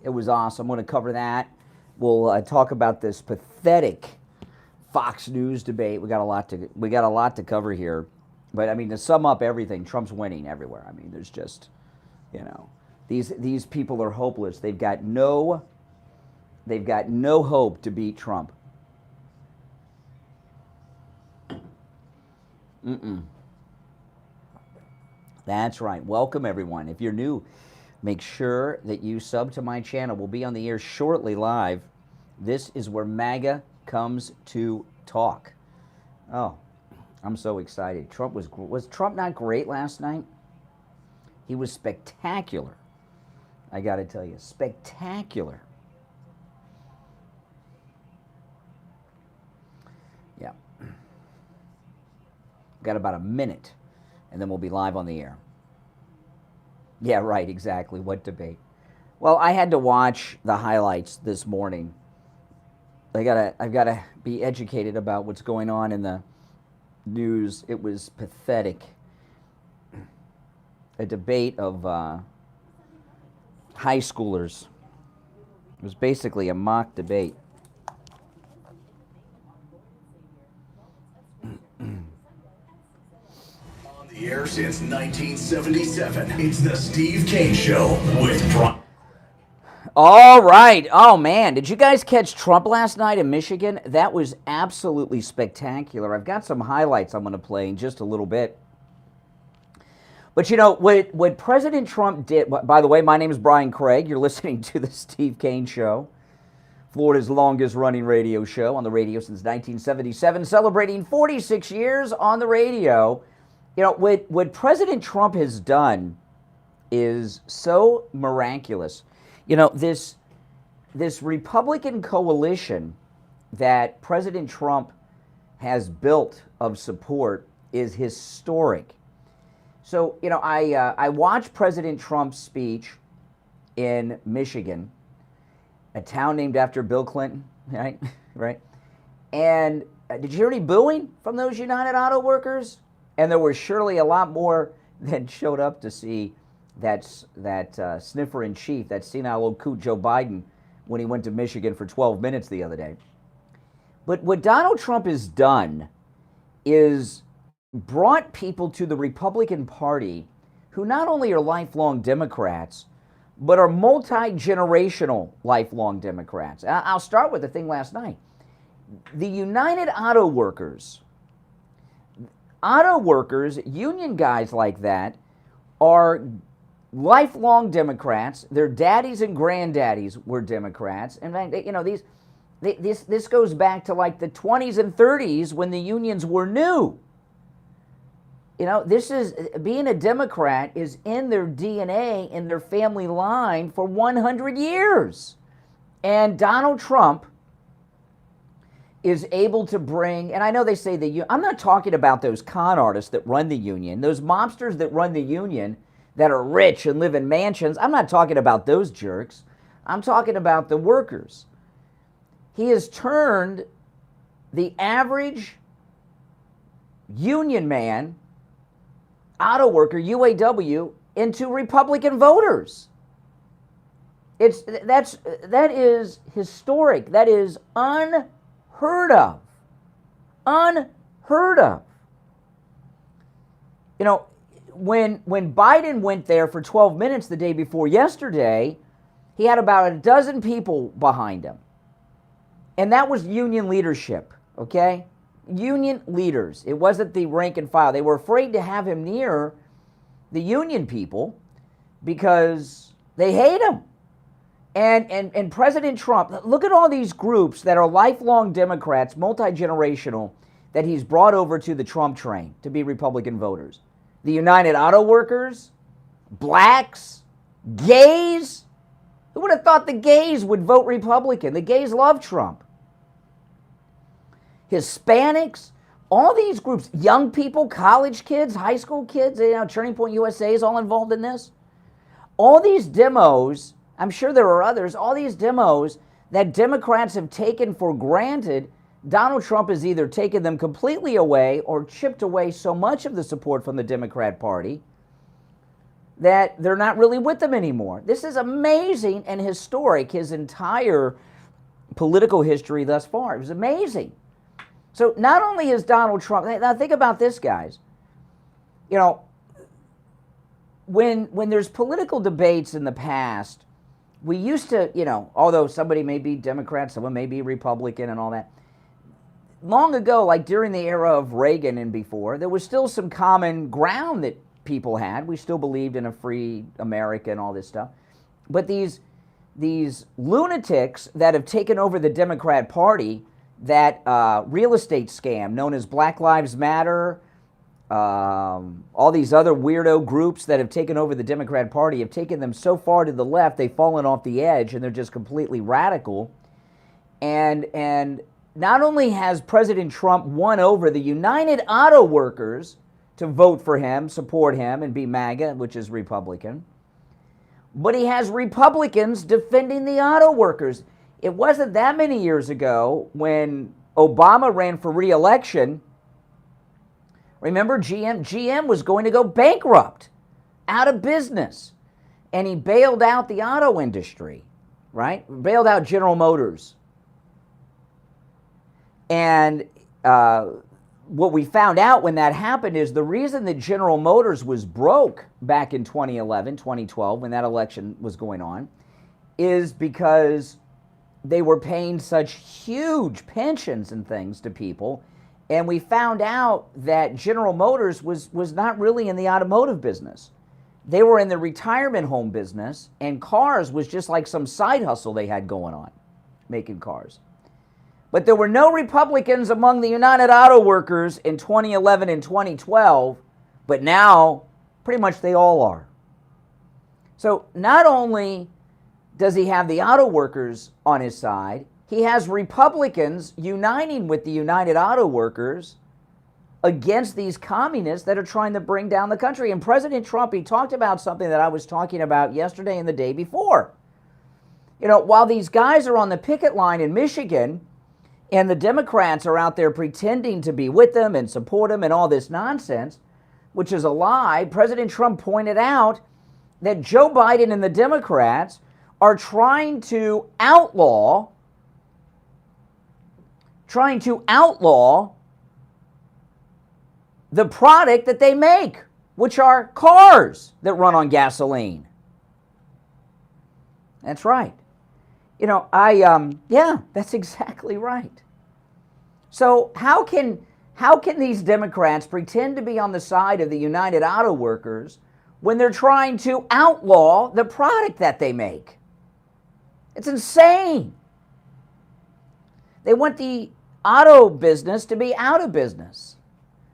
It was awesome. I'm going to cover that. We'll talk about this pathetic Fox News debate. We got a lot to cover here. But I mean, to sum up everything, Trump's winning everywhere. I mean, there's just, these people are hopeless. They've got no hope to beat Trump. That's right. Welcome, everyone. If you're new, make sure that you sub to my channel. We'll be on the air shortly live. This is where MAGA comes to talk. Oh, I'm so excited. Was Trump not great last night? He was spectacular. I got to tell you, spectacular. Yeah. Got about a minute, and then we'll be live on the air. Yeah, right, exactly. What debate? Well, I had to watch the highlights this morning. I've got to be educated about what's going on in the news. It was pathetic. A debate of high schoolers. It was basically a mock debate. On the air since 1977, it's the Steve Kane Show with Brian. All right. Oh, man. Did you guys catch Trump last night in Michigan? That was absolutely spectacular. I've got some highlights I'm going to play in just a little bit. But, what President Trump did, by the way, my name is Brian Craig. You're listening to the Steve Kane Show, Florida's longest running radio show on the radio since 1977, celebrating 46 years on the radio. What President Trump has done is so miraculous. This Republican coalition that President Trump has built of support is historic. So, I watched President Trump's speech in Michigan, a town named after Bill Clinton, right? Right. And did you hear any booing from those United Auto Workers? And there was surely a lot more than showed up to see that sniffer in chief, that senile old coot Joe Biden, when he went to Michigan for 12 minutes the other day. But what Donald Trump has done is brought people to the Republican Party who not only are lifelong Democrats, but are multi-generational lifelong Democrats. I'll start with the thing last night. The United Auto Workers, union guys like that, are lifelong Democrats. Their daddies and granddaddies were Democrats. And this goes back to like the 20s and 30s when the unions were new. This is, being a Democrat is in their DNA, in their family line for 100 years. And Donald Trump is able to bring, and I know they say I'm not talking about those con artists that run the union, those mobsters that run the union that are rich and live in mansions. I'm not talking about those jerks. I'm talking about the workers. He has turned the average union man, auto worker, UAW, into Republican voters. That is historic. That is unheard of. Unheard of. When Biden went there for 12 minutes the day before yesterday, he had about a dozen people behind him. And that was union leadership, okay? Union leaders. It wasn't the rank and file. They were afraid to have him near the union people because they hate him. And President Trump, look at all these groups that are lifelong Democrats, multi-generational, that he's brought over to the Trump train to be Republican voters. The United Auto Workers, blacks, gays. Who would have thought the gays would vote Republican? The gays love Trump. Hispanics, all these groups, young people, college kids, high school kids, Turning Point USA is all involved in this. All these demos, I'm sure there are others, all these demos that Democrats have taken for granted, Donald Trump has either taken them completely away or chipped away so much of the support from the Democrat Party that they're not really with them anymore. This is amazing and historic, his entire political history thus far. It was amazing. So not only is Donald Trump, now think about this, guys. You know, when there's political debates in the past, we used to, you know, although somebody may be Democrat, someone may be Republican and all that, long ago, like during the era of Reagan and before, there was still some common ground that people had. We still believed in a free America and all this stuff. But these lunatics that have taken over the Democrat Party, that real estate scam known as Black Lives Matter, all these other weirdo groups that have taken over the Democrat Party have taken them so far to the left, they've fallen off the edge and they're just completely radical. And not only has President Trump won over the United Auto Workers to vote for him, support him, and be MAGA, which is Republican, but he has Republicans defending the auto workers. It wasn't that many years ago when Obama ran for re-election. Remember, GM was going to go bankrupt, out of business, and he bailed out the auto industry, right? Bailed out General Motors. And what we found out when that happened is the reason that General Motors was broke back in 2011, 2012, when that election was going on, is because they were paying such huge pensions and things to people. And we found out that General Motors was not really in the automotive business. They were in the retirement home business, and cars was just like some side hustle they had going on, making cars. But there were no Republicans among the United Auto Workers in 2011 and 2012, but now pretty much they all are. So not only does he have the auto workers on his side, he has Republicans uniting with the United Auto Workers against these communists that are trying to bring down the country. And President Trump, he talked about something that I was talking about yesterday and the day before. You know, while these guys are on the picket line in Michigan, and the Democrats are out there pretending to be with them and support them and all this nonsense, which is a lie, President Trump pointed out that Joe Biden and the Democrats are trying to outlaw the product that they make, which are cars that run on gasoline. That's right. You know, yeah, that's exactly right. So how can these Democrats pretend to be on the side of the United Auto Workers when they're trying to outlaw the product that they make? It's insane. They want the auto business to be out of business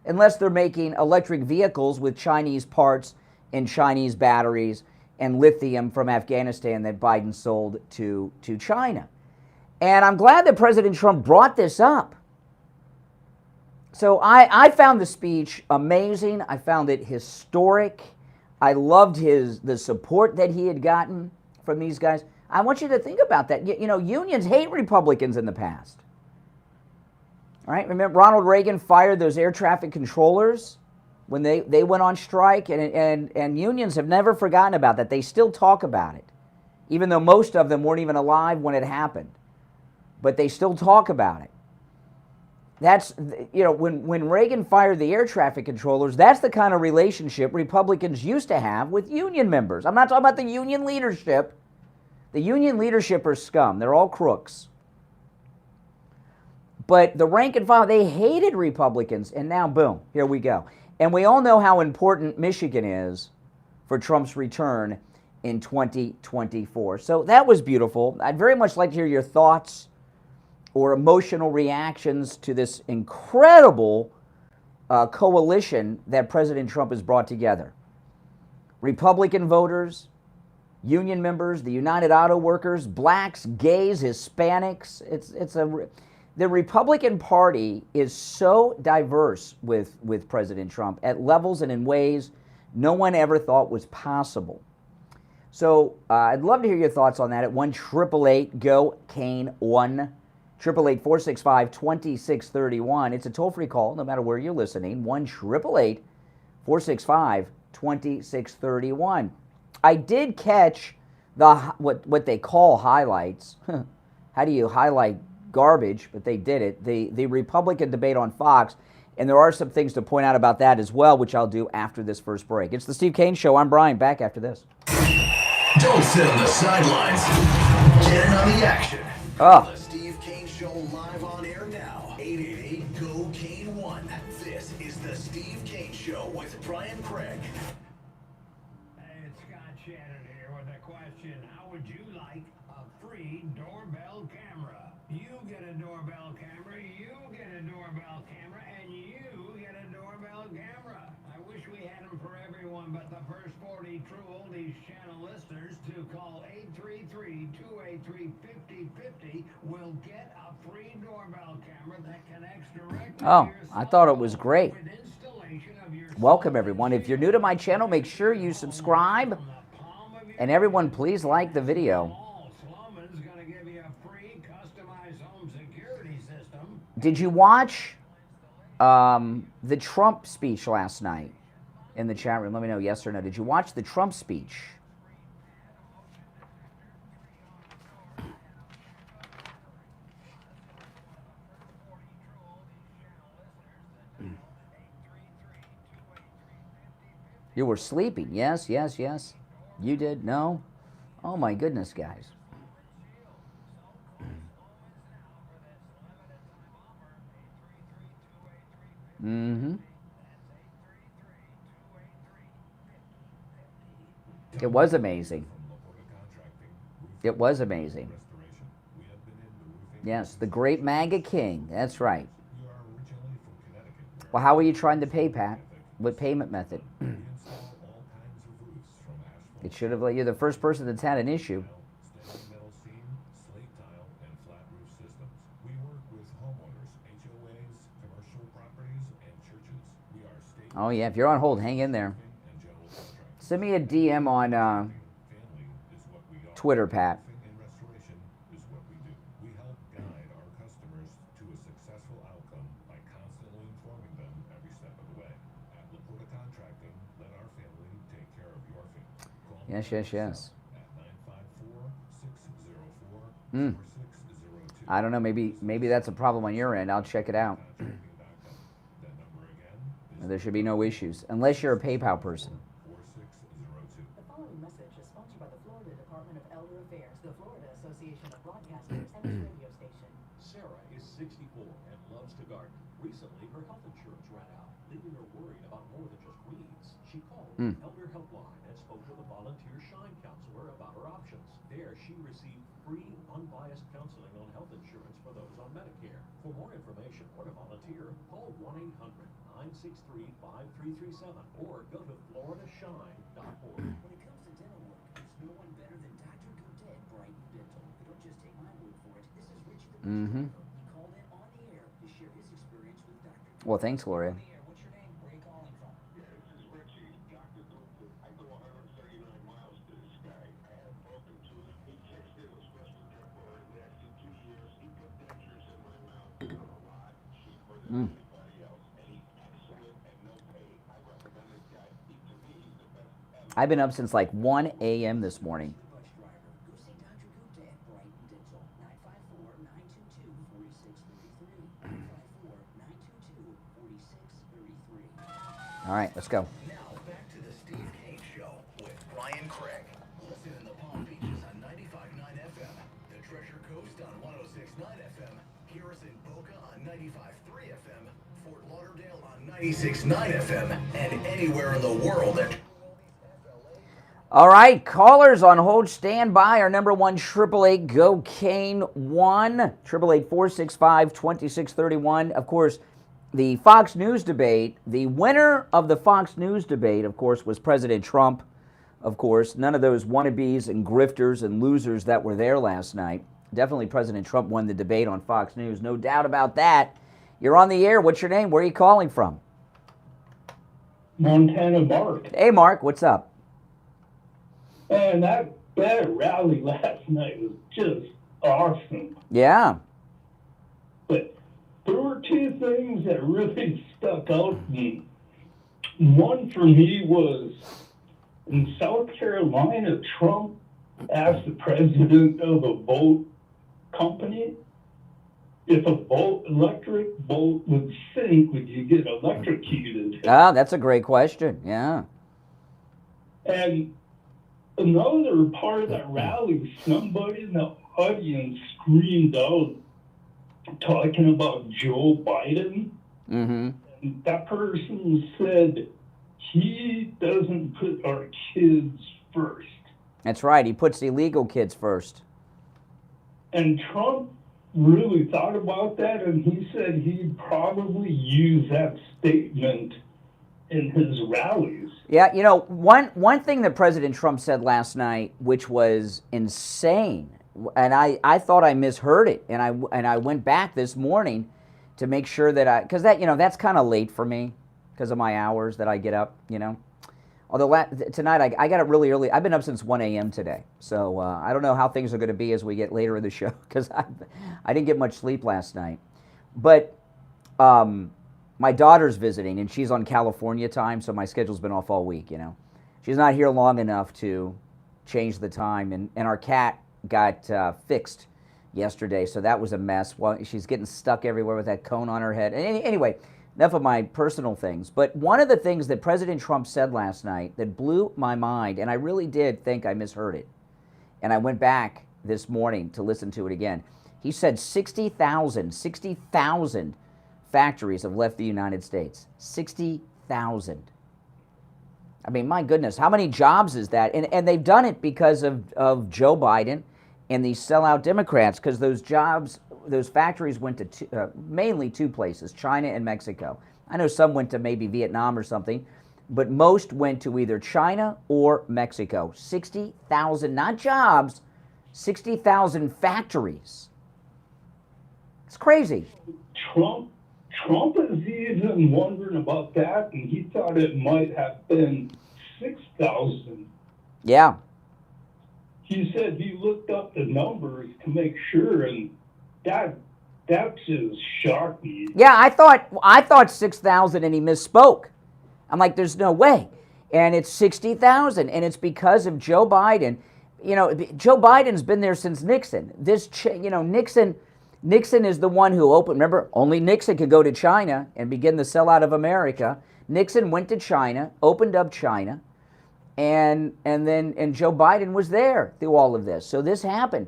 unless they're making electric vehicles with Chinese parts and Chinese batteries and lithium from Afghanistan that Biden sold to China. And I'm glad that President Trump brought this up. So I found the speech amazing. I found it historic. I loved the support that he had gotten from these guys. I want you to think about that. You know, unions hate Republicans in the past. All right, remember Ronald Reagan fired those air traffic controllers when they went on strike, and unions have never forgotten about that. They still talk about it, even though most of them weren't even alive when it happened. But they still talk about it. That's, you know, when Reagan fired the air traffic controllers, that's the kind of relationship Republicans used to have with union members. I'm not talking about the union leadership. The union leadership are scum. They're all crooks. But the rank and file, they hated Republicans, and now, boom, here we go. And we all know how important Michigan is for Trump's return in 2024. So that was beautiful. I'd very much like to hear your thoughts or emotional reactions to this incredible coalition that President Trump has brought together. Republican voters, union members, the United Auto Workers, blacks, gays, Hispanics. The Republican Party is so diverse with President Trump at levels and in ways no one ever thought was possible. So I'd love to hear your thoughts on that at 1-888-GO-CANE 1-888-465-2631. It's a toll-free call, no matter where you're listening. 1-888-465-2631. 26-31. I did catch the what they call highlights. How do you highlight garbage? But they did it. The Republican debate on Fox, and there are some things to point out about that as well, which I'll do after this first break. It's the Steve Kane Show. I'm Brian. Back after this. Don't sit on the sidelines. Get in on the action. Oh. The Steve Kane Show live on air now. 888-GO-KANE-1. This is the Steve Kane Show with Brian Craig. Hey, it's Scott Shannon here with a question. How would you like a free doorbell camera? You get a doorbell camera, you get a doorbell camera, and you get a doorbell camera. I wish we had them for everyone, but the first 40 True Oldies channel listeners to call 833-283-5050 will get a free doorbell camera that connects directly to your I thought it was great. with installation of your Welcome, everyone. If you're new to my channel, make sure you subscribe. And everyone, please like the video. Sloman's gonna give you a free customized home security system. Did you watch the Trump speech last night in the chat room? Let me know, yes or no. Did you watch the Trump speech? You were sleeping. Yes, yes, yes. You did? No? Oh, my goodness, guys. Mm-hmm. It was amazing. It was amazing. Yes, the great MAGA king. That's right. Well, how are you trying to pay, Pat? What payment method? It should have let you. The first person that's had an issue. Oh yeah, if you're on hold, hang in there. Send me a DM on Twitter, Pat. Yes, yes, yes. I don't know. Maybe that's a problem on your end. I'll check it out. There should be no issues, unless you're a PayPal person. The following message is sponsored by the Florida Department of Elder Affairs, the Florida Association of Broadcasters, and this radio station. Sarah is 64 and loves to garden. Recently, her health insurance ran out, leaving her worried about more than just weeds. She called the Elder Helpline and spoke with a volunteer Shine counselor about her options. There, she received free, unbiased counseling on health insurance for those on Medicare. For more information or to volunteer, call 1-800-963-5337 or go to floridashine.org. When it comes to dental work, there's no one better than Dr. Godet at Brighton Dental. But don't just take my word for it. This is Richie the He called in on the air to share his experience with Dr. Godet. Well, thanks, Gloria. What's your name? Where are you calling from? Yeah, this is Richie. Dr. Godet. I go 139 miles to this guy. I have broken tooth. He fixed it. It was supposed to be there for the next 2 years. He put dentures in my mouth. A lot cheaper than anybody else. And he's excellent and no pay. I recommend this guy. To me, he's the best ever. I've been up since like 1 a.m. this morning. Bus driver. Go see Dr. Godet at Brighton Dental. 954-922-4633. 954-922-4633. All right, let's go. Now back to the Steve Kane Show with Brian Craig. Listen in the Palm Beaches on 95.9 FM, the Treasure Coast on 106.9 FM, hear us in Boca on 95.3 FM, Fort Lauderdale on 96.9 FM, and anywhere in the world at All right, callers on hold, stand by. Our number one, 888-GO-KANE-1, 888-465-2631. Of course, the Fox News debate, the winner of the Fox News debate, of course, was President Trump. Of course, none of those wannabes and grifters and losers that were there last night. Definitely President Trump won the debate on Fox News, no doubt about that. You're on the air. What's your name? Where are you calling from? Montana Bart. Hey, Mark, what's up? And that rally last night was just awesome. Yeah. But there were two things that really stuck out to me. One for me was in South Carolina, Trump asked the president of a boat company if a electric boat would sink, would you get electrocuted? Ah, that's a great question. Yeah. And another part of that rally, somebody in the audience screamed out talking about Joe Biden. Mm-hmm. And that person said he doesn't put our kids first. That's right. He puts illegal kids first. And Trump really thought about that, and he said he'd probably use that statement in his rallies. Yeah, you know, one thing that President Trump said last night, which was insane, and I thought I misheard it, and I went back this morning to make sure that because that, you know, that's kind of late for me because of my hours that I get up, you know. Although tonight I got up really early. I've been up since 1 a.m. today, so I don't know how things are going to be as we get later in the show because I didn't get much sleep last night. But my daughter's visiting, and she's on California time, so my schedule's been off all week, you know. She's not here long enough to change the time, and our cat got fixed yesterday, so that was a mess. Well, she's getting stuck everywhere with that cone on her head. Anyway, enough of my personal things. But one of the things that President Trump said last night that blew my mind, and I really did think I misheard it, and I went back this morning to listen to it again. He said 60,000 factories have left the United States. 60,000. I mean, my goodness, how many jobs is that? And they've done it because of Joe Biden and these sellout Democrats, because those jobs, those factories went to mainly two places, China and Mexico. I know some went to maybe Vietnam or something, but most went to either China or Mexico. 60,000, not jobs, 60,000 factories. It's crazy. Trump is even wondering about that, and he thought it might have been 6,000. Yeah. He said he looked up the numbers to make sure, and that just shocked me. Yeah, I thought 6,000 and he misspoke. I'm like, there's no way. And it's 60,000, and it's because of Joe Biden. You know, Joe Biden's been there since Nixon. Nixon is the one who opened, remember, only Nixon could go to China and begin the sellout of America. Nixon went to China, opened up China, and Joe Biden was there through all of this. So this happened.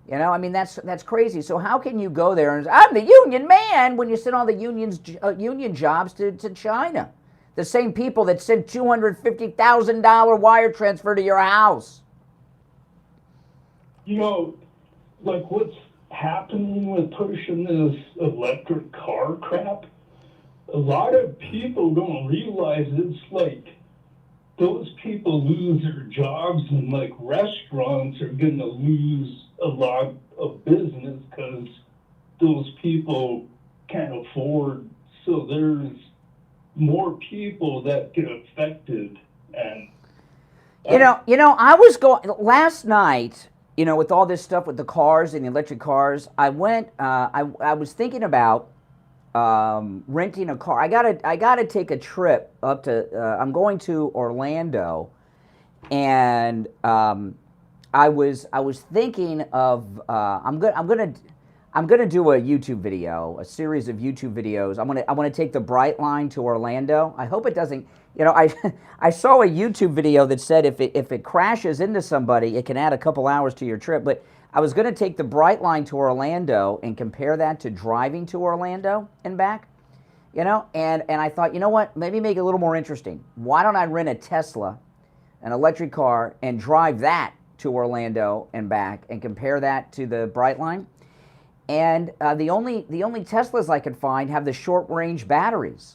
You know, I mean, that's crazy. So how can you go there and say, I'm the union man, when you send all the union jobs to China? The same people that sent $250,000 wire transfer to your house. You know, like what's happening with pushing this electric car crap, a lot of people don't realize it's like those people lose their jobs, and like restaurants are going to lose a lot of business because those people can't afford. So there's more people that get affected. And you know, I was going last night. You know, with all this stuff with the cars and the electric cars, I went. I was thinking about renting a car. I gotta take a trip up to. I'm going to Orlando, and I was thinking of. I'm gonna do a YouTube video, a series of YouTube videos. I want to take the Bright Line to Orlando. I hope it doesn't. You know, I saw a YouTube video that said if it crashes into somebody, it can add a couple hours to your trip. But I was going to take the Bright Line to Orlando and compare that to driving to Orlando and back. You know, and I thought, you know what, maybe make it a little more interesting. Why don't I rent a Tesla, an electric car, and drive that to Orlando and back and compare that to the Bright Line? And the only Teslas I could find have the short range batteries.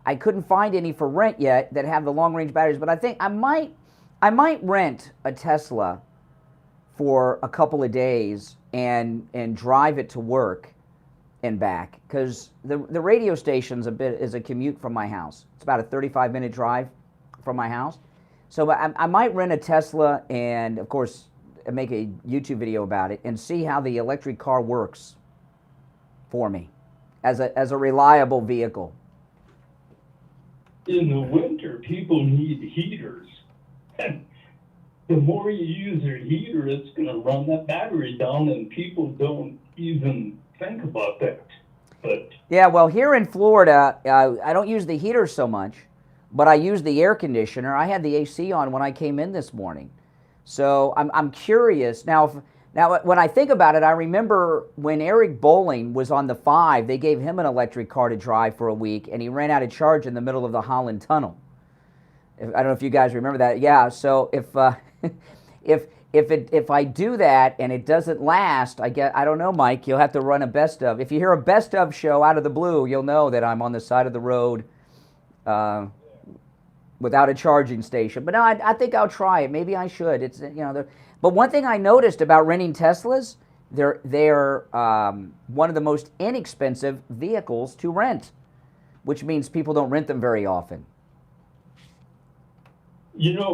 I couldn't find any for rent yet that have the long range batteries, but I think I might rent a Tesla for a couple of days and drive it to work and back, because the radio station's is a commute from my house. It's about a 35-minute drive from my house. So I might rent a Tesla and, of course, make a YouTube video about it and see how the electric car works for me as a reliable vehicle. in the winter, people need heaters. And the more you use your heater, it's going to run that battery down, and people don't even think about that. But Yeah, well, here in Florida, I don't use the heater so much, but I use the air conditioner. I had the AC on when I came in this morning. So I'm curious. Now, when I think about it, I remember when Eric Bowling was on the 5, they gave him an electric car to drive for a week, and he ran out of charge in the middle of the Holland Tunnel. I don't know if you guys remember that. Yeah, so if if I do that and it doesn't last, I don't know, Mike, you'll have to run a best of. If you hear a best of show out of the blue, you'll know that I'm on the side of the road without a charging station. But no, I think I'll try it. Maybe I should. It's but one thing I noticed about renting Teslas, they're one of the most inexpensive vehicles to rent, which means people don't rent them very often.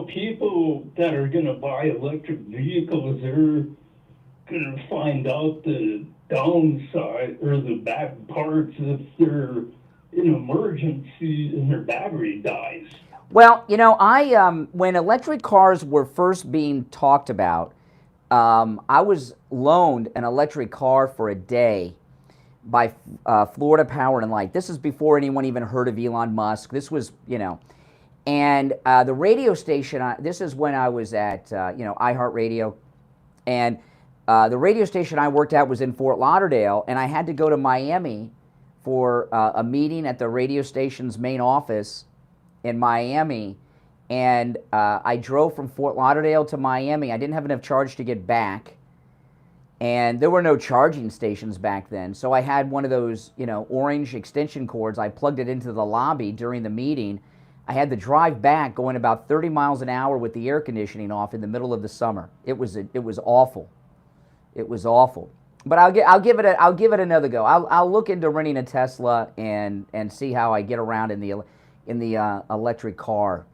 people that are going to buy electric vehicles, they're going to find out the downside or the bad parts if they're in emergency and their battery dies. Well, I when electric cars were first being talked about, I was loaned an electric car for a day by Florida Power and Light. This is before anyone even heard of Elon Musk. This was, and the radio station, this is when I was at, iHeartRadio, and the radio station I worked at was in Fort Lauderdale, and I had to go to Miami for a meeting at the radio station's main office in Miami, and I drove from Fort Lauderdale to Miami. I didn't have enough charge to get back, and there were no charging stations back then, so I had one of those, orange extension cords. I plugged it into the lobby during the meeting. I had to drive back going about 30 miles an hour with the air conditioning off in the middle of the summer. It was awful. It was awful. But I'll give it another go. I'll look into renting a Tesla and see how I get around in the electric car.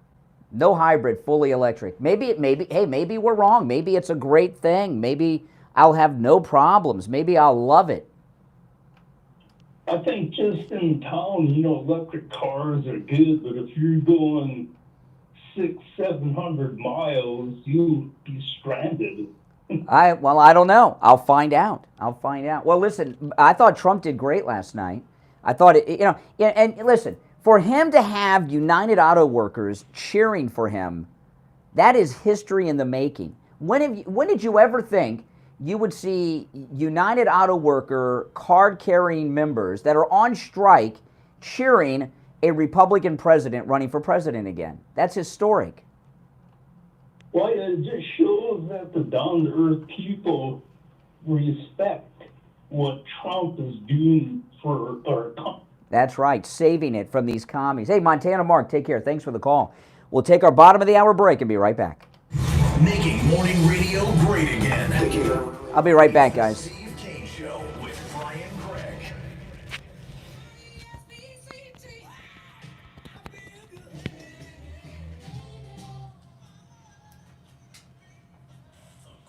No hybrid, fully electric. Maybe we're wrong. Maybe it's a great thing. Maybe I'll have no problems. Maybe I'll love it. I think just in town, electric cars are good, but if you're going 600-700 miles, you'll be stranded. I don't know. I'll find out. Well, listen, I thought Trump did great last night. I thought and listen, for him to have United Auto Workers cheering for him, that is history in the making. When did you ever think you would see United Auto Worker card-carrying members that are on strike cheering a Republican president running for president again? That's historic. Well, it just shows that the down-to-earth people respect what Trump is doing for our country. That's right, saving it from these commies. Hey, Montana Mark, take care. Thanks for the call. We'll take our bottom of the hour break and be right back. Making morning radio great again. I'll be right back, guys. Steve Kane Show with Brian Craig. The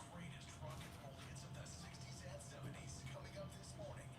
greatest rock and roll hits of the 60s and 70s coming up this morning.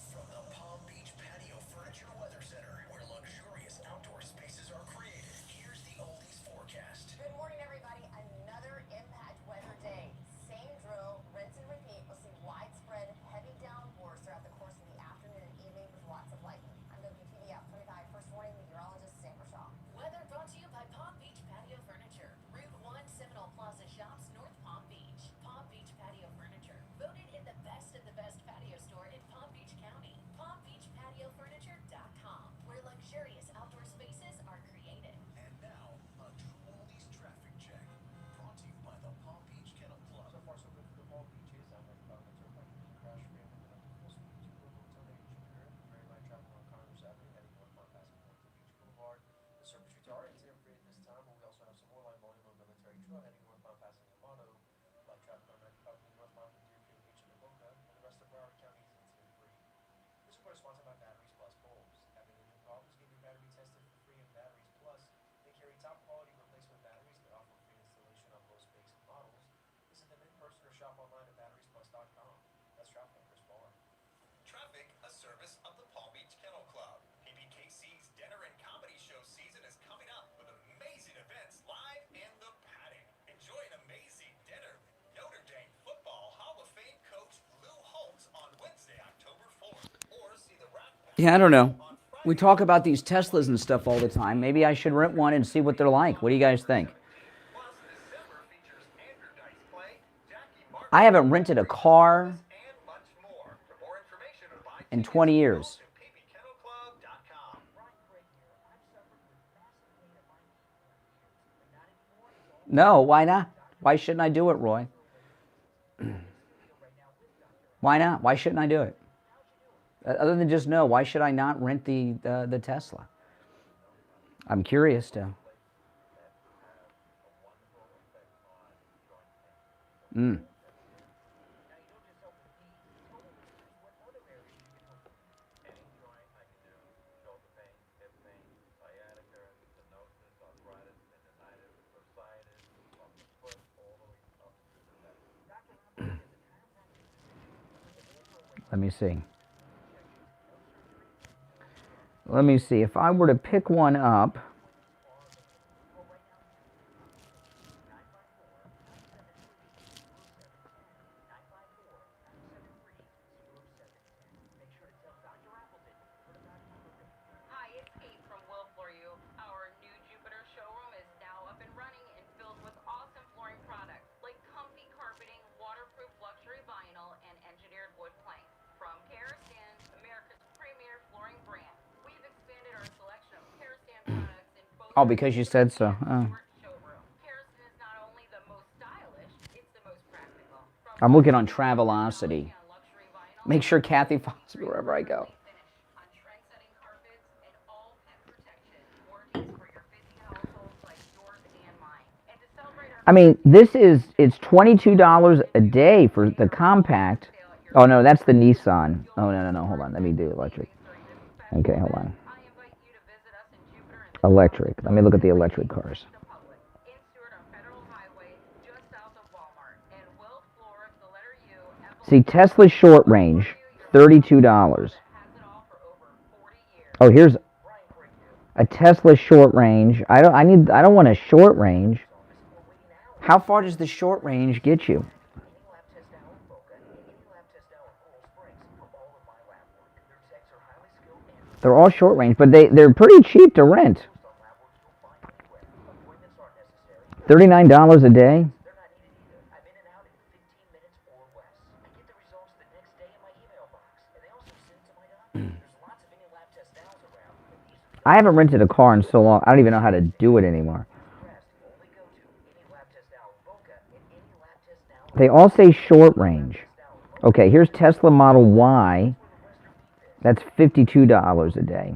From the Palm Beach Patio Furniture Weather Center, where luxurious outdoor spaces are created, here's the oldies forecast. Good morning, everybody. Another impact weather day. Same drill, rinse and repeat. We'll see widespread heavy downpours throughout the course of the afternoon and evening with lots of lightning. I'm WPTV App 25 First Warning Meteorologist Sam Shaw. Weather brought to you by Palm Beach Patio Furniture. Route 1 Seminole Plaza Shops, North Palm Beach. Palm Beach Patio Furniture. Voted in the best of the best patio store in Palm Beach County. PalmBeachPatioFurniture.com, where luxurious outdoor spaces are created. And now, a true oldies traffic check. Brought to you by the Palm Beach Kennel Club. So far, so good for the Palm Beaches. I'm like, crash ran into the full speed to Hotel Navy Junior. Very light traffic on Congress Avenue, heading northbound passing north to Beach Boulevard. The surface streets are incident free at this time, but we also have some more light volume on Military Trail heading northbound passing Yamato. Light traffic on 95 moving northbound from Deerfield Beach and Boca, and the rest of Broward County is incident free. This report is sponsored by Batteries Plus Bulbs. Having a new car, get your battery tested for free in Batteries Plus. They carry top quality replacement batteries that offer free installation on most makes and models. Visit them in person or shop online at batteriesplus.com. That's traffic on Chris Barr. Traffic, a service of the Palm Beach Kennel Club. PBKC's Dinner Yeah, I don't know. We talk about these Teslas and stuff all the time. Maybe I should rent one and see what they're like. What do you guys think? Plus, December features Andrew Dice Clay, Jackie Martin, I haven't rented a car and much more. For more information or buy in tickets, 20 go years. to pbkennelclub.com. No, why not? Why shouldn't I do it, Roy? Why not? Why shouldn't I do it? Other than just no, why should I not rent the Tesla? I'm curious to. Mm. Let me see. Let me see. If I were to pick one up, Hi, it's Kate from Will For You. Our new Jupiter showroom is now up and running and filled with awesome flooring products like comfy carpeting, waterproof luxury vinyl, and engineered wood planks. From Kerosene, America's premier flooring brand, we've expanded our selection of Kerosene products in both oh, because you said so. Oh. showroom. Kerosene is not only the most stylish, it's the most practical. I'm looking on Travelocity. Make sure Kathy follows me wherever I go. On trend-setting carpets and all pet protection warranties for your busy households like yours and mine. And to celebrate our I mean, it's $22 a day for the compact. Oh no, that's the Nissan. Oh no, hold on. Let me do electric. Okay, hold on. I invite you to visit us in Jupiter in the Electric. Let me look at the electric cars. the public. In Stewart on Federal Highway, just south of Walmart. And Will Flores, the letter U, See, Tesla short range, $32. has it all for over 40 years. Oh, here's a Tesla short range. I don't want a short range. How far does the short range get you? They're all short range, but they're pretty cheap to rent. $39 a day? I haven't rented a car in so long, I don't even know how to do it anymore. They all say short range. Okay, here's Tesla Model Y. That's $52 a day.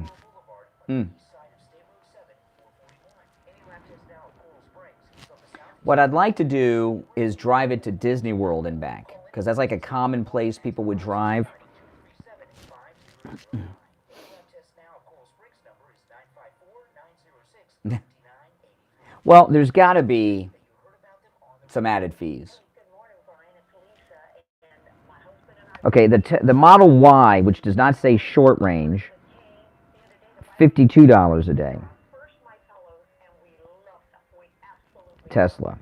What I'd like to do is drive it to Disney World and back, because that's like a common place people would drive. Well, there's got to be some added fees. Okay, the Model Y, which does not say short range, $52 a day. Tesla.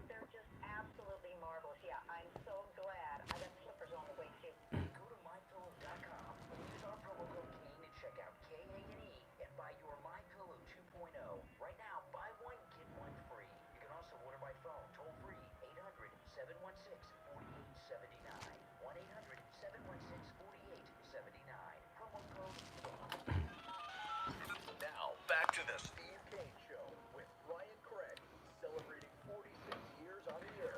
Now, back to the Steve Kane Show with Brian Craig, celebrating 46 years on the air.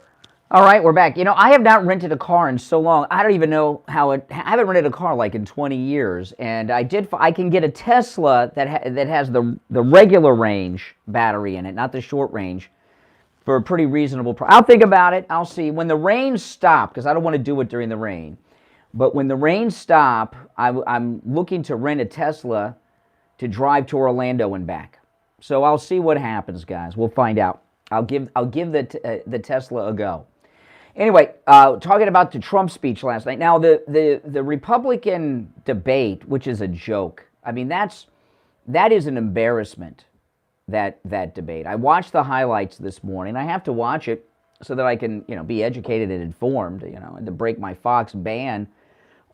All right, we're back. You know, I have not rented a car in so long. I don't even know how it. I haven't rented a car like in 20 years, and I can get a Tesla that has the regular range battery in it, not the short range, for a pretty reasonable price. I'll think about it. I'll see when the rains stop, because I don't want to do it during the rain. But when the rains stop, I'm looking to rent a Tesla to drive to Orlando and back. So I'll see what happens, guys. We'll find out. I'll give the Tesla a go. Anyway, talking about the Trump speech last night. Now the Republican debate, which is a joke. I mean that is an embarrassment. That debate. I watched the highlights this morning. I have to watch it so that I can be educated and informed. And to break my Fox ban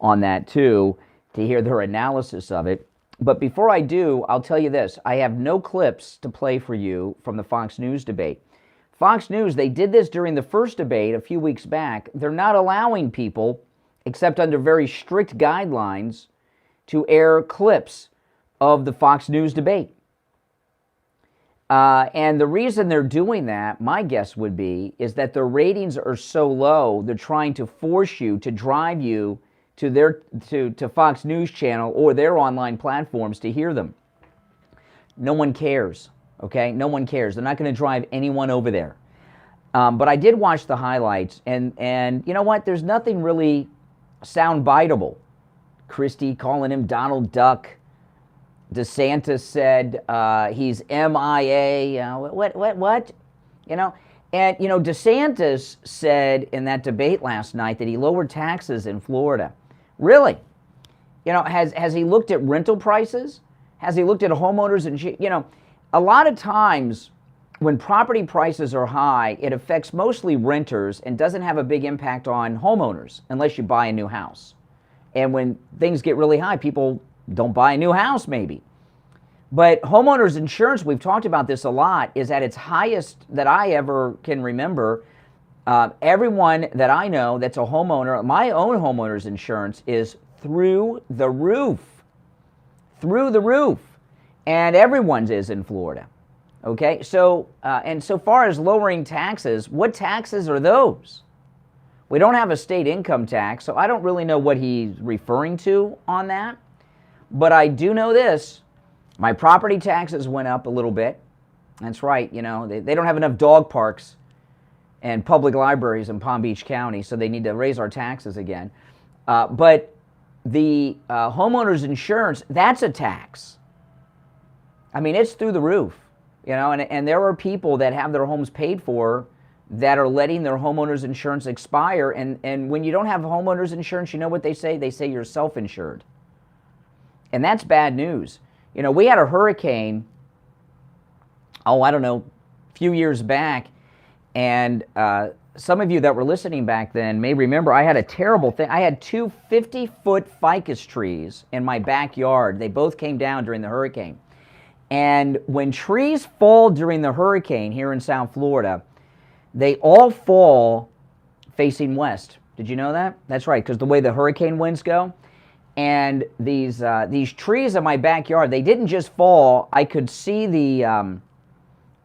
on that too, to hear their analysis of it. But before I do, I'll tell you this. I have no clips to play for you from the Fox News debate. Fox News, they did this during the first debate a few weeks back. They're not allowing people, except under very strict guidelines, to air clips of the Fox News debate. And the reason they're doing that, my guess would be, is that their ratings are so low, they're trying to force you, to drive you to Fox News Channel or their online platforms to hear them. No one cares, okay? No one cares. They're not going to drive anyone over there. But I did watch the highlights, and you know what? There's nothing really soundbiteable. Christie calling him Donald Duck. DeSantis said he's MIA. What? You know? And, you know, DeSantis said in that debate last night that he lowered taxes in Florida. Really? You know, has he looked at rental prices? Has he looked at homeowners? And, you know, a lot of times when property prices are high, it affects mostly renters and doesn't have a big impact on homeowners unless you buy a new house. And when things get really high, people don't buy a new house maybe. But homeowners insurance, we've talked about this a lot, is at its highest that I ever can remember. Everyone that I know that's a homeowner, my own homeowner's insurance is through the roof. Through the roof. And everyone's is in Florida. Okay, so, and so far as lowering taxes, what taxes are those? We don't have a state income tax, so I don't really know what he's referring to on that. But I do know this. My property taxes went up a little bit. That's right, you know, they don't have enough dog parks and public libraries in Palm Beach County, so they need to raise our taxes again. But the homeowner's insurance, that's a tax. I mean, it's through the roof, you know, and there are people that have their homes paid for that are letting their homeowner's insurance expire. And when you don't have homeowner's insurance, you know what they say? They say you're self-insured. And that's bad news. You know, we had a hurricane, I don't know, a few years back, and some of you that were listening back then may remember I had a terrible thing. I had two 50-foot ficus trees in my backyard. They both came down during the hurricane. And when trees fall during the hurricane here in South Florida, they all fall facing west. Did you know that? That's right, because the way the hurricane winds go. And these trees in my backyard, they didn't just fall. I could see them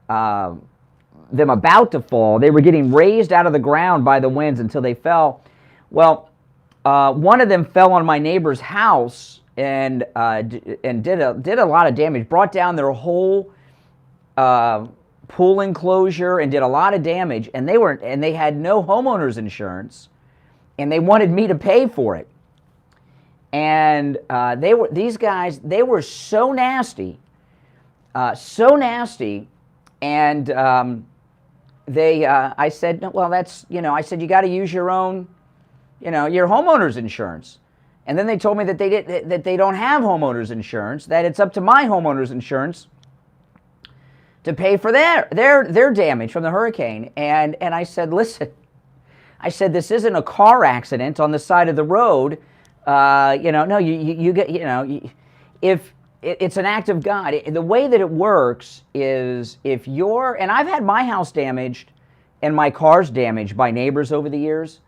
about to fall. They were getting raised out of the ground by the winds until they fell. Well, one of them fell on my neighbor's house and did a lot of damage. Brought down their whole pool enclosure and did a lot of damage. And they had no homeowners insurance, and they wanted me to pay for it. And these guys were so nasty, and I said, well, that's, you know, I said, you got to use your own, you know, your homeowner's insurance. And then they told me that they don't have homeowner's insurance, that it's up to my homeowner's insurance to pay for their damage from the hurricane. And I said, listen, I said, this isn't a car accident on the side of the road. You know, no, you get, you know, if it's an act of God. The way that it works is if you're, and I've had my house damaged and my cars damaged by neighbors over the years.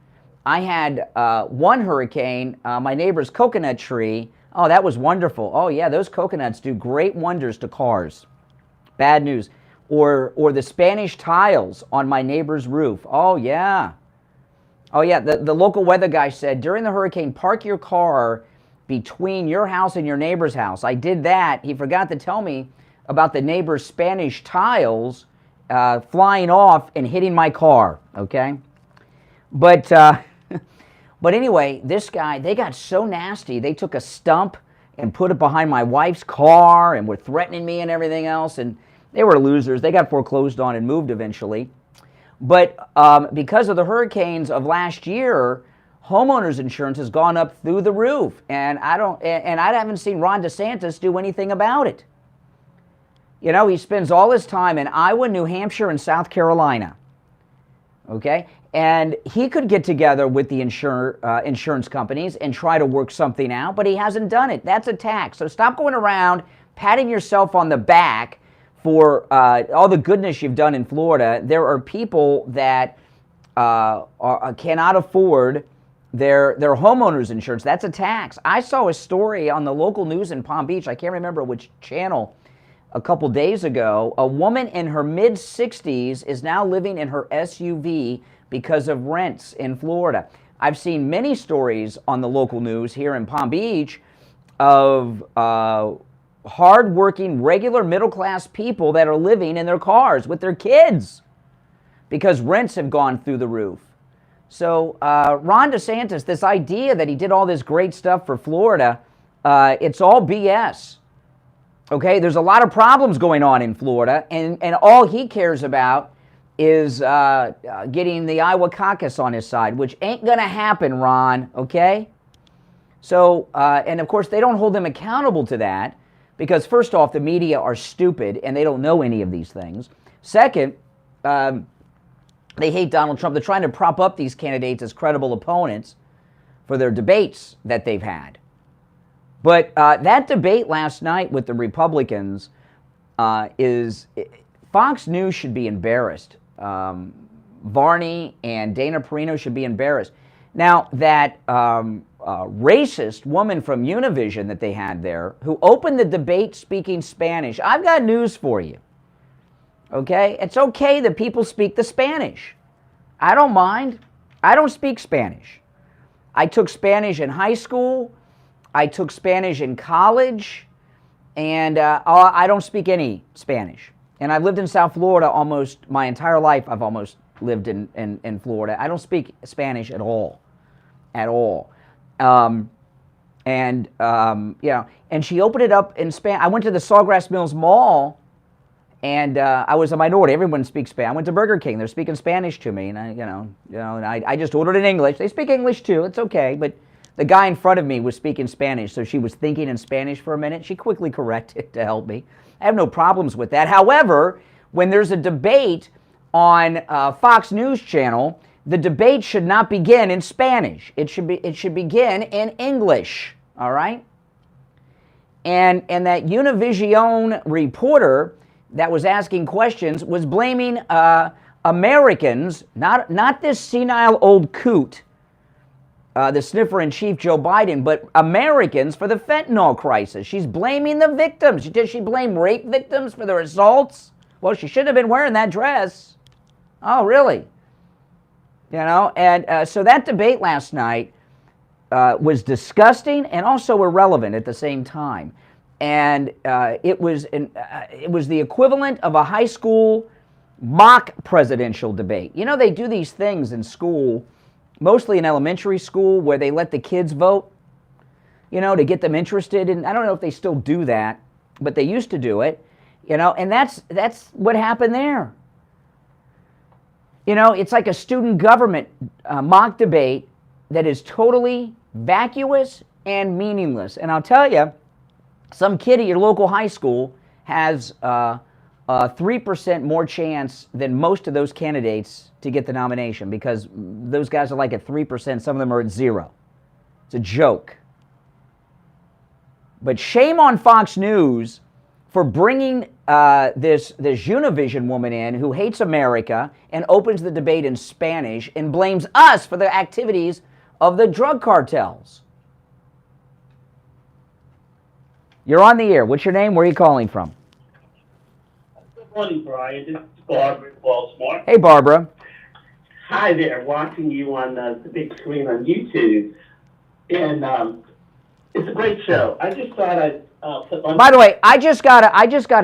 I had one hurricane, my neighbor's coconut tree. Oh, that was wonderful. Oh, yeah, those coconuts do great wonders to cars. Bad news. Or the Spanish tiles on my neighbor's roof. Oh, yeah. Oh, yeah, the local weather guy said, during the hurricane, park your car between your house and your neighbor's house. I did that. He forgot to tell me about the neighbor's Spanish tiles flying off and hitting my car, okay? But anyway, this guy, they got so nasty, they took a stump and put it behind my wife's car and were threatening me and everything else, and they were losers. They got foreclosed on and moved eventually. But because of the hurricanes of last year, homeowners insurance has gone up through the roof, and I haven't seen Ron DeSantis do anything about it. You know, he spends all his time in Iowa, New Hampshire, and South Carolina. Okay? And he could get together with the insurance companies and try to work something out, but he hasn't done it. That's a tax. So stop going around patting yourself on the back for all the goodness you've done in Florida. There are people that cannot afford their homeowners insurance. That's a tax. I saw a story on the local news in Palm Beach. I can't remember which channel. A couple days ago, a woman in her mid-60s is now living in her SUV because of rents in Florida. I've seen many stories on the local news here in Palm Beach of hard-working, regular middle-class people that are living in their cars with their kids because rents have gone through the roof. So Ron DeSantis, this idea that he did all this great stuff for Florida, it's all BS. Okay, there's a lot of problems going on in Florida, and all he cares about is getting the Iowa caucus on his side, which ain't going to happen, Ron, okay? So, and of course, they don't hold him accountable to that because, first off, the media are stupid and they don't know any of these things. Second, they hate Donald Trump. They're trying to prop up these candidates as credible opponents for their debates that they've had. But that debate last night with the Republicans Fox News should be embarrassed. Varney and Dana Perino should be embarrassed. Now, that racist woman from Univision that they had there, who opened the debate speaking Spanish, I've got news for you. Okay? It's okay that people speak the Spanish. I don't mind. I don't speak Spanish. I took Spanish in high school. I took Spanish in college, and I don't speak any Spanish. And I've lived in South Florida almost my entire life. I've almost lived in Florida. I don't speak Spanish at all. At all. You know, and she opened it up in Spanish. I went to the Sawgrass Mills Mall, and I was a minority. Everyone speaks Spanish. I went to Burger King. They're speaking Spanish to me, and I just ordered in English. They speak English too. It's okay, but the guy in front of me was speaking Spanish, so she was thinking in Spanish for a minute. She quickly corrected to help me. I have no problems with that. However, when there's a debate on Fox News Channel, the debate should not begin in Spanish. It should begin in English. All right? And that Univision reporter that was asking questions was blaming Americans, not this senile old coot, the sniffer-in-chief Joe Biden, but Americans for the fentanyl crisis. She's blaming the victims. Did she blame rape victims for their assaults? Well, she shouldn't have been wearing that dress. Oh, really? You know, and so that debate last night was disgusting and also irrelevant at the same time. And it was the equivalent of a high school mock presidential debate. You know, they do these things in school, mostly in elementary school, where they let the kids vote, you know, to get them interested. And I don't know if they still do that, but they used to do it, you know, and that's what happened there. You know, it's like a student government mock debate that is totally vacuous and meaningless. And I'll tell you, some kid at your local high school has 3% more chance than most of those candidates to get the nomination, because those guys are like at 3%, some of them are at 0. It's a joke. But shame on Fox News for bringing this Univision woman in who hates America and opens the debate in Spanish and blames us for the activities of the drug cartels. You're on the air. What's your name? Where are you calling from? Good morning, Brian. This is Barbara in Baltimore. Hey, Barbara. Hi there. Watching you on the big screen on YouTube. And it's a great show. I just thought I'd put on... By the way, I just got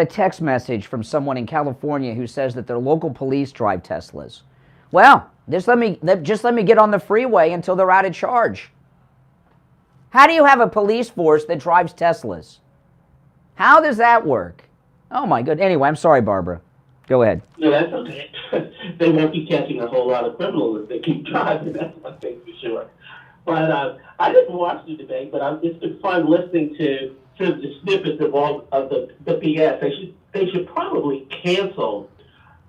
a text message from someone in California who says that their local police drive Teslas. Well, just let me get on the freeway until they're out of charge. How do you have a police force that drives Teslas? How does that work? Oh my goodness. Anyway, I'm sorry, Barbara. Go ahead. No, that's okay. They won't be catching a whole lot of criminals if they keep driving. That's one thing for sure. But I didn't watch the debate, but it's been fun listening to sort of the snippets of all of the BS. They should probably cancel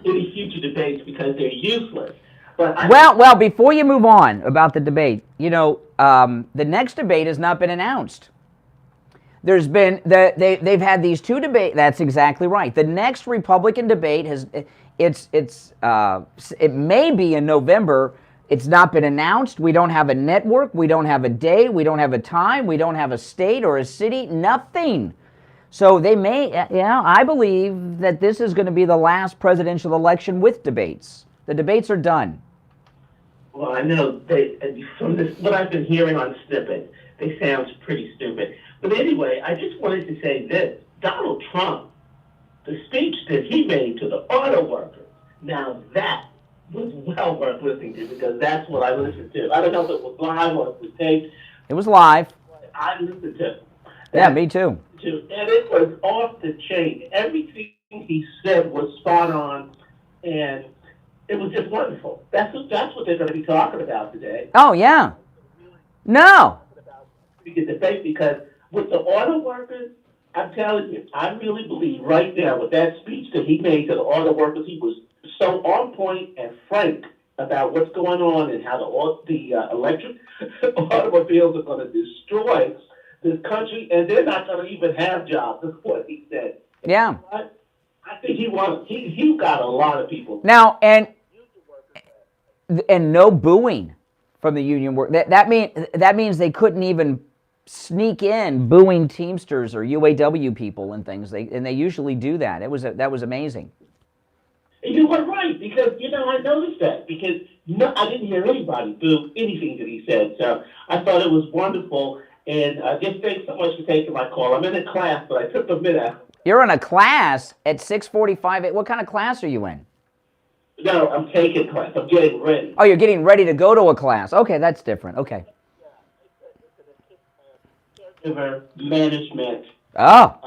any future debates because they're useless. But I, Well, before you move on about the debate, you know, the next debate has not been announced. There's been they've had these two debates. That's exactly right. The next Republican debate it may be in November. It's not been announced. We don't have a network. We don't have a day. We don't have a time. We don't have a state or a city. Nothing. So they may. Yeah, I believe that this is going to be the last presidential election with debates. The debates are done. well, I know from what I've been hearing on snippets, they sound pretty stupid. But anyway, I just wanted to say this: Donald Trump, the speech that he made to the auto workers, now that was well worth listening to because that's what I listened to. I don't know if it was live or if it was taped. It was live. I listened to. Yeah, me too. And it was off the chain. Everything he said was spot on, and it was just wonderful. That's what they're going to be talking about today. Oh yeah. No. We can debate because with the auto workers, I'm telling you, I really believe right now with that speech that he made to the auto workers, he was so on point and frank about what's going on and how the electric automobiles are going to destroy this country, and they're not going to even have jobs. That's what he said. Yeah. I think he got a lot of people. Now and no booing from the union work. That means they couldn't even sneak in booing Teamsters or UAW people and things. They usually do that. That was amazing. You were right because I noticed that because I didn't hear anybody boo anything that he said. So I thought it was wonderful. And just thanks so much for taking my call. I'm in a class, but I took a minute. You're in a class at 6:45. What kind of class are you in? No, I'm taking class. I'm getting ready. Oh, you're getting ready to go to a class. Okay, that's different. Okay. Management class.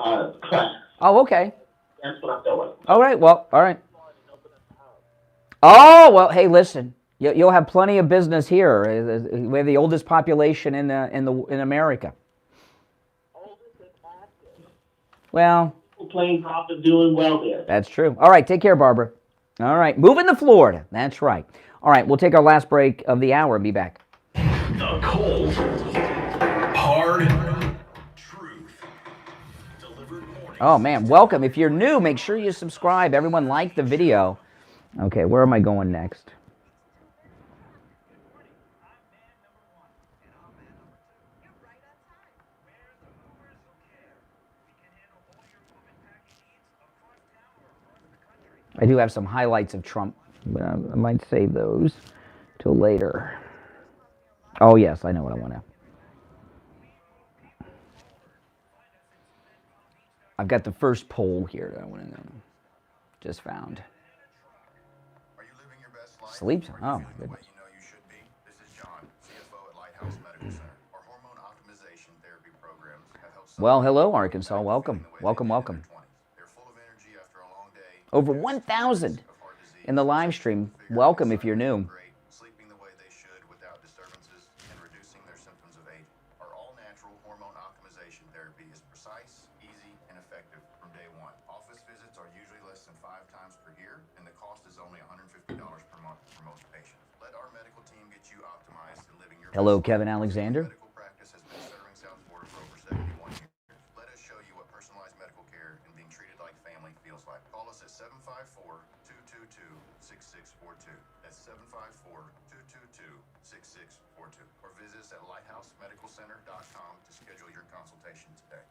Oh, okay. That's what I'm doing. All right. Well, all right. Oh, well, hey, listen. You'll have plenty of business here. We have the oldest population in America. Well, Playing golf and doing well there. That's true. All right, take care, Barbara. All right, moving to Florida. That's right. All right, we'll take our last break of the hour and be back. The cold, hard truth. Delivered morning. Oh, man, welcome. If you're new, make sure you subscribe. Everyone like the video. Okay, where am I going next? I do have some highlights of Trump, but I might save those till later. Oh, yes, I know what I want to. I've got the first poll here that I want to know. Just found. Are you living your best life? Sleeps? Are you Oh, feeling my the way goodness. you know you should be? This is John, CFO at Lighthouse Medical Center. Our hormone optimization therapy programs have helped some Well, hello, people Arkansas. feeling Welcome. the way they Welcome, did in welcome. their 20s. They're full of energy after a long day. Over There's 1,000 of heart disease, in the live stream. figuring Welcome out if you're new. great, sleeping the way they should without disturbances and reducing their symptoms of aging. Our all-natural hormone optimization therapy is precise, easy, and effective from day one. Office visits are usually less than 5 times per year, and the cost is only $150 per month for most patients. Let our medical team get you optimized and living your Hello, best Kevin life. Alexander. Medical practice has been serving South Florida for over 71 years. Let us show you what personalized medical care and being treated like family feels like. Call us at 754-222-6642. That's 754-222-6642. Or visit us at lighthousemedicalcenter.com to schedule your consultation today.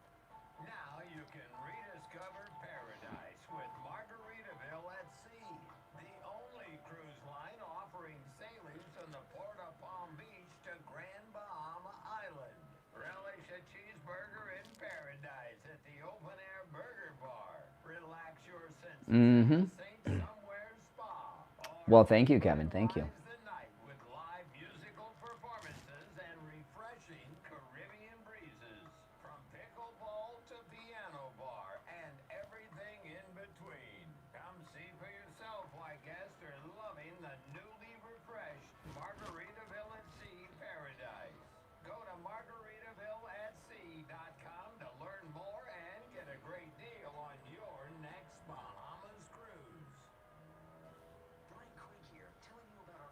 Now you can rediscover paradise with Margaritaville at Sea, the only cruise line offering sailings from the port of Palm Beach to Grand Bahama Island. Relish a cheeseburger in paradise at the Open Air Burger Bar. Relax your senses at St. Somewhere Spa. Well, thank you, Kevin. Thank you. The night with live musical performances and refreshing Caribbean breezes. From pickleball to piano bar and everything in between. Come see for yourself why guests are loving the newly refreshed Margaritaville at Sea Paradise. Go to margaritavilleatsea.com to learn more and get a great deal on your next Bahamas cruise. Brian Craig here, telling you about our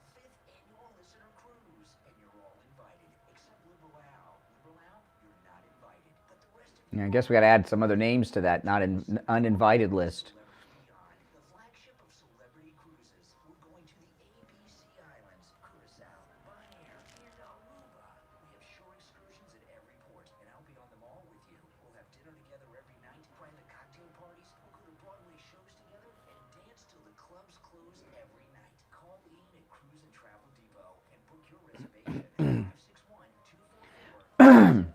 Yeah, I guess we got to add some other names to that not uninvited list. The flagship of celebrity cruises. We're going to the ABC Islands, Curacao, Bonaire, and Aruba. We have shore excursions at every port, and I'll be on them all with you. We'll have dinner together every night, private cocktail parties, we'll go to Broadway shows together, and dance till the clubs close every night. Call Ian at Cruise and Travel Depot and book your reservation at 561-244-5779.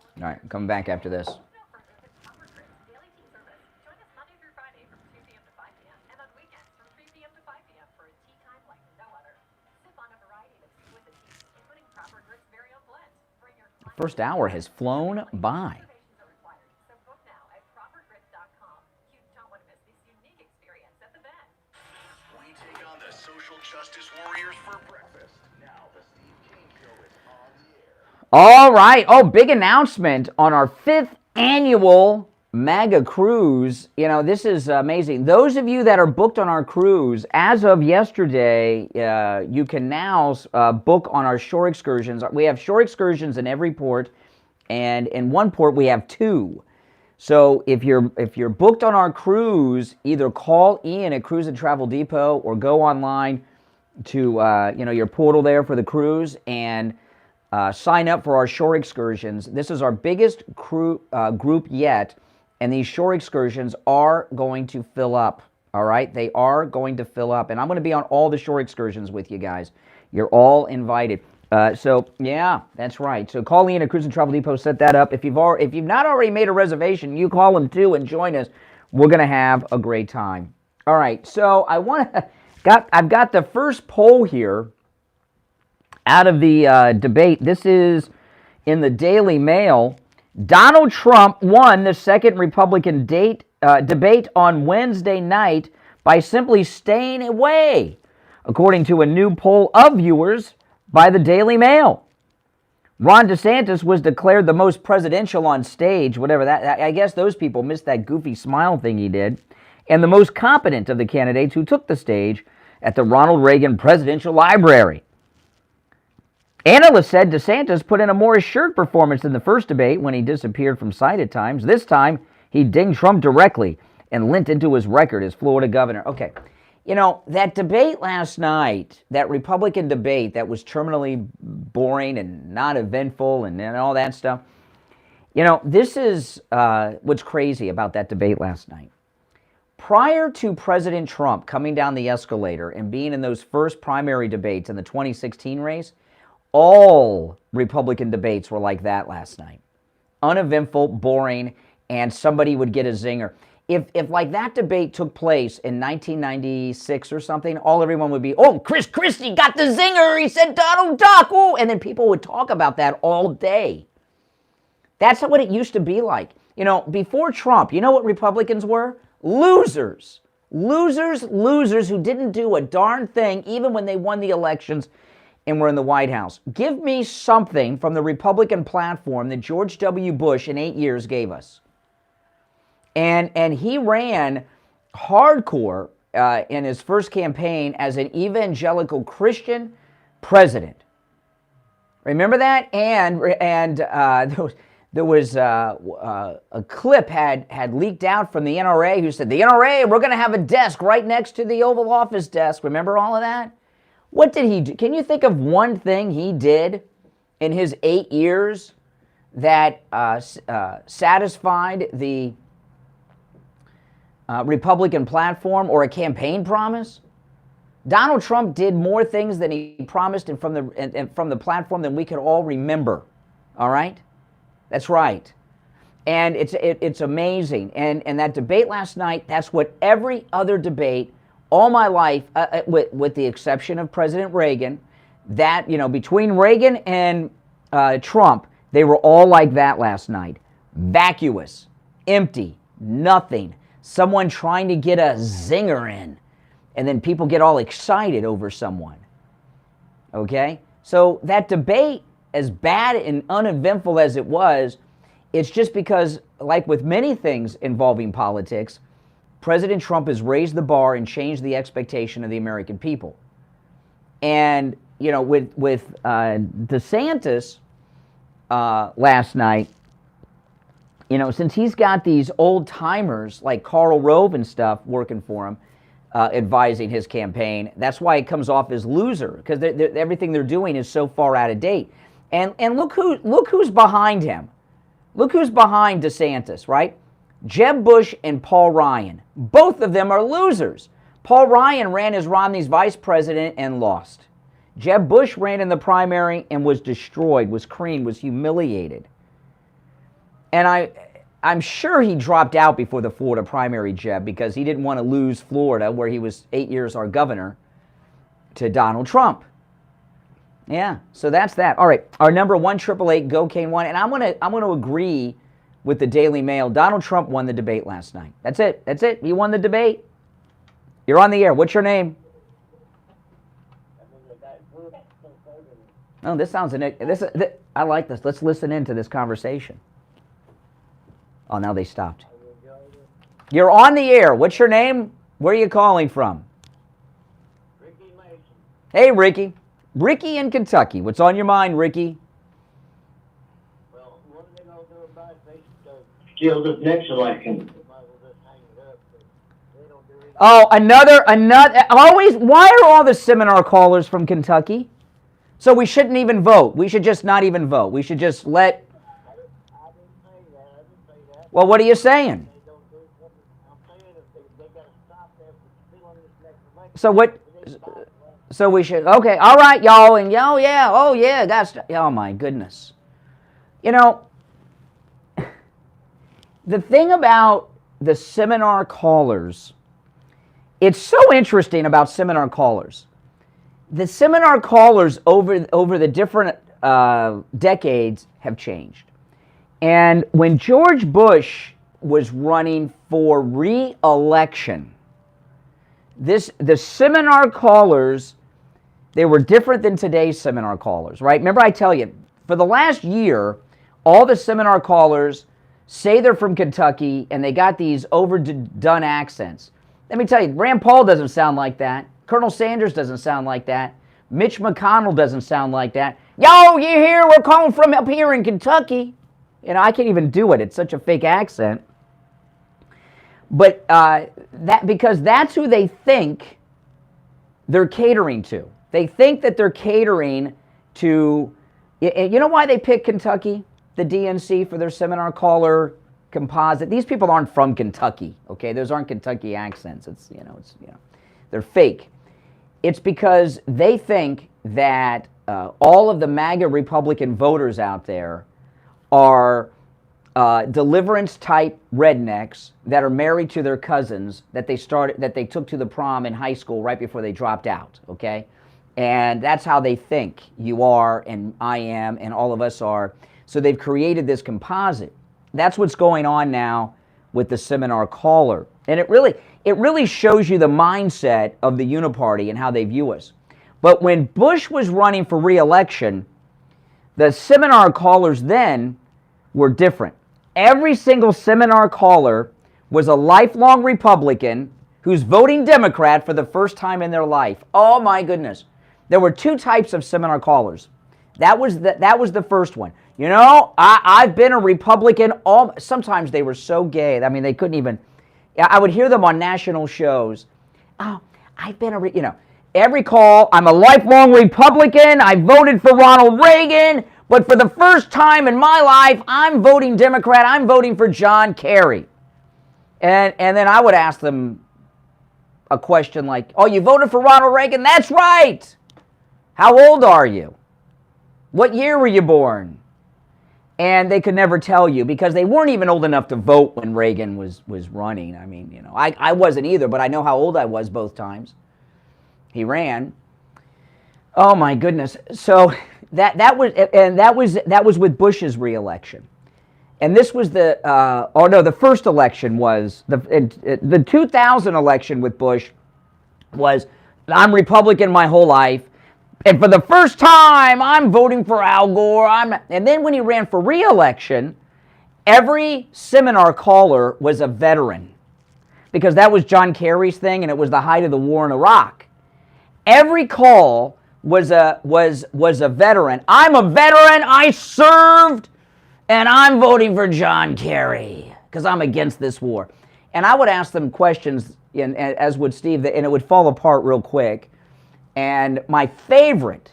561-244-5779. All right, coming back after this. Daily tea service. Join us Monday through Friday from 2 p.m. to 5 p.m. and on weekends from 3 p.m. to 5 p.m. for a tea time like no other. Sip on a variety of exquisite teas, including Proper Grit's very own blend. Bring your First hour has flown by. reservations are required, so book now at propergrit.com. You don't want to miss this unique experience at the Bend. We take on the social justice warriors for breakfast. Now the Steve King Show is on the air. All right. Oh, big announcement on our 5th annual MAGA cruise. You know, this is amazing. Those of you that are booked on our cruise, as of yesterday, you can now book on our shore excursions. We have shore excursions in every port, and in one port we have 2. So if you're booked on our cruise, either call Ian at Cruise and Travel Depot or go online to your portal there for the cruise and sign up for our shore excursions. This is our biggest group yet, and these shore excursions are going to fill up, all right? They are going to fill up, and I'm going to be on all the shore excursions with you guys. You're all invited. Yeah, that's right. So call Ian at Cruise and Travel Depot, set that up. If you've not already made a reservation, you call them too and join us. We're going to have a great time. All right, so I've got the first poll here out of the debate. This is in the Daily Mail. Donald Trump won the second Republican debate on Wednesday night by simply staying away, according to a new poll of viewers by the Daily Mail. Ron DeSantis was declared the most presidential on stage, whatever that, I guess those people missed that goofy smile thing he did, and the most competent of the candidates who took the stage at the Ronald Reagan Presidential Library. Analysts said DeSantis put in a more assured performance in the first debate when he disappeared from sight at times. This time, he dinged Trump directly and lent into his record as Florida governor. Okay, you know, that debate last night, that Republican debate that was terminally boring and not eventful and all that stuff, you know, this is what's crazy about that debate last night. Prior to President Trump coming down the escalator and being in those first primary debates in the 2016 race, all Republican debates were like that last night. Uneventful, boring, and somebody would get a zinger. If like that debate took place in 1996 or something, everyone would be, oh, Christie got the zinger, he said Donald Duck, oh, and then people would talk about that all day. That's what it used to be like. You know, before Trump, you know what Republicans were? Losers. Losers who didn't do a darn thing even when they won the elections and were in the White House. Give me something from the Republican platform that George W. Bush in 8 years gave us. And he ran hardcore in his first campaign as an evangelical Christian president. Remember that? And there was a clip had leaked out from the NRA who said, the NRA, we're going to have a desk right next to the Oval Office desk. Remember all of that? What did he do? Can you think of one thing he did in his 8 years that satisfied the Republican platform or a campaign promise? Donald Trump did more things than he promised and from the platform than we could all remember. All right? That's right. And it's amazing. And that debate last night, that's what every other debate all my life, with the exception of President Reagan, that, you know, between Reagan and Trump, they were all like that last night. Vacuous, empty, nothing. Someone trying to get a zinger in. And then people get all excited over someone. Okay? So that debate, as bad and uneventful as it was, it's just because, like with many things involving politics, President Trump has raised the bar and changed the expectation of the American people. And with DeSantis last night, since he's got these old timers like Karl Rove and stuff working for him, advising his campaign, that's why it comes off as loser, because everything they're doing is so far out of date. And look who's behind him. Look who's behind DeSantis, right? Jeb Bush and Paul Ryan. Both of them are losers. Paul Ryan ran as Romney's vice president and lost. Jeb Bush ran in the primary and was destroyed, was creamed, was humiliated. And I'm sure he dropped out before the Florida primary, Jeb, because he didn't want to lose Florida, where he was 8 years our governor, to Donald Trump. Yeah, so that's that. All right, our number 1-888-GO-CANE-1, and I'm gonna agree with the Daily Mail. Donald Trump won the debate last night. That's it. That's it. He won the debate. You're on the air. What's your name? Oh, this sounds I like this. Let's listen into this conversation. Oh, now they stopped. You're on the air. What's your name? Where are you calling from? Ricky Mason. Hey, Ricky. Ricky in Kentucky. What's on your mind, Ricky? Well, what are they going to do about it? They should Till the next election. might as well just hang it up. But they don't do anything. Oh, another. Always. Why are all the seminar callers from Kentucky? So we shouldn't even vote. We should just not even vote. We should just let. I didn't say that. I didn't say that. Well, what are you saying? They don't do something. I'm saying if they got to stop them from stealing this next election. So what? They stop them. So we should. Okay. All right, y'all. And yo, yeah. Oh, yeah. That's. Oh my goodness. The thing about the seminar callers, it's so interesting about seminar callers. The seminar callers over the different decades have changed. And when George Bush was running for re-election, the seminar callers, they were different than today's seminar callers, right? Remember I tell you, for the last year, all the seminar callers say they're from Kentucky and they got these overdone accents. Let me tell you, Rand Paul doesn't sound like that. Colonel Sanders doesn't sound like that. Mitch McConnell doesn't sound like that. Yo, you hear? We're calling from up here in Kentucky. I can't even do it. It's such a fake accent. But because that's who they think they're catering to. They think that they're catering to. You know why they pick Kentucky, the DNC, for their seminar caller composite? These people aren't from Kentucky. Okay, those aren't Kentucky accents. They're fake. It's because they think that all of the MAGA Republican voters out there are deliverance-type rednecks that are married to their cousins that they took to the prom in high school right before they dropped out. Okay, and that's how they think you are, and I am, and all of us are. So they've created this composite. That's what's going on now with the seminar caller, and it really shows you the mindset of the Uniparty and how they view us. But when Bush was running for re-election, the seminar callers then were different. Every single seminar caller was a lifelong Republican who's voting Democrat for the first time in their life. Oh my goodness. There were two types of seminar callers. That was the first one. I've been a Republican. Sometimes they were so gay. I mean, they couldn't even. I would hear them on national shows. Oh, I've been every call, I'm a lifelong Republican. I voted for Ronald Reagan. But for the first time in my life, I'm voting Democrat. I'm voting for John Kerry. And then I would ask them a question like, oh, you voted for Ronald Reagan? That's right. How old are you? What year were you born? And they could never tell you because they weren't even old enough to vote when Reagan was running. I mean, I wasn't either, but I know how old I was both times he ran. Oh my goodness. So that was with Bush's re-election. And this was the first election was the 2000 election with Bush was, I'm Republican my whole life. And for the first time, I'm voting for Al Gore. And then when he ran for re-election, every seminar caller was a veteran because that was John Kerry's thing and it was the height of the war in Iraq. Every call was a veteran. I'm a veteran. I served, and I'm voting for John Kerry because I'm against this war. And I would ask them questions, as would Steve, and it would fall apart real quick. And my favorite,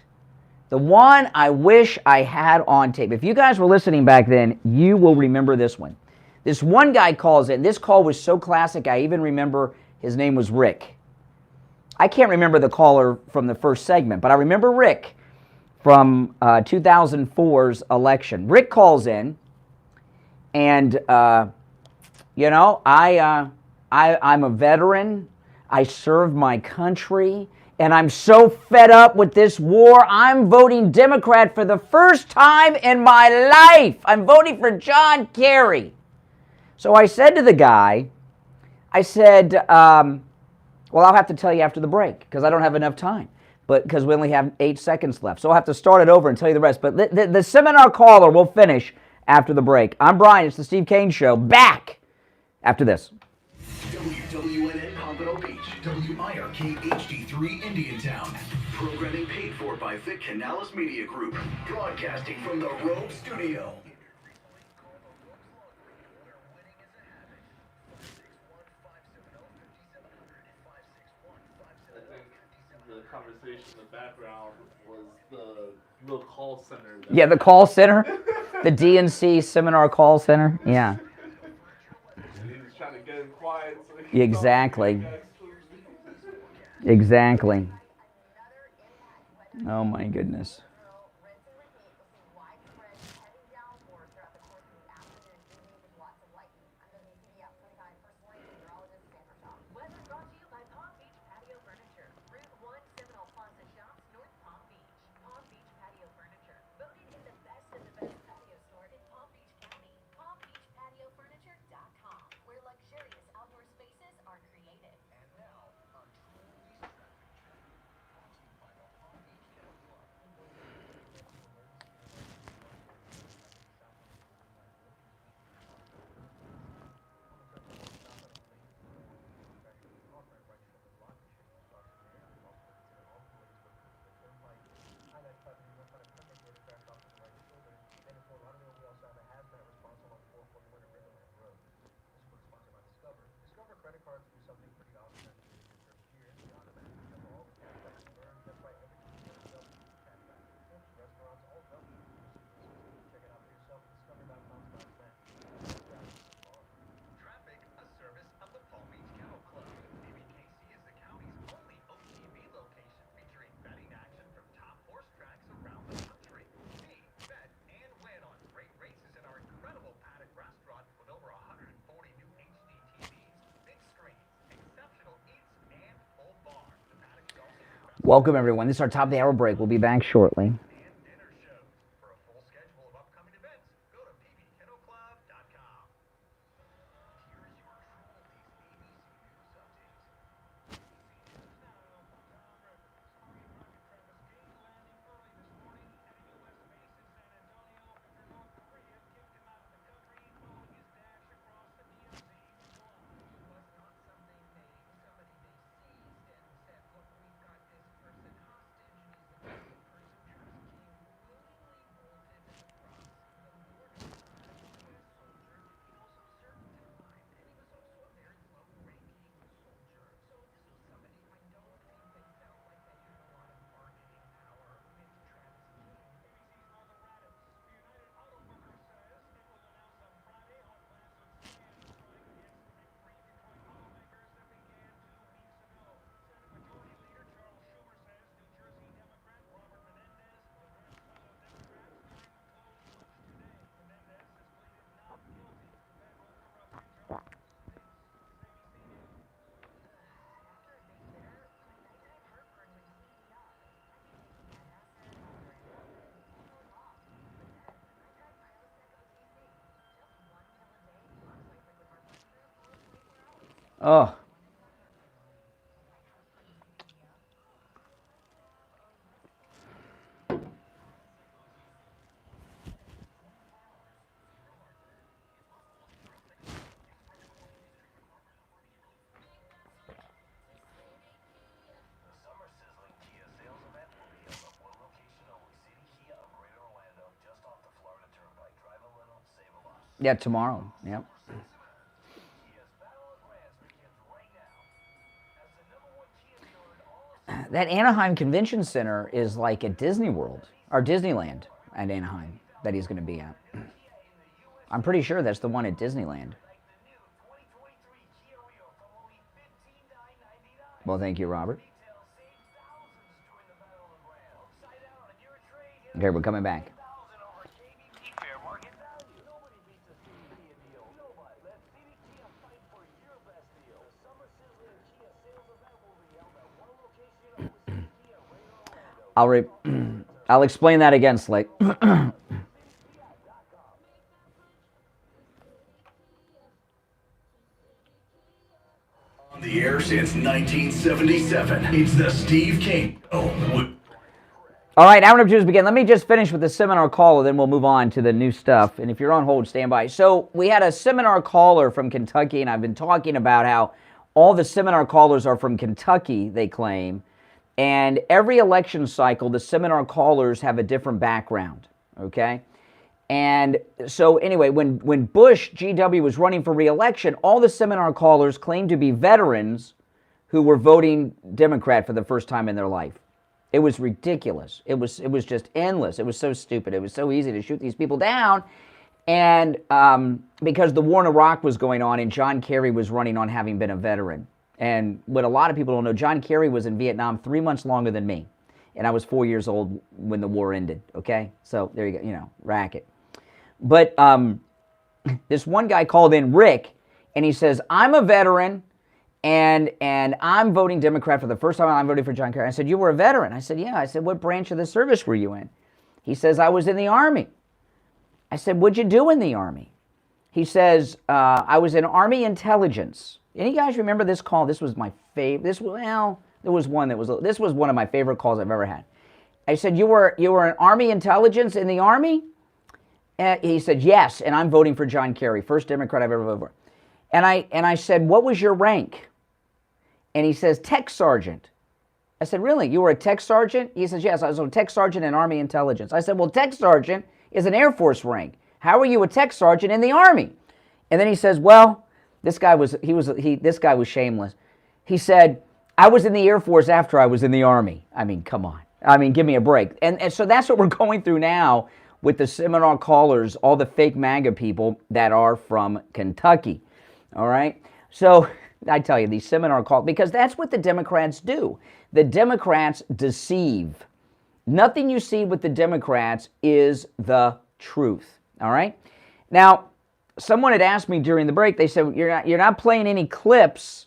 the one I wish I had on tape. If you guys were listening back then, you will remember this one. This one guy calls in. This call was so classic, I even remember his name was Rick. I can't remember the caller from the first segment, but I remember Rick from 2004's election. Rick calls in, and you know, I'm a veteran. I served my country, and I'm so fed up with this war. I'm voting Democrat for the first time in my life. I'm voting for John Kerry. So I said to the guy, I said, well, I'll have to tell you after the break because I don't have enough time, but because we only have 8 seconds left. So I'll have to start it over and tell you the rest. But the seminar caller will finish after the break. I'm Brian. It's the Steve Kane Show. Back after this. WWNN Pompano Beach, WIRK HD3 Indiantown. Programming paid for by Vic Canales Media Group. Broadcasting from the Rogue Studio. The conversation in the background was the little call center. Yeah, the call center, the DNC seminar call center. Yeah. He was trying to get him quiet. So he Exactly. Exactly. Oh my goodness. Welcome, everyone. This is our top of the hour break. We'll be back shortly. For a full schedule of upcoming events, go to pbkennelclub.com. Here's your true oldies ABC News update. Oh. The summer sizzling Kia sales event will be Yeah, tomorrow. Yep. That Anaheim Convention Center is like at Disney World, or Disneyland at Anaheim that he's going to be at. I'm pretty sure that's the one at Disneyland. Well, thank you, Robert. Okay, we're coming back. I'll explain that again, Slick. On the air since 1977, it's the Steve King Show. All right, hour number 2 is begin. Let me just finish with the seminar caller, then we'll move on to the new stuff. And if you're on hold, stand by. So we had a seminar caller from Kentucky, and I've been talking about how all the seminar callers are from Kentucky, they claim. And every election cycle, the seminar callers have a different background, okay? And so anyway, when Bush, GW, was running for re-election, all the seminar callers claimed to be veterans who were voting Democrat for the first time in their life. It was ridiculous. It was just endless. It was so stupid. It was so easy to shoot these people down. And because the war in Iraq was going on and John Kerry was running on having been a veteran. And what a lot of people don't know, John Kerry was in Vietnam 3 months longer than me. And I was 4 years old when the war ended, okay? So there you go, racket. But this one guy called in, Rick, and he says, I'm a veteran, and I'm voting Democrat for the first time. I'm voting for John Kerry. I said, you were a veteran? I said, yeah. I said, what branch of the service were you in? He says, I was in the Army. I said, what'd you do in the Army? He says, I was in Army Intelligence. Any guys remember this call? This was my favorite. This was one of my favorite calls I've ever had. I said, you were in Army Intelligence in the Army? And he said, yes, and I'm voting for John Kerry, first Democrat I've ever voted for. And I said, what was your rank? And he says, tech sergeant. I said, really? You were a tech sergeant? He says, yes, I was a tech sergeant in Army Intelligence. I said, well, tech sergeant is an Air Force rank. How are you a tech sergeant in the Army? And then he says, well, this guy was shameless. He said, I was in the Air Force after I was in the Army. I mean, come on. I mean, give me a break. And so that's what we're going through now with the seminar callers, all the fake MAGA people that are from Kentucky. All right? So I tell you, these seminar calls, because that's what the Democrats do. The Democrats deceive. Nothing you see with the Democrats is the truth. All right? Now, someone had asked me during the break, they said, you're not playing any clips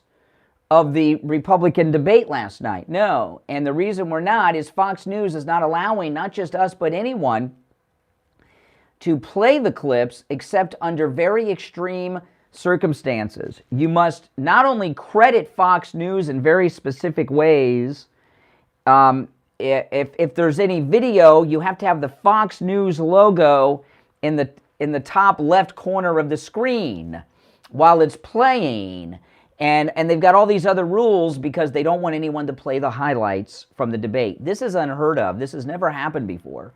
of the Republican debate last night. No. And the reason we're not is Fox News is not allowing, not just us, but anyone to play the clips except under very extreme circumstances. You must not only credit Fox News in very specific ways. If there's any video, you have to have the Fox News logo in the top left corner of the screen while it's playing. And they've got all these other rules because they don't want anyone to play the highlights from the debate. This is unheard of. This has never happened before.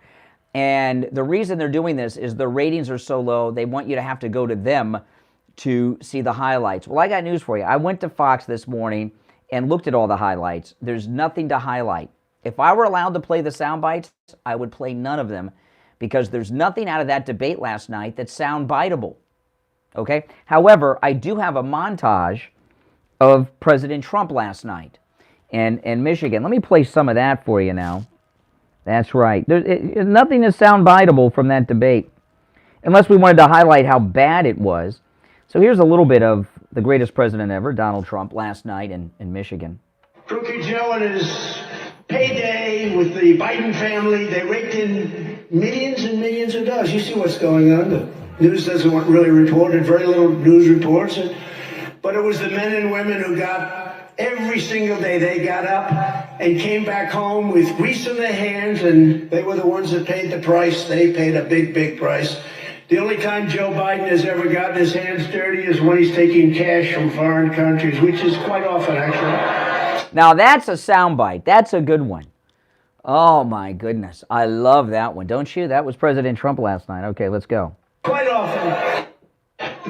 And the reason they're doing this is the ratings are so low, they want you to have to go to them to see the highlights. Well, I got news for you. I went to Fox this morning and looked at all the highlights. There's nothing to highlight. If I were allowed to play the sound bites, I would play none of them because there's nothing out of that debate last night that's sound biteable. Okay? However, I do have a montage of President Trump last night in Michigan. Let me play some of that for you now. That's right. There's nothing is sound biteable from that debate, unless we wanted to highlight how bad it was. So here's a little bit of the greatest president ever, Donald Trump, last night in Michigan. Crooked Joe and his payday with the Biden family, they raked in millions and millions of dollars. You see what's going on. The news doesn't really report it, very little news reports it. But it was the men and women who got, every single day they got up and came back home with grease in their hands, and they were the ones that paid the price. They paid a big, big price. The only time Joe Biden has ever gotten his hands dirty is when he's taking cash from foreign countries, which is quite often, actually. Now, that's a soundbite. That's a good one. Oh, my goodness. I love that one. Don't you? That was President Trump last night. Okay, let's go. Quite often,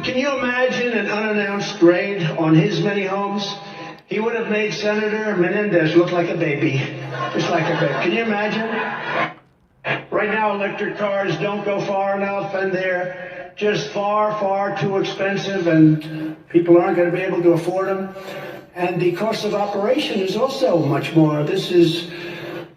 Can you imagine an unannounced raid on his many homes? He would have made Senator Menendez look like a baby, just like a baby. Can you imagine? Right now, electric cars don't go far enough, and they're just far, far too expensive, and people aren't going to be able to afford them. And the cost of operation is also much more. This is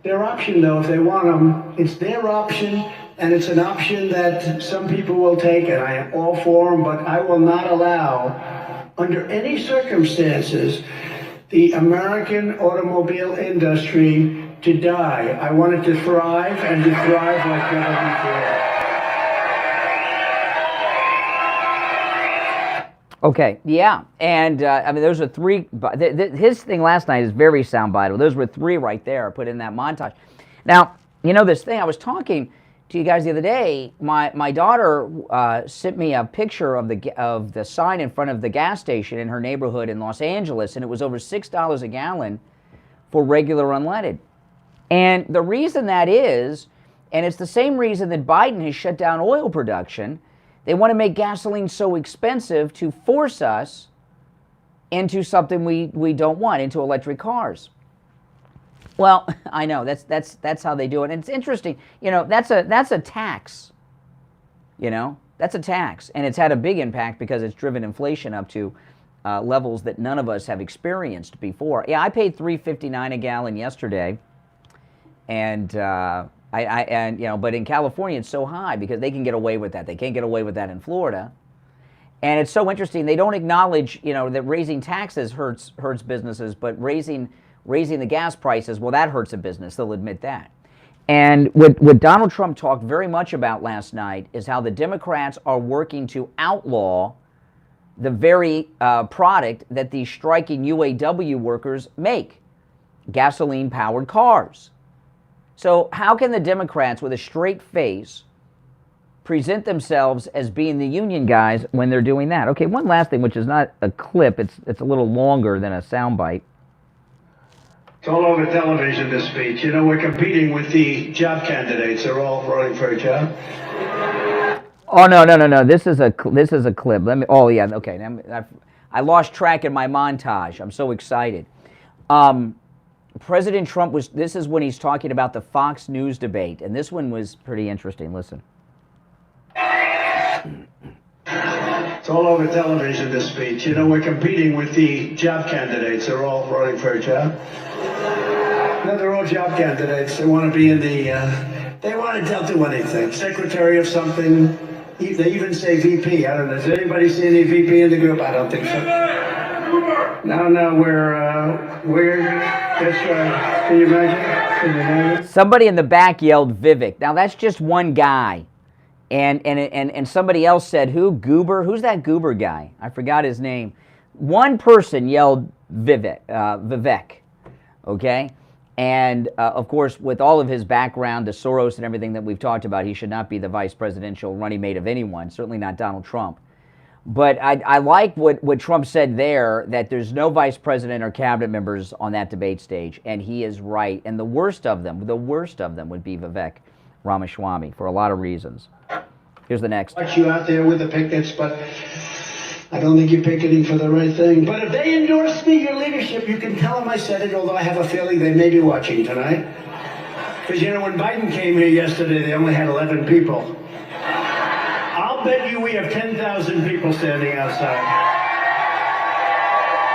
their option, though, if they want them. It's their option, and it's an option that some people will take, and I am all for them, but I will not allow, under any circumstances, the American automobile industry to die. I want it to thrive, and to thrive like never before. Okay, yeah, and I mean, those are three. His thing last night is very soundbite. Those were three right there, put in that montage. Now, you know this thing. I was talking to you guys the other day. My daughter sent me a picture of the sign in front of the gas station in her neighborhood in Los Angeles, and it was over $6 a gallon for regular unleaded. And the reason that is, and it's the same reason that Biden has shut down oil production. They want to make gasoline so expensive to force us into something we don't want, into electric cars. Well, I know that's how they do it, and it's interesting. You know, that's a tax. You know, that's a tax, and it's had a big impact because it's driven inflation up to levels that none of us have experienced before. Yeah, I paid $3.59 a gallon yesterday, and and you know, but in California it's so high because they can get away with that. They can't get away with that in Florida. And it's so interesting. They don't acknowledge, you know, that raising taxes hurts businesses, but raising the gas prices, well, that hurts a business. They'll admit that. And what Donald Trump talked very much about last night is how the Democrats are working to outlaw the very product that these striking UAW workers make, gasoline-powered cars. So how can the Democrats, with a straight face, present themselves as being the union guys when they're doing that? Okay, one last thing, which is not a clip. It's a little longer than a soundbite. It's all over television, this speech. You know, we're competing with the job candidates. They're all running for a job. Oh, no. This is a clip. Let me. Oh, yeah. Okay. I lost track in my montage. I'm so excited. President Trump this is when he's talking about the Fox News debate, and this one was pretty interesting. Listen. It's all over television, this speech. You know, we're competing with the job candidates. They're all running for a job. No, they're all job candidates. They want to be in the, they want to do anything. Secretary of something. They even say VP. I don't know. Does anybody see any VP in the group? I don't think so. No, can you imagine? Somebody in the back yelled Vivek. Now that's just one guy, and somebody else said who? Goober? Who's that Goober guy? I forgot his name. One person yelled Vivek. Okay, and of course, with all of his background, the Soros and everything that we've talked about, he should not be the vice presidential running mate of anyone. Certainly not Donald Trump. But I like what Trump said there, that there's no vice president or cabinet members on that debate stage, and he is right. And the worst of them would be Vivek Ramaswamy for a lot of reasons. Here's the next. Watch you out there with the pickets, but I don't think you're picketing for the right thing. But if they endorse me, your leadership, you can tell them I said it, although I have a feeling they may be watching tonight. Because, you know, when Biden came here yesterday, they only had 11 people. I'll bet you we have 10,000 people standing outside.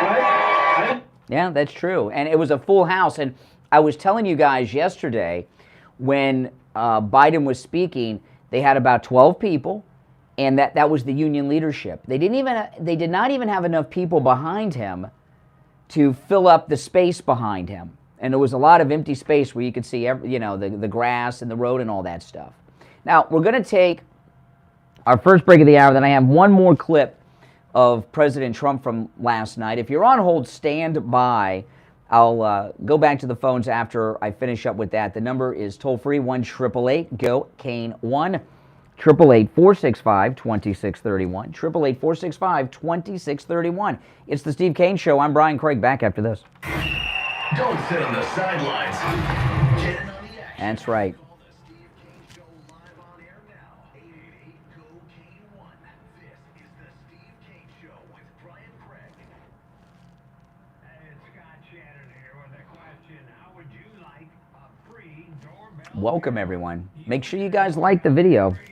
Right? Yeah, that's true. And it was a full house. And I was telling you guys yesterday, when Biden was speaking, they had about 12 people, and that was the union leadership. They did not even have enough people behind him to fill up the space behind him. And there was a lot of empty space where you could see the grass and the road and all that stuff. Now, we're going to take our first break of the hour, then I have one more clip of President Trump from last night. If you're on hold, stand by. I'll go back to the phones after I finish up with that. The number is toll-free, 1-888-GO-CANE, 1-888-465-2631, 888-465-2631. It's the Steve Kane Show. I'm Brian Craig, back after this. Don't sit on the sidelines. Get in on the action. That's right. Call the Steve Kane Show live on air now. 888-GO-CANE-1. This is the Steve Welcome, everyone. Make sure you guys like the video. You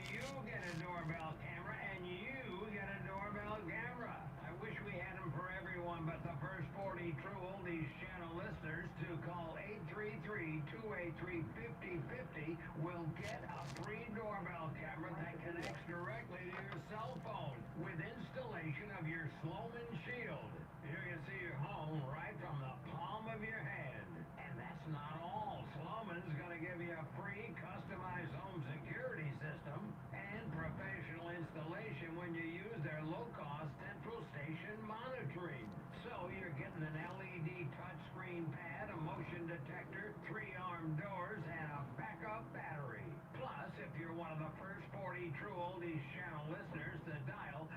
get a doorbell camera, and you get a doorbell camera. I wish we had them for everyone, but the first 40 True Oldies channel listeners to call 833-283-5050 will get a free doorbell camera that connects directly to your cell phone with installation of your Sloman Shield. You can see your home right from the palm of your hand. And that's not all. Sloman's going to give you a free customized home security system and professional installation when you use their low-cost central station monitoring. So you're getting an LED touchscreen pad, a motion detector, 3-arm doors, and a backup battery. Plus, if you're one of the first 40 True Oldies channel listeners to dial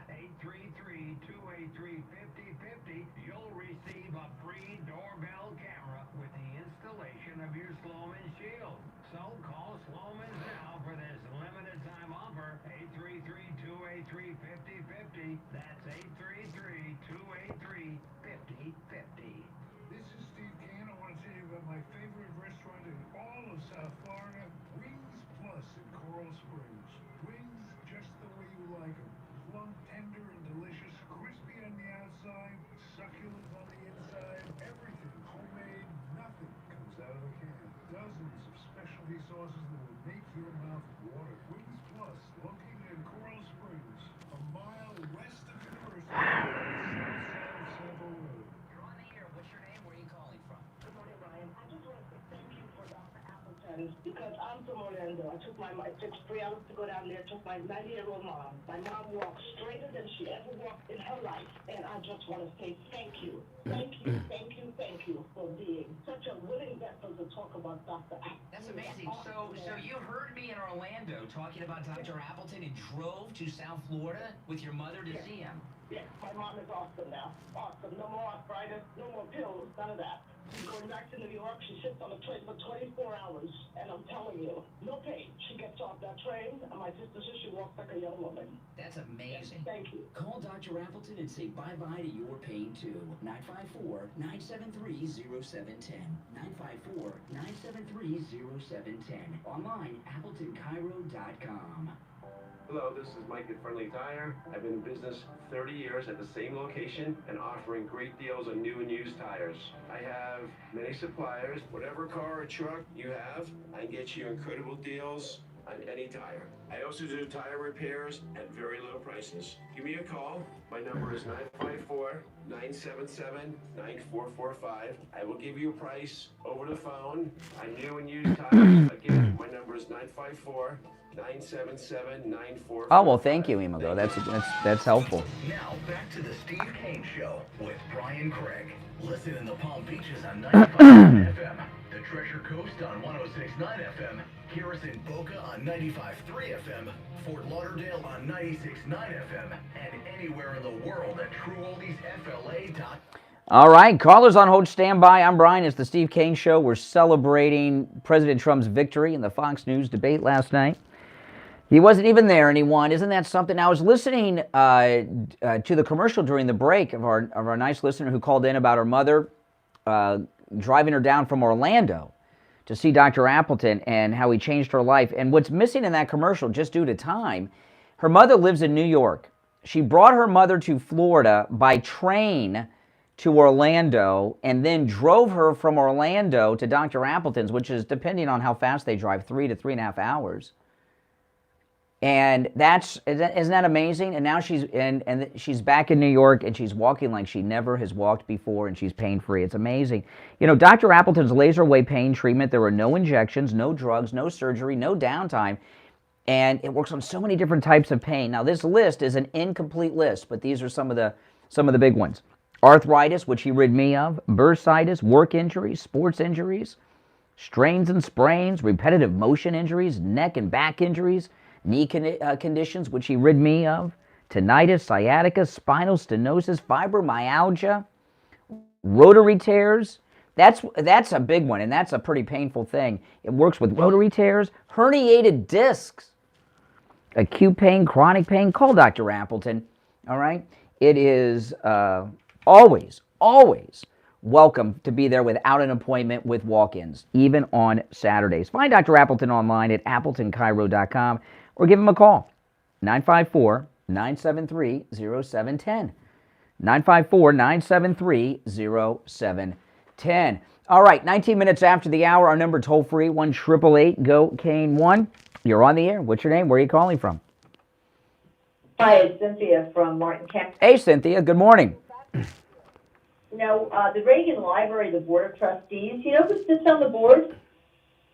833-283-5050, you'll receive a free doorbell camera with the installation of your Sloman Shield. So call Sloman now for this limited time offer, 833-283-5050. That's 833-283-5050. This is Steve Kane. I want to tell you about my favorite restaurant in all of South Florida, Wings Plus in Coral Springs. Wings just the way you like them. Plump, tender, and delicious. Crispy on the outside, succulent on the inside. Everything homemade. Nothing comes out of the can. Dozens of specialty sauces that will make your mouth water. Wings Plus, located in Coral Springs, a mile west of University, South Central Road. You're on the air. What's your name? Where are you calling from? Good morning, Ryan. I just want to say thank you for Dr. Appleton because I'm from Orlando. It took 3 hours to go down there. Took my 90-year-old mom. My mom walked straighter than she ever walked in her life. And I just want to say thank you. Thank you, thank you, thank you for being such a willing vessel to talk about Dr. Appleton. That's amazing. So you heard me in Orlando talking about Dr. Appleton and drove to South Florida with your mother to see him. Yes, my mom is awesome now. Awesome. No more arthritis, no more pills, none of that. She's going back to New York. She sits on a train for 24 hours. And I'm telling you, no pain. She gets off that train, and my sister says she walks like a young woman. That's amazing. Thank you. Call Dr. Appleton and say bye-bye to your pain, too. 954-973-0710. 954-973-0710. Online, AppletonCairo.com. Hello, this is Mike at Friendly Tire. I've been in business 30 years at the same location and offering great deals on new and used tires. I have many suppliers. Whatever car or truck you have, I can get you incredible deals on any tire. I also do tire repairs at very low prices. Give me a call. My number is 954-977-9445. I will give you a price over the phone on new and used tires. Again, my number is 954-977-9445. Oh, well, thank you, Imogo. That's helpful. Now, back to the Steve Kane Show with Brian Craig. Listen in the Palm Beaches on 95.9 FM, the Treasure Coast on 106.9 FM, hear us in Boca on 95.3 FM, Fort Lauderdale on 96.9 FM, and anywhere in the world at TrueOldiesFLA.com. All right, callers on hold, stand by. I'm Brian. It's the Steve Kane Show. We're celebrating President Trump's victory in the Fox News debate last night. He wasn't even there and he won. Isn't that something? I was listening to the commercial during the break of our nice listener who called in about her mother driving her down from Orlando to see Dr. Appleton and how he changed her life. And what's missing in that commercial, just due to time, her mother lives in New York. She brought her mother to Florida by train to Orlando and then drove her from Orlando to Dr. Appleton's, which is, depending on how fast they drive, 3 to 3.5 hours. And isn't that amazing? And now she's back in New York and she's walking like she never has walked before, and she's pain-free. It's amazing. You know, Dr. Appleton's laser wave pain treatment, there were no injections, no drugs, no surgery, no downtime, and it works on so many different types of pain. Now, this list is an incomplete list, but these are some of the big ones. Arthritis, which he rid me of, bursitis, work injuries, sports injuries, strains and sprains, repetitive motion injuries, neck and back injuries, knee conditions, which he rid me of, tinnitus, sciatica, spinal stenosis, fibromyalgia, rotary tears. That's a big one, and that's a pretty painful thing. It works with rotary tears, herniated discs, acute pain, chronic pain. Call Dr. Appleton, all right? It is always welcome to be there without an appointment with walk-ins, even on Saturdays. Find Dr. Appleton online at appletonchiro.com or give him a call, 954-973-0710. 954-973-0710. All right, 19 minutes after the hour, our number toll-free, 1-888-GO-CANE-1. You're on the air. What's your name? Where are you calling from? Hi, it's Cynthia from Martin County. Hey, Cynthia. Good morning. You know, the Reagan Library, the Board of Trustees, you know who sits on the board?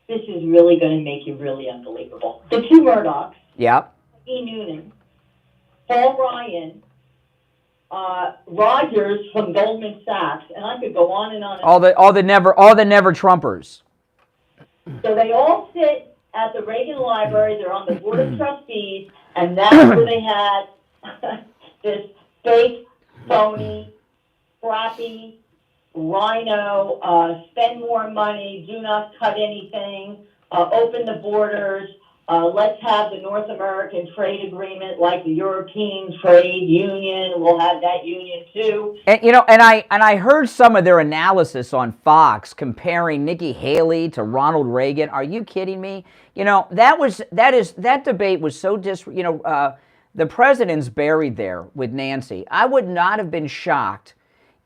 This is really going to make you really unbelievable. The two Murdochs, Yep. E. Noonan, Paul Ryan, Rogers from Goldman Sachs, and I could go on and on. All the never Trumpers. So they all sit at the Reagan Library. They're on the Board of Trustees, and that's where they had this fake, phony, crappy, rhino, spend more money, do not cut anything, open the borders, let's have the North American trade agreement like the European Trade Union. We'll have that union too. And you know, and I heard some of their analysis on Fox comparing Nikki Haley to Ronald Reagan. Are you kidding me? You know, that debate was so the president's buried there with Nancy. I would not have been shocked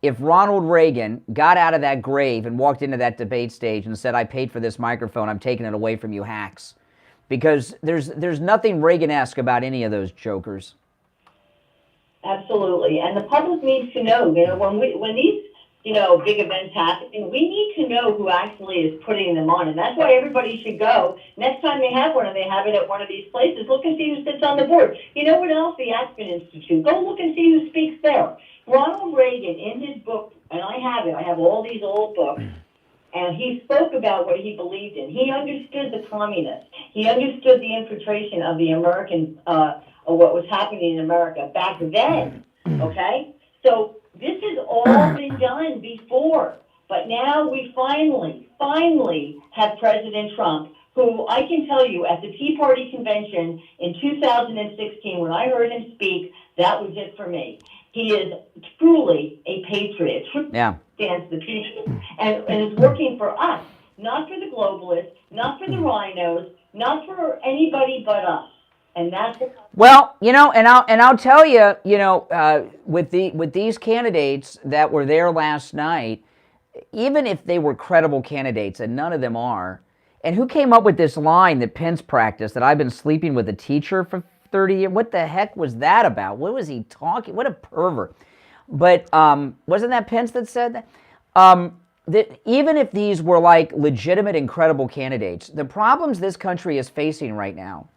if Ronald Reagan got out of that grave and walked into that debate stage and said, "I paid for this microphone. I'm taking it away from you hacks." Because there's nothing Reagan-esque about any of those jokers. Absolutely, and the public needs to know. You know, when these big events happen, we need to know who actually is putting them on, and that's why everybody should go next time they have one, and they have it at one of these places. Look and see who sits on the board. You know what else? The Aspen Institute. Go look and see who speaks there. Ronald Reagan, in his book, and I have all these old books. And he spoke about what he believed in. He understood the communists. He understood the infiltration of the American, of what was happening in America back then, okay? So this has all been done before. But now we finally have President Trump, who I can tell you at the Tea Party convention in 2016, when I heard him speak, that was it for me. He is truly a patriot. Yeah. Stands the people and is working for us, not for the globalists, not for the rhinos, not for anybody but us. And that's well, you know, and I'll tell you, with these candidates that were there last night, even if they were credible candidates, and none of them are, and who came up with this line that Pence practiced that I've been sleeping with a teacher for 30 years? What the heck was that about? What was he talking? What a pervert. But wasn't that Pence that said that? That even if these were like legitimate and credible candidates, the problems this country is facing right now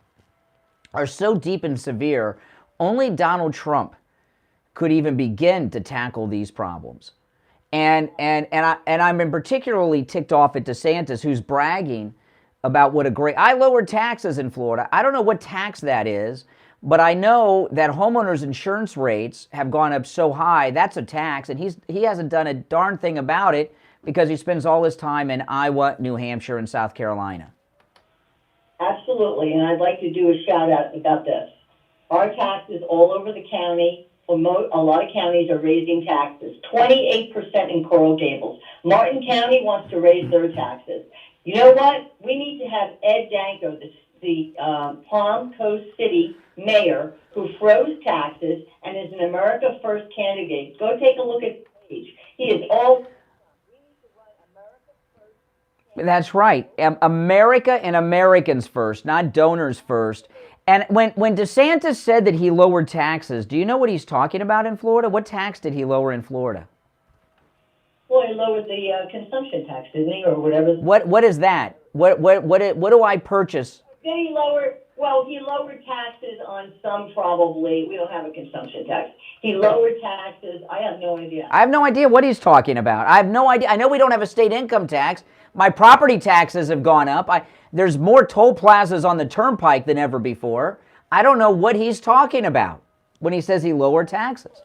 are so deep and severe, only Donald Trump could even begin to tackle these problems. And I'm particularly ticked off at DeSantis, who's bragging about what a great... I lowered taxes in Florida. I don't know what tax that is, but I know that homeowners' insurance rates have gone up so high, that's a tax, and he hasn't done a darn thing about it because he spends all his time in Iowa, New Hampshire, and South Carolina. Absolutely, and I'd like to do a shout-out about this. Our taxes all over the county, a lot of counties are raising taxes, 28% in Coral Gables. Martin County wants to raise their taxes. You know what? We need to have Ed Danko, the Palm Coast City mayor, who froze taxes and is an America First candidate. Go take a look at the page. He is all... That's right. America and Americans first, not donors first. And when DeSantis said that he lowered taxes, do you know what he's talking about in Florida? What tax did he lower in Florida? Well, he lowered the consumption tax, didn't he, or whatever? What is that? What do I purchase? Then he lowered taxes on some, probably. We don't have a consumption tax. He lowered taxes. I have no idea. I have no idea what he's talking about. I have no idea. I know we don't have a state income tax. My property taxes have gone up. There's more toll plazas on the turnpike than ever before. I don't know what he's talking about when he says he lowered taxes.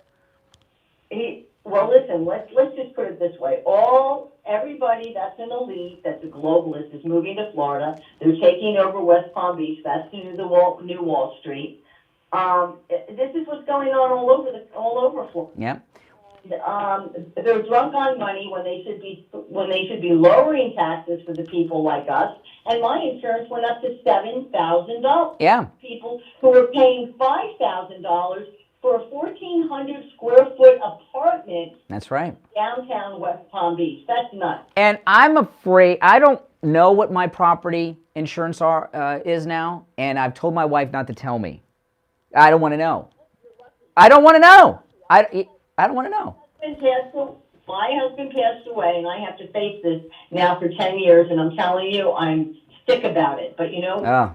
Well, listen, let's just put it this way. Everybody that's an elite, that's a globalist, is moving to Florida. They're taking over West Palm Beach. That's the new Wall Street. This is what's going on all over Florida. Yeah. They're drunk on money when they should be lowering taxes for the people like us. And my insurance went up to $7,000. Yeah. People who were paying $5,000 for a 1,400 square foot apartment. That's right. Downtown West Palm Beach. That's nuts. And I'm afraid, I don't know what my property insurance is now, and I've told my wife not to tell me. I don't want to know. I don't want to know. I don't want to know. My husband passed away, and I have to face this now for 10 years, and I'm telling you, I'm sick about it. But, you know,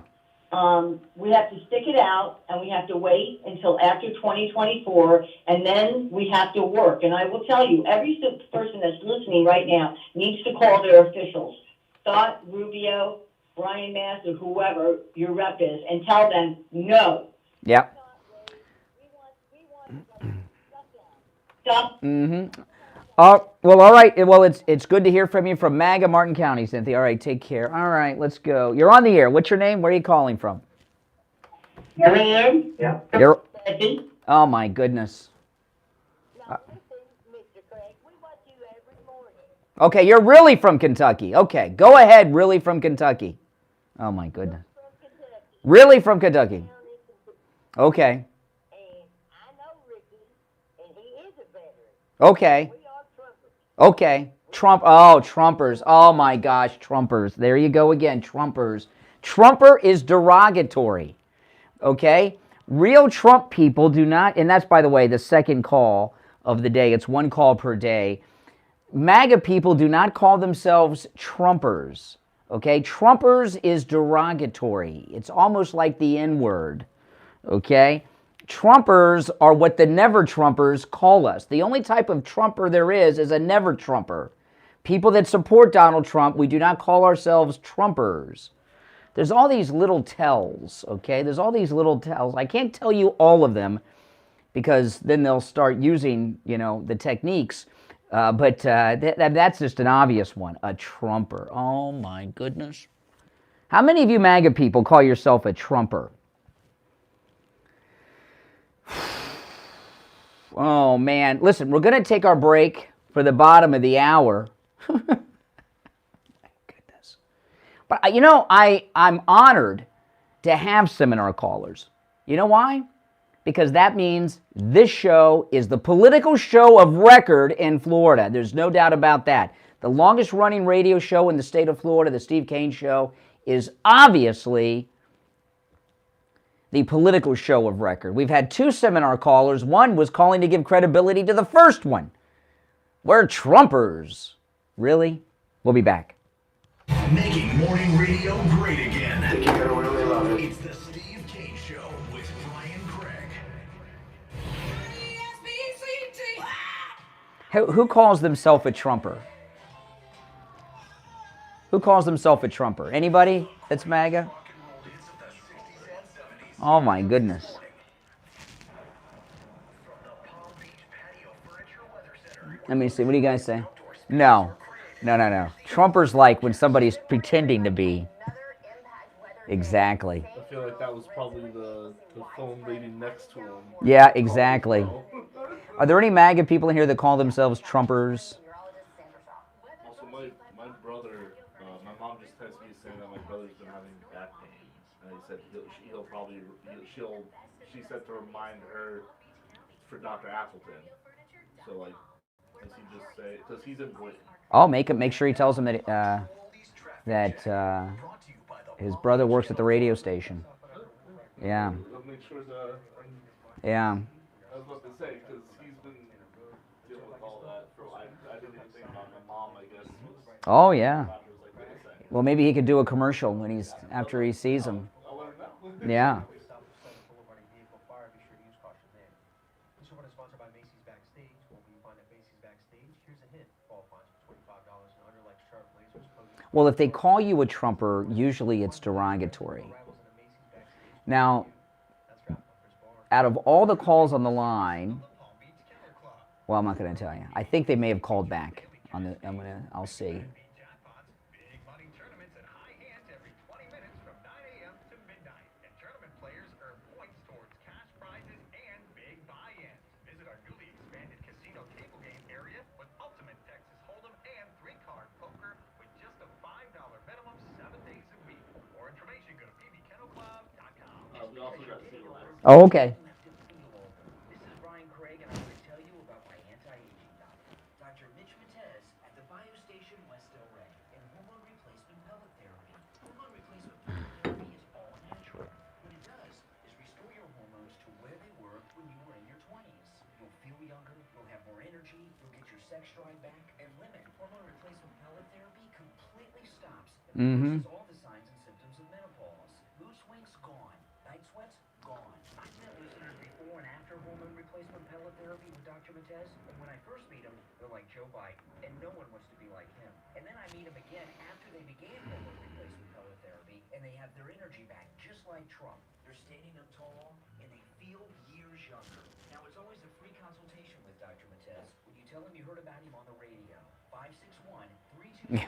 we have to stick it out, and we have to wait until after 2024, and then we have to work. And I will tell you, every person that's listening right now needs to call their officials, Scott, Rubio, Brian Mass, or whoever your rep is, and tell them no. Yep. Stop. Mm-hmm. Well, all right. Well, it's good to hear from you from MAGA, Martin County, Cynthia. All right, take care. All right, let's go. You're on the air. What's your name? Where are you calling from? Marianne? Yeah. You're. Oh my goodness. Okay, you're really from Kentucky. Okay, go ahead. Really from Kentucky. Oh my goodness. Really from Kentucky. Okay. Okay. Okay. Trump. Oh, Trumpers. Oh my gosh, Trumpers. There you go again, Trumpers. Trumper is derogatory. Okay? Real Trump people do not, and that's, by the way, the second call of the day. It's one call per day. MAGA people do not call themselves Trumpers. Okay? Trumpers is derogatory. It's almost like the N-word. Okay? Trumpers are what the never-Trumpers call us. The only type of Trumper there is a never-Trumper. People that support Donald Trump, we do not call ourselves Trumpers. There's all these little tells, okay? There's all these little tells. I can't tell you all of them because then they'll start using, you know, the techniques. But that's just an obvious one, a Trumper. Oh, my goodness. How many of you MAGA people call yourself a Trumper? Oh, man. Listen, we're going to take our break for the bottom of the hour. My goodness. But, you know, I'm honored to have seminar callers. You know why? Because that means this show is the political show of record in Florida. There's no doubt about that. The longest running radio show in the state of Florida, the Steve Kane Show, is obviously the political show of record. We've had two seminar callers. One was calling to give credibility to the first one. We're Trumpers. Really? We'll be back. Making morning radio great again. It's the Steve Kane Show with Brian Craig. Who calls themselves a Trumper? Who calls themselves a Trumper? Anybody that's MAGA? Oh my goodness. Let me see. What do you guys say? No. Trumpers like when somebody's pretending to be. Exactly. I feel like that was probably the phone lady next to him. Yeah, exactly. Are there any MAGA people in here that call themselves Trumpers? Also, my brother, my mom just texted me saying that my brother's been having back pain. And he said she said to remind her for Dr. Appleton. So, like, does he just say, because he's in Boynton. Oh, make sure he tells him that his brother works at the radio station. Yeah. Make sure that. Yeah. I was about to say, because he's been dealing with all that. I didn't even think about my mom, I guess. Oh, yeah. Well, maybe he could do a commercial when after he sees him. Yeah. Well, if they call you a Trumper, usually it's derogatory. Now, out of all the calls on the line, well, I'm not going to tell you. I think they may have called back. I'll see. Oh, okay. This is Brian Craig, and I'm going to tell you about my anti-aging doctor, Dr. Mitch Matez at the Biostation West Del Rey in hormone replacement pellet therapy. Hormone replacement pellet therapy is all natural. What it does is restore your hormones to where they were when you were in your 20s. You'll feel younger, you'll have more energy, you'll get your sex drive back, and women, hormone replacement pellet therapy completely stops and reverses all the signs and symptoms of menopause. Mood swings gone, night sweats gone. I've met listeners before and after hormone replacement pellet therapy with Dr. Matez, and when I first meet them, they're like Joe Biden, and no one wants to be like him. And then I meet them again after they began hormone replacement pellet therapy, and they have their energy back, just like Trump. They're standing up tall, and they feel years younger. Now, it's always a free consultation with Dr. Matez when you tell him you heard about him on the radio. 561-320-8893.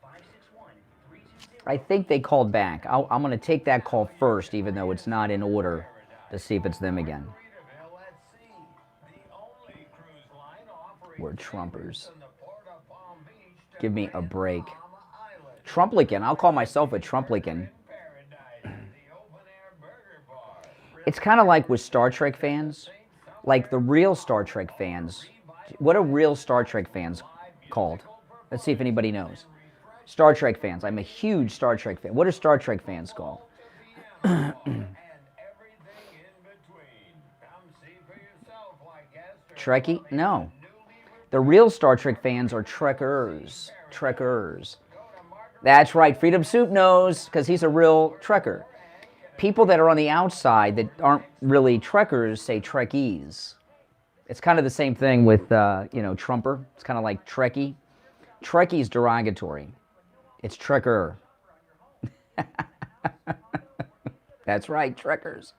561-320. I think they called back. I'm going to take that call first, even though it's not in order, to see if it's them again. We're Trumpers. Give me a break. Trumplican. I'll call myself a Trumplican. It's kind of like with Star Trek fans. Like the real Star Trek fans. What are real Star Trek fans called? Let's see if anybody knows. Star Trek fans. I'm a huge Star Trek fan. What are Star Trek fans called? Trekkie? No. The real Star Trek fans are Trekkers. Trekkers. That's right. Freedom Soup knows, because he's a real Trekker. People that are on the outside that aren't really Trekkers say Trekkies. It's kind of the same thing with, Trumper. It's kind of like Trekkie. Trekkie's derogatory. It's Trekker. That's right, Trekkers.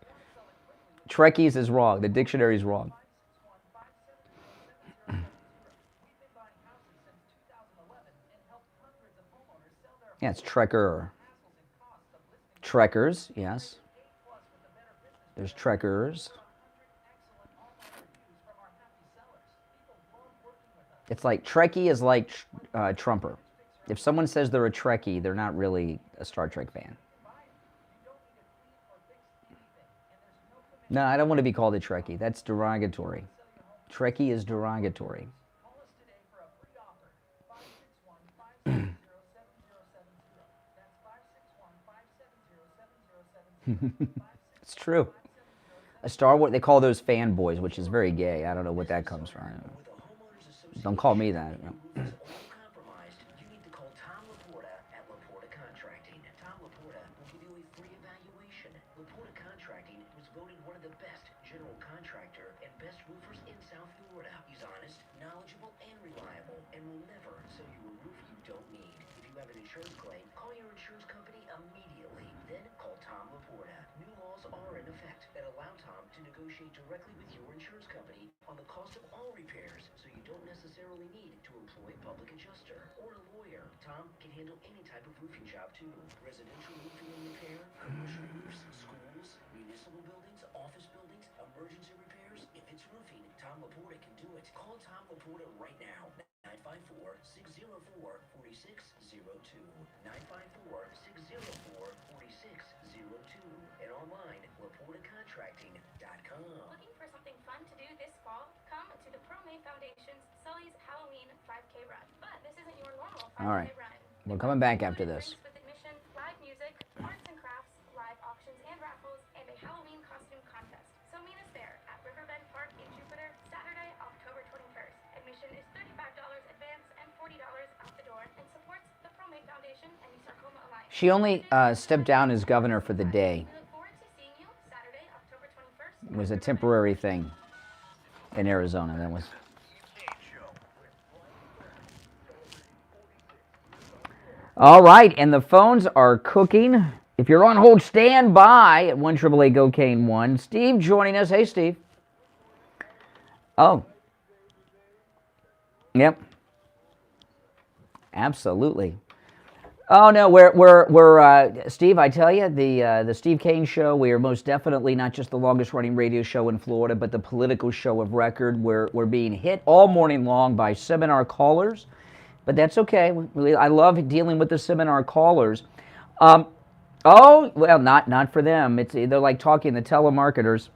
Trekkies is wrong. The dictionary's wrong. Yeah, it's Trekker. Trekkers, yes. There's Trekkers. It's like Trekkie is like Trumper. If someone says they're a Trekkie, they're not really a Star Trek fan. No, I don't want to be called a Trekkie. That's derogatory. Trekkie is derogatory. It's true. A Star Wars, they call those fanboys, which is very gay. I don't know what that comes from. Don't call me that. You need to call Tom Laporta at Laporta Contracting. Tom Laporta will give you a free evaluation. Laporta Contracting was voted one of the best general contractor and best roofers in South Florida. He's honest, knowledgeable, and reliable, and will never sell you a roof you don't need. If you have an insurance claim, call your insurance company immediately. Then call Tom Laporta. New laws are in effect that allow Tom to negotiate directly with your insurance company on the cost of all repairs, so you don't necessarily need to employ a public adjuster or a lawyer. Tom can handle any type of roofing job too. Residential roofing and repair, commercial roofs, schools, municipal buildings, office buildings, emergency repairs. If it's roofing, Tom Laporta can do it. Call Tom Laporta right now. 954-604-4602. 954-604-4602. And online, LaportaContracting.com. Looking for something fun to do this fall? Come to the Pro May Foundation's Sully's Halloween 5K run. But this isn't your normal 5K All right. run. We're coming back after this. With admission, live music, arts and crafts, live auctions and raffles, and a Halloween costume contest. So meet us there at Riverbend Park in Jupiter, Saturday, October 21st. Admission is $35 advance and $40 out the door, and supports the Pro May Foundation and the Sarcoma Alliance. She only stepped down as governor for the day. We look forward to seeing you Saturday, October 21st. It was a temporary thing in Arizona. That was. All right, and the phones are cooking. If you're on hold, stand by at 1-888-GO-CANE-1. Steve joining us. Hey, Steve. Oh. Yep. Absolutely. Oh no, we're Steve. I tell you, the Steve Kane Show. We are most definitely not just the longest running radio show in Florida, but the political show of record. We're being hit all morning long by seminar callers, but that's okay. I love dealing with the seminar callers. Oh, well, not for them. They're like talking to telemarketers.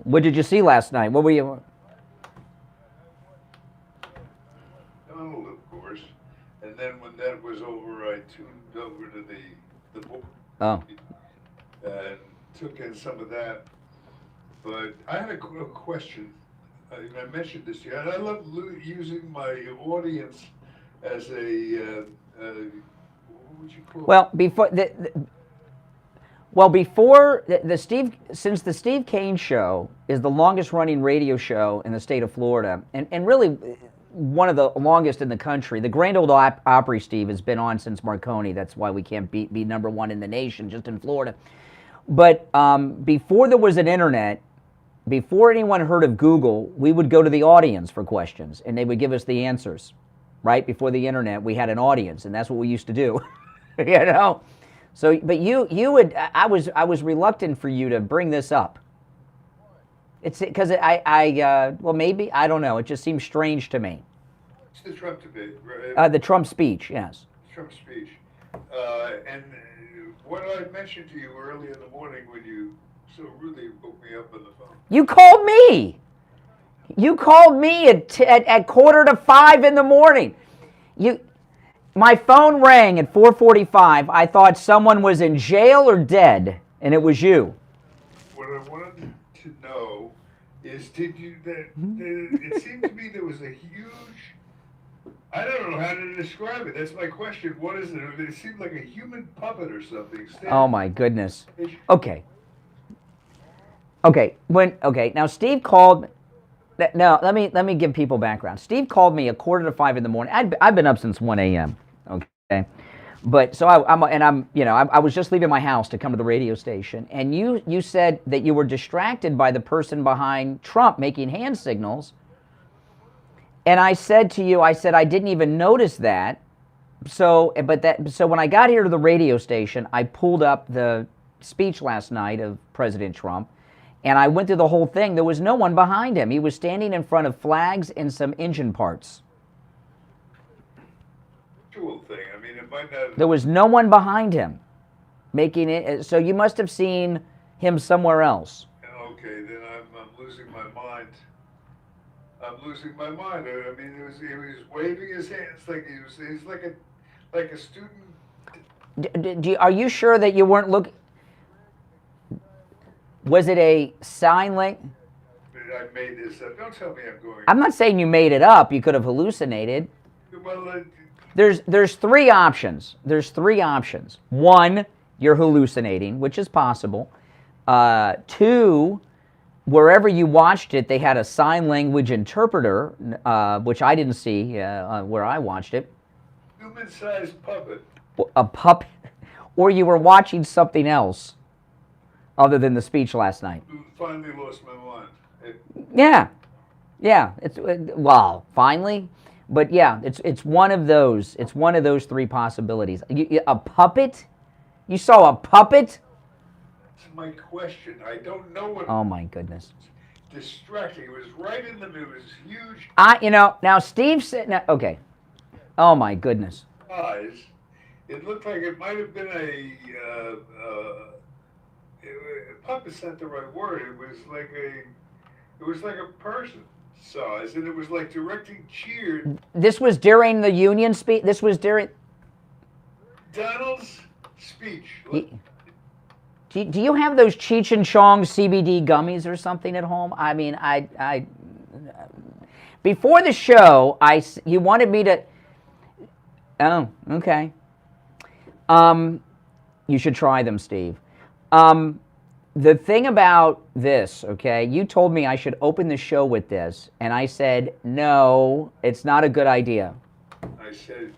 What did you see last night? What were you? Donald, of course. And then when that was over, I tuned over to the book Oh. and took in some of that. But I had a question. I mentioned this to you, and I love using my audience as a what would you call it? Well, before since the Steve Kane Show is the longest running radio show in the state of Florida, and really one of the longest in the country. The Grand Ole Opry, Steve, has been on since Marconi. That's why we can't be number one in the nation, just in Florida. But before there was an internet, before anyone heard of Google, we would go to the audience for questions, and they would give us the answers. Right before the internet, we had an audience, and that's what we used to do. You know. So, but you would. I was reluctant for you to bring this up. It's because well, maybe, I don't know. It just seems strange to me. It's the Trump debate, right? The Trump speech, yes. Trump speech. And what I mentioned to you early in the morning when you so rudely booked me up on the phone. You called me. You called me at 4:45 in the morning. My phone rang at 4:45. I thought someone was in jail or dead, and it was you. What I wanted to know is, it seemed to me there was a huge, I don't know how to describe it. That's my question. What is it? It seemed like a human puppet or something. Oh my goodness. Okay. Now Steve called. No, let me give people background. Steve called me at 4:45 in the morning. I've been up since 1 a.m. Okay, but so I was just leaving my house to come to the radio station, and you said that you were distracted by the person behind Trump making hand signals, and I said to you, I didn't even notice that. So when I got here to the radio station, I pulled up the speech last night of President Trump. And I went through the whole thing. There was no one behind him. He was standing in front of flags and some engine parts. Cool thing. I mean, it might not. There was no one behind him making it. So you must have seen him somewhere else. Okay, then I'm losing my mind. I'm losing my mind. I mean, he was waving his hands like he's like a student. Are you sure that you weren't looking? Was it a sign language? I made this up. Don't tell me I'm going. I'm not saying you made it up. You could have hallucinated. Well, there's three options. One, you're hallucinating, which is possible. Two, wherever you watched it, they had a sign language interpreter, which I didn't see where I watched it. Human-sized puppet. A puppet, or you were watching something else. Other than the speech last night. Finally lost my mind. Yeah. Finally, but yeah, it's one of those. It's one of those three possibilities. A puppet? You saw a puppet? That's my question. I don't know what. Oh my goodness. Distracting. It was right in the middle. It was huge. Now Steve said. Okay. Oh my goodness. Eyes. It looked like it might have been puppet's not the right word. It was like a person size, and it was like directing cheers. This was during the Union speech. This was during Donald's speech. Do you have those Cheech and Chong CBD gummies or something at home? I mean, before the show, you wanted me to. Oh, okay. You should try them, Steve. The thing about this, okay, you told me I should open the show with this, and I said, no, it's not a good idea. I said,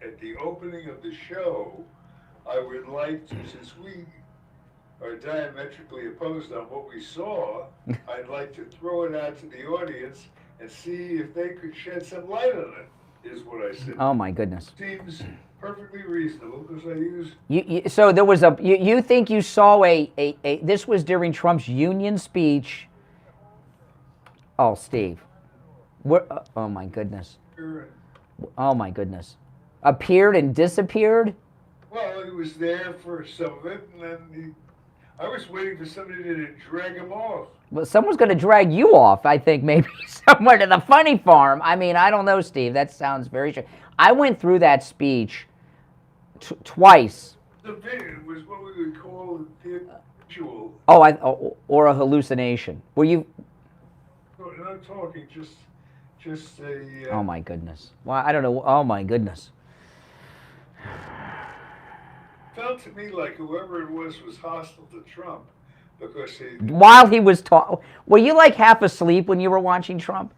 at the opening of the show, I would like to, since we are diametrically opposed on what we saw, I'd like to throw it out to the audience and see if they could shed some light on it, is what I said. Oh, my goodness. Seems perfectly reasonable because I use. So there was you think you saw this was during Trump's Union speech. Oh, Steve. Oh my goodness. Oh my goodness. Appeared and disappeared? was there for some of it, and then I was waiting for somebody to drag him off. Well, someone's going to drag you off, I think, maybe somewhere to the funny farm. I mean, I don't know, Steve. That sounds very strange. I went through that speech twice. It was what we would call a visual. Or a hallucination. Were you? No, not talking, just a. Oh my goodness. Well, I don't know. Oh my goodness. Felt to me like whoever it was hostile to Trump because he. While he was talking, were you like half asleep when you were watching Trump?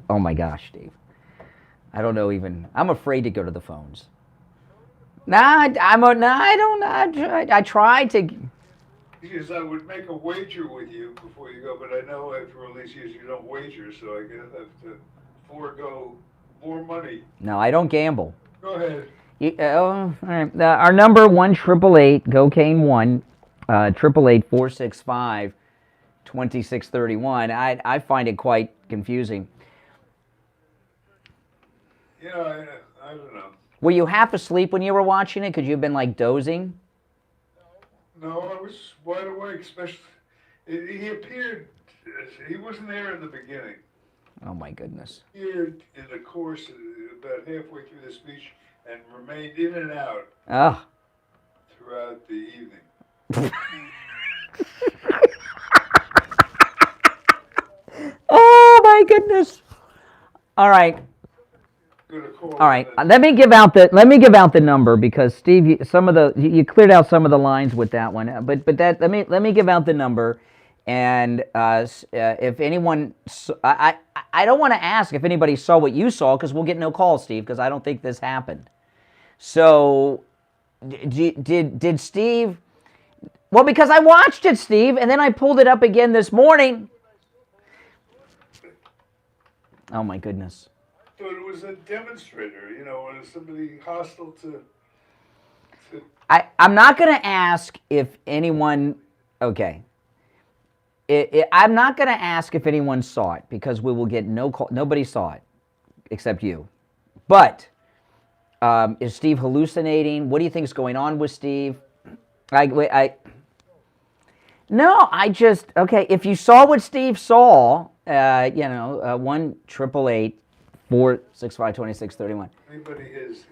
Oh my gosh, Steve. I don't know even. I'm afraid to go to the phones. I tried to. Because I would make a wager with you before you go, but I know after all these years you don't wager, so I guess I have to forego more money. No, I don't gamble. Go ahead. All right. Our number 1-888-GO-CANE-1, 888-465-2631. I find it quite confusing. Yeah, I don't know. Were you half asleep when you were watching it? Could you have been like dozing? No, I was wide awake, especially, he appeared, he wasn't there in the beginning. Oh my goodness. He appeared in the course about halfway through the speech and remained in and out throughout the evening. Oh my goodness. All right. All right, let me give out the number because Steve, you cleared out some of the lines with that one. But let me give out the number, and if anyone, I don't want to ask if anybody saw what you saw because we'll get no calls, Steve, because I don't think this happened. So, did Steve? Well, because I watched it, Steve, and then I pulled it up again this morning. Oh my goodness. But it was a demonstrator, somebody hostile to. I'm not going to ask if anyone. Okay. I'm not going to ask if anyone saw it because we will get no call. Nobody saw it, except you. But is Steve hallucinating? What do you think is going on with Steve? No, okay. If you saw what Steve saw, 1-888-465-2631. Anybody is,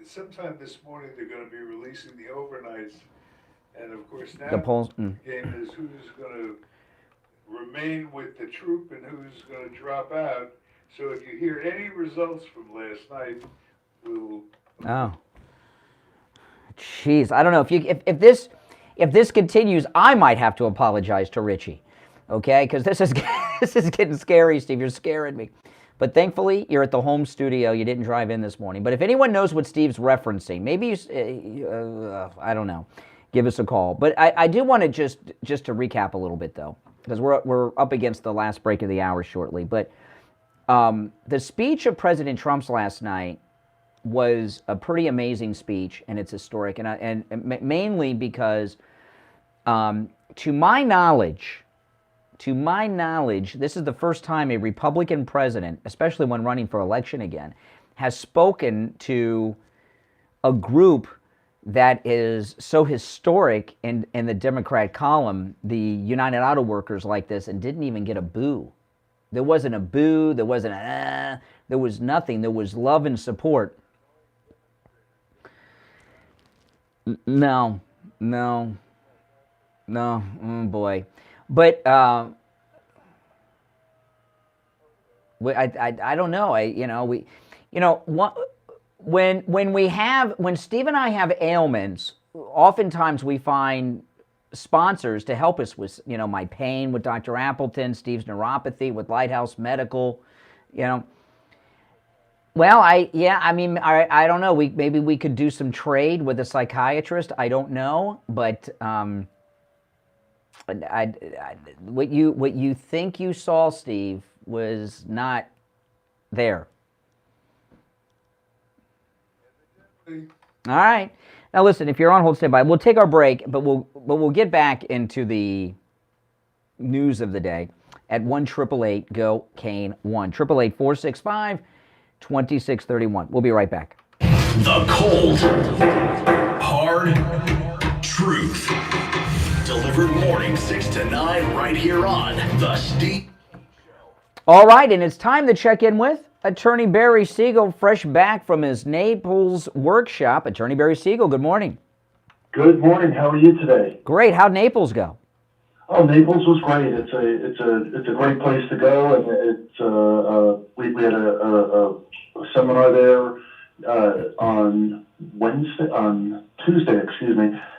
sometime this morning they're going to be releasing the overnights, and of course now the polls, game is who's going to remain with the troop and who's going to drop out. So if you hear any results from last night, we'll. Oh. Jeez, I don't know if this continues, I might have to apologize to Richie. Okay, because this is getting scary, Steve. You're scaring me. But thankfully, you're at the home studio. You didn't drive in this morning. But if anyone knows what Steve's referencing, maybe I don't know. Give us a call. But I do want to just to recap a little bit though, because we're up against the last break of the hour shortly. But the speech of President Trump's last night was a pretty amazing speech, and it's historic, and mainly because, to my knowledge, this is the first time a Republican president, especially when running for election again, has spoken to a group that is so historic in the Democrat column, the United Auto Workers, like this, and didn't even get a boo. There wasn't a boo. There wasn't there was nothing. There was love and support. No, oh boy. But I don't know. When Steve and I have ailments, oftentimes we find sponsors to help us with, my pain with Dr. Appleton, Steve's neuropathy with Lighthouse Medical, Well, I don't know. Maybe we could do some trade with a psychiatrist. I don't know, but what you think you saw, Steve, was not there. All right. Now listen, if you're on hold, stand by. We'll take our break, but we'll get back into the news of the day at 1-888-GO-CANE-1. 888-465-2631. We'll be right back. The cold, hard truth. Delivered morning 6 to 9 right here on The Steve. All right, and it's time to check in with Attorney Barry Siegel, fresh back from his Naples workshop. Attorney Barry Siegel, good morning. Good morning. How are you today? Great. How'd Naples go? Oh, Naples was great. It's a great place to go, and we had a seminar there on Tuesday,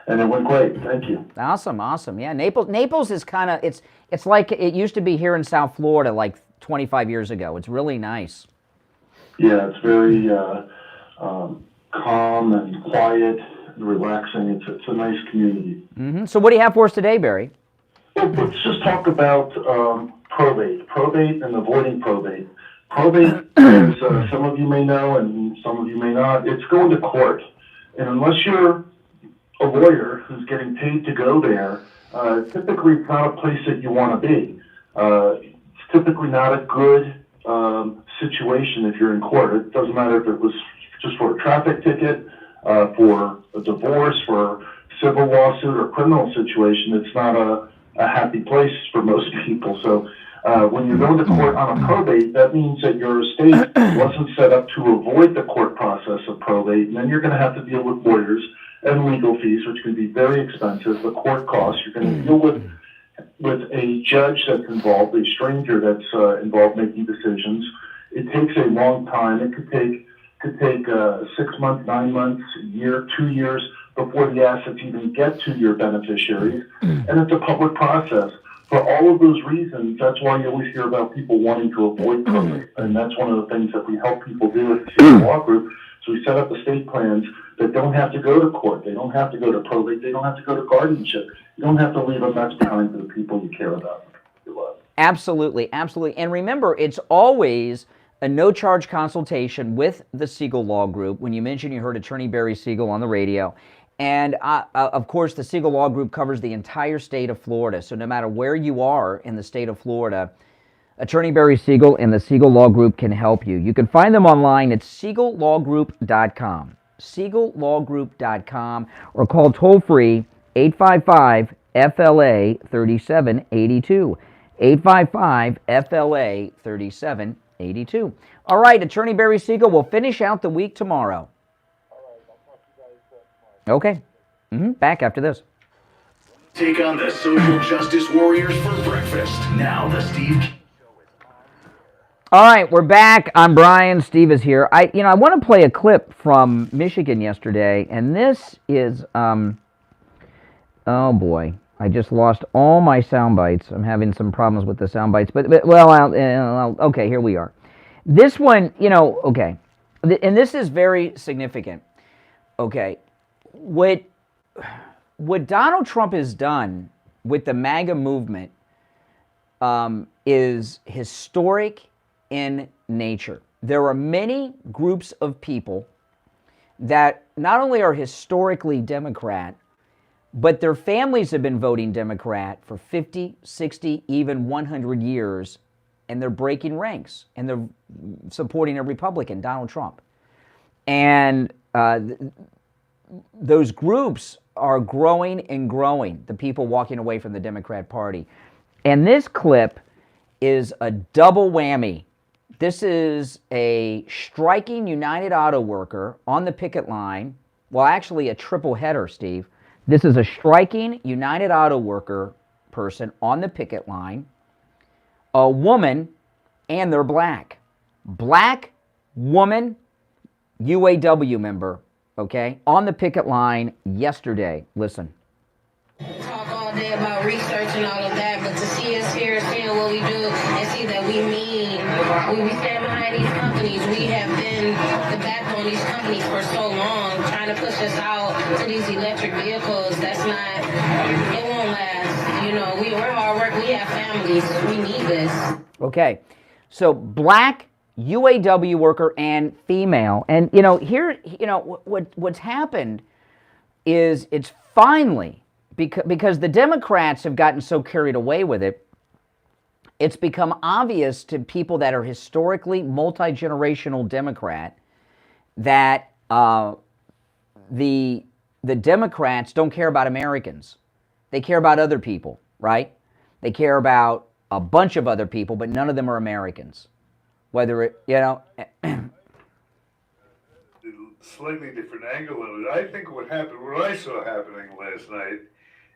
and it went great. Thank you. Awesome. Yeah, Naples is kind of it's like it used to be here in South Florida like 25 years ago. It's really nice. Yeah, it's very calm and quiet and relaxing. It's a nice community. Mm-hmm. So what do you have for us today, Barry? Well, let's just talk about probate and avoiding probate. Probate, as some of you may know and some of you may not, it's going to court. And unless you're a lawyer who's getting paid to go there, typically it's not a place that you want to be. It's typically not a good situation if you're in court. It doesn't matter if it was just for a traffic ticket, for a divorce, for a civil lawsuit or criminal situation. It's not a happy place for most people. So when you're going to court on a probate, that means that your estate wasn't set up to avoid the court process of probate, and then you're going to have to deal with lawyers and legal fees, which can be very expensive, the court costs. You're going to deal with a judge that's involved, a stranger that's involved making decisions. It takes a long time. It could take 6 months, 9 months, a year, 2 years before the assets even get to your beneficiaries, and it's a public process. For all of those reasons, that's why you always hear about people wanting to avoid probate, and that's one of the things that we help people do at the Civil Law Group. So we set up estate plans that don't have to go to court, they don't have to go to probate, they don't have to go to guardianship. You don't have to leave a mess behind for the people you care about. Absolutely. And remember, it's always a no-charge consultation with the Siegel Law Group. When you mentioned you heard Attorney Barry Siegel on the radio. And, of course, the Siegel Law Group covers the entire state of Florida. So no matter where you are in the state of Florida, Attorney Barry Siegel and the Siegel Law Group can help you. You can find them online at siegellawgroup.com, siegellawgroup.com, or call toll-free 855-FLA-3782, 855-FLA-3782. All right, Attorney Barry Siegel will finish out the week tomorrow. Okay. Back after this. Take on the social justice warriors for breakfast. Now the Steve. All right, we're back. I'm Brian. Steve is here. I want to play a clip from Michigan yesterday, and this is oh boy, I just lost all my sound bites. I'm having some problems with the sound bites, but okay, here we are. This one, okay, and this is very significant. Okay. What Donald Trump has done with the MAGA movement is historic in nature. There are many groups of people that not only are historically Democrat, but their families have been voting Democrat for 50, 60, even 100 years, and they're breaking ranks, and they're supporting a Republican, Donald Trump. And those groups are growing and growing, the people walking away from the Democrat Party. And this clip is a double whammy. This is a striking United Auto worker on the picket line. Well, actually a triple header, Steve. This is a striking United Auto worker person on the picket line, a woman, and they're black. Black woman, UAW member, okay, on the picket line yesterday. Listen. Talk all day about research and all of that, but to see us here, seeing what we do, and see that we stand behind these companies. We have been the backbone of these companies for so long, trying to push us out to these electric vehicles. That's not, it won't last. We're hard work, we have families, we need this. Okay, so black UAW worker and female. And, here, what's happened is it's finally, because the Democrats have gotten so carried away with it, it's become obvious to people that are historically multi-generational Democrat that the Democrats don't care about Americans. They care about other people, right? They care about a bunch of other people, but none of them are Americans. Whether it, slightly different angle of it. I think what happened, what I saw happening last night,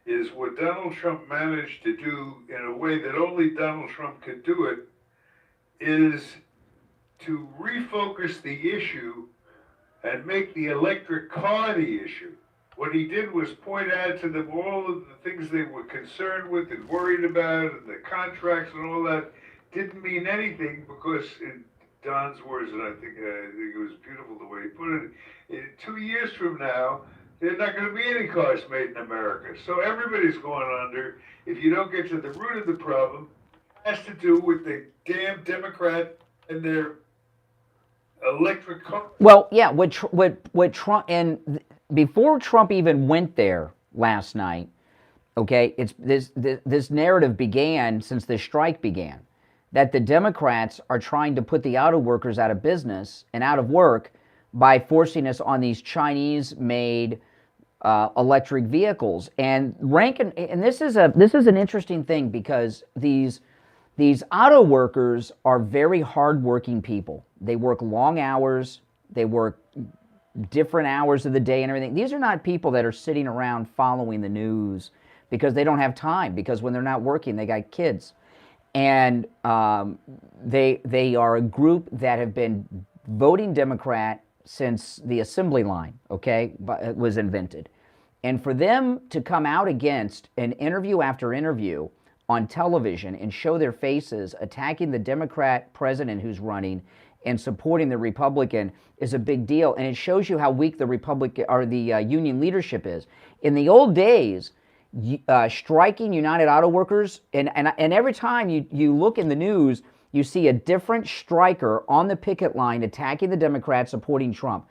is what Donald Trump managed to do in a way that only Donald Trump could do it, is to refocus the issue and make the electric car the issue. What he did was point out to them all of the things they were concerned with and worried about, and the contracts and all that didn't mean anything because, in Don's words, and I think it was beautiful the way he put it, 2 years from now, there's not going to be any cars made in America. So everybody's going under. If you don't get to the root of the problem, it has to do with the damn Democrat and their electric car. Well, yeah, what Trump, and before Trump even went there last night, okay, it's this narrative began since the strike began, that the Democrats are trying to put the auto workers out of business and out of work by forcing us on these Chinese-made electric vehicles. And this is an interesting thing, because these auto workers are very hardworking people. They work long hours. They work different hours of the day and everything. These are not people that are sitting around following the news because they don't have time, because when they're not working, they got kids. And they are a group that have been voting Democrat since the assembly line, okay, was invented. And for them to come out against an interview after interview on television and show their faces attacking the Democrat president who's running and supporting the Republican is a big deal. And it shows you how weak the Republican or the union leadership is. In the old days, striking United Auto Workers, and every time you look in the news, you see a different striker on the picket line attacking the Democrats, supporting Trump.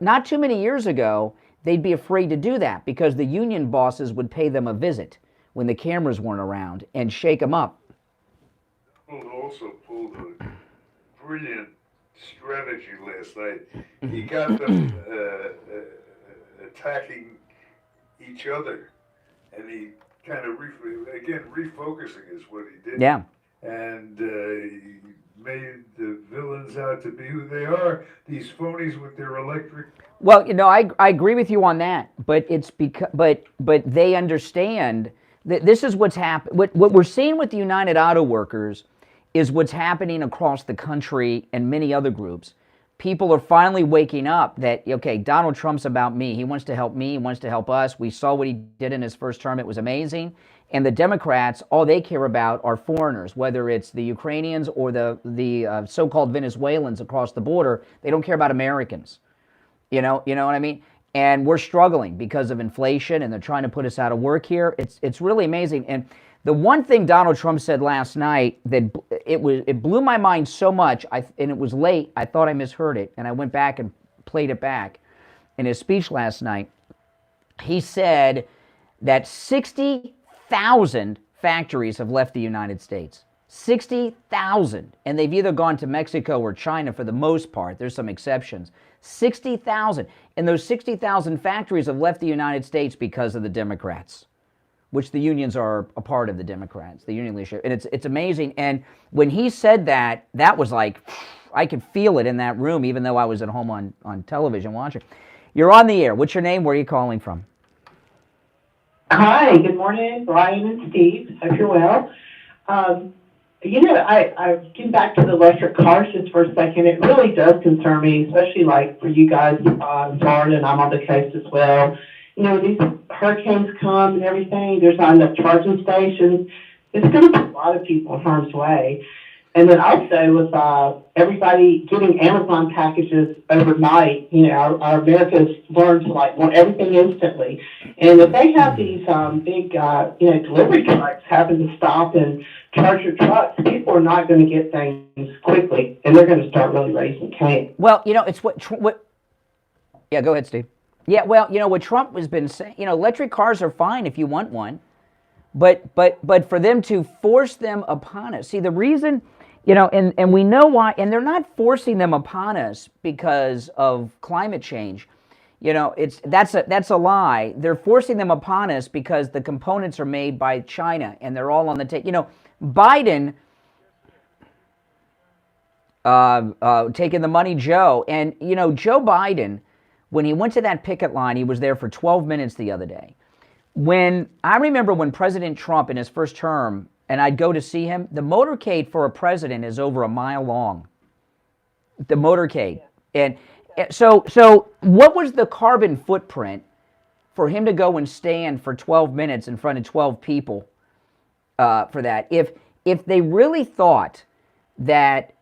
Not too many years ago, they'd be afraid to do that because the union bosses would pay them a visit when the cameras weren't around and shake them up. Donald also pulled a brilliant strategy last night. He got them attacking each other, and he kind of, refocusing is what he did. Yeah. And he made the villains out to be who they are, these phonies with their electric. Well, I agree with you on that, but it's because, but they understand that this is what's happened. What we're seeing with the United Auto Workers is what's happening across the country and many other groups. People are finally waking up that, okay, Donald Trump's about me. He wants to help me. He wants to help us. We saw what he did in his first term. It was amazing. And the Democrats, all they care about are foreigners, whether it's the Ukrainians or the so-called Venezuelans across the border. They don't care about Americans. You know what I mean? And we're struggling because of inflation, and they're trying to put us out of work here. It's really amazing. And the one thing Donald Trump said last night that it blew my mind so much, and it was late, I thought I misheard it, and I went back and played it back. In his speech last night, he said that 60,000 factories have left the United States. 60,000. And they've either gone to Mexico or China for the most part. There's some exceptions. 60,000. And those 60,000 factories have left the United States because of the Democrats, which the unions are a part of the Democrats, the union leadership. And it's amazing. And when he said that, that was like, I could feel it in that room, even though I was at home on television watching. You're on the air. What's your name? Where are you calling from? Hi, good morning, Brian and Steve. Hope you're well. I getting back to the electric cars just for a second. It really does concern me, especially like for you guys in Florida, and I'm on the coast as well. These hurricanes come and everything. There's not enough charging stations. It's going to put a lot of people in harm's way. And then also with everybody getting Amazon packages overnight, our America's learned to want everything instantly. And if they have these big, delivery trucks having to stop and charge your trucks, people are not going to get things quickly, and they're going to start really raising Cain. Well, it's what. Yeah, go ahead, Steve. Yeah, well, what Trump has been saying. Electric cars are fine if you want one, but for them to force them upon us. See, the reason. You know, and we know why, and they're not forcing them upon us because of climate change. You know, that's a lie. They're forcing them upon us because the components are made by China, and they're all on the table. You know, Biden taking the money, Joe, and you know, Joe Biden, when he went to that picket line, he was there for 12 minutes the other day. I remember when President Trump in his first term, and I'd go to see him, the motorcade for a president is over a mile long. The motorcade. And so what was the carbon footprint for him to go and stand for 12 minutes in front of 12 people for that? If they really thought that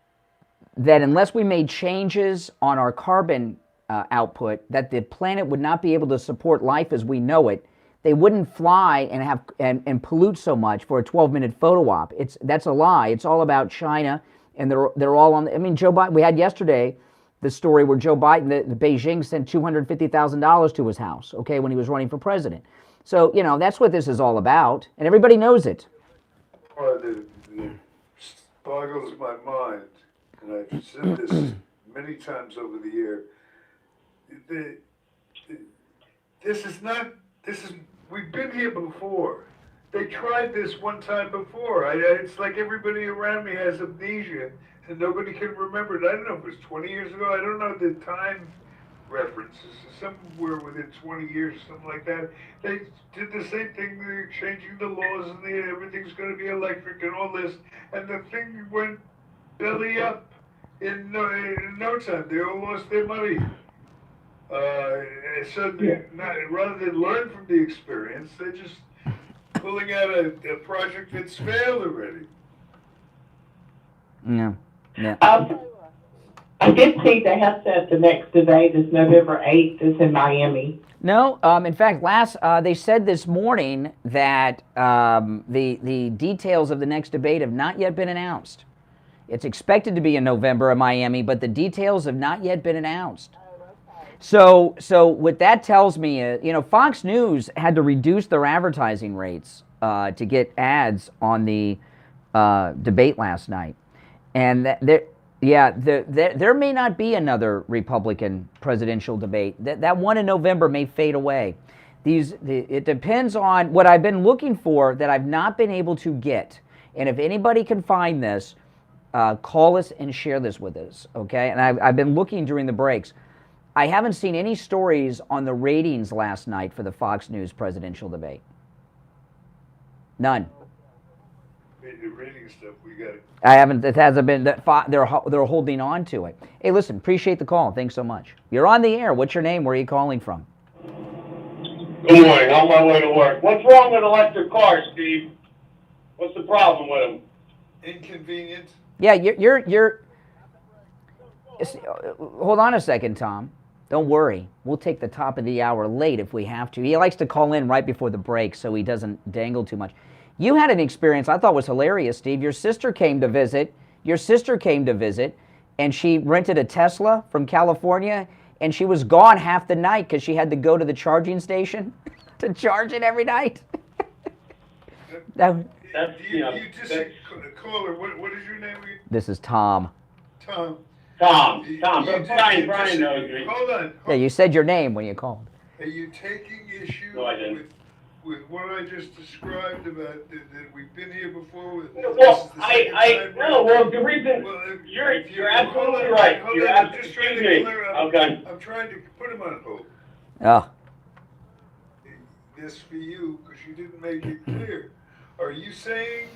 unless we made changes on our carbon output, that the planet would not be able to support life as we know it, they wouldn't fly and have and pollute so much for a 12-minute photo op. That's a lie. It's all about China, and they're all on. I mean, Joe Biden. We had yesterday the story where Joe Biden, the Beijing sent $250,000 to his house. Okay, when he was running for president. So you know that's what this is all about, and everybody knows it. That boggles my mind, and I've said this many times over the year. We've been here before. They tried this one time before. It's like everybody around me has amnesia, and nobody can remember it. I don't know if it was 20 years ago. I don't know the time references. Somewhere within 20 years, something like that. They did the same thing. They're changing the laws, and everything's going to be electric and all this. And the thing went belly up in no time. They all lost their money. Rather than learn from the experience, they're just pulling out a project that's failed already. Yeah. I did see they have set the next debate is November 8th. It's in Miami. No, in fact, they said this morning that the details of the next debate have not yet been announced. It's expected to be in November in Miami, but the details have not yet been announced. So what that tells me is, you know, Fox News had to reduce their advertising rates to get ads on the debate last night, and there may not be another Republican presidential debate. That one in November may fade away. It depends on what I've been looking for that I've not been able to get, and if anybody can find this, call us and share this with us, okay? And I've been looking during the breaks. I haven't seen any stories on the ratings last night for the Fox News presidential debate. None. The rating stuff, we got it. I haven't. It hasn't been. They're holding on to it. Hey, listen. Appreciate the call. Thanks so much. You're on the air. What's your name? Where are you calling from? Good morning. On my way to work. What's wrong with electric cars, Steve? What's the problem with them? Inconvenient. Yeah, you're. Hold on a second, Tom. Don't worry. We'll take the top of the hour late if we have to. He likes to call in right before the break so he doesn't dangle too much. You had an experience I thought was hilarious, Steve. Your sister came to visit, and she rented a Tesla from California, and she was gone half the night because she had to go to the charging station to charge it every night. Caller, what is your name again? This is Tom. Tom. Brian knows me. Hold on. Yeah, you said your name when you called. Are you taking issue with what I just described about that we've been here before? Well, the reason you're absolutely right. You're absolutely right. Okay. I'm trying to put him on hold. Oh. This for you because you didn't make it clear. Are you saying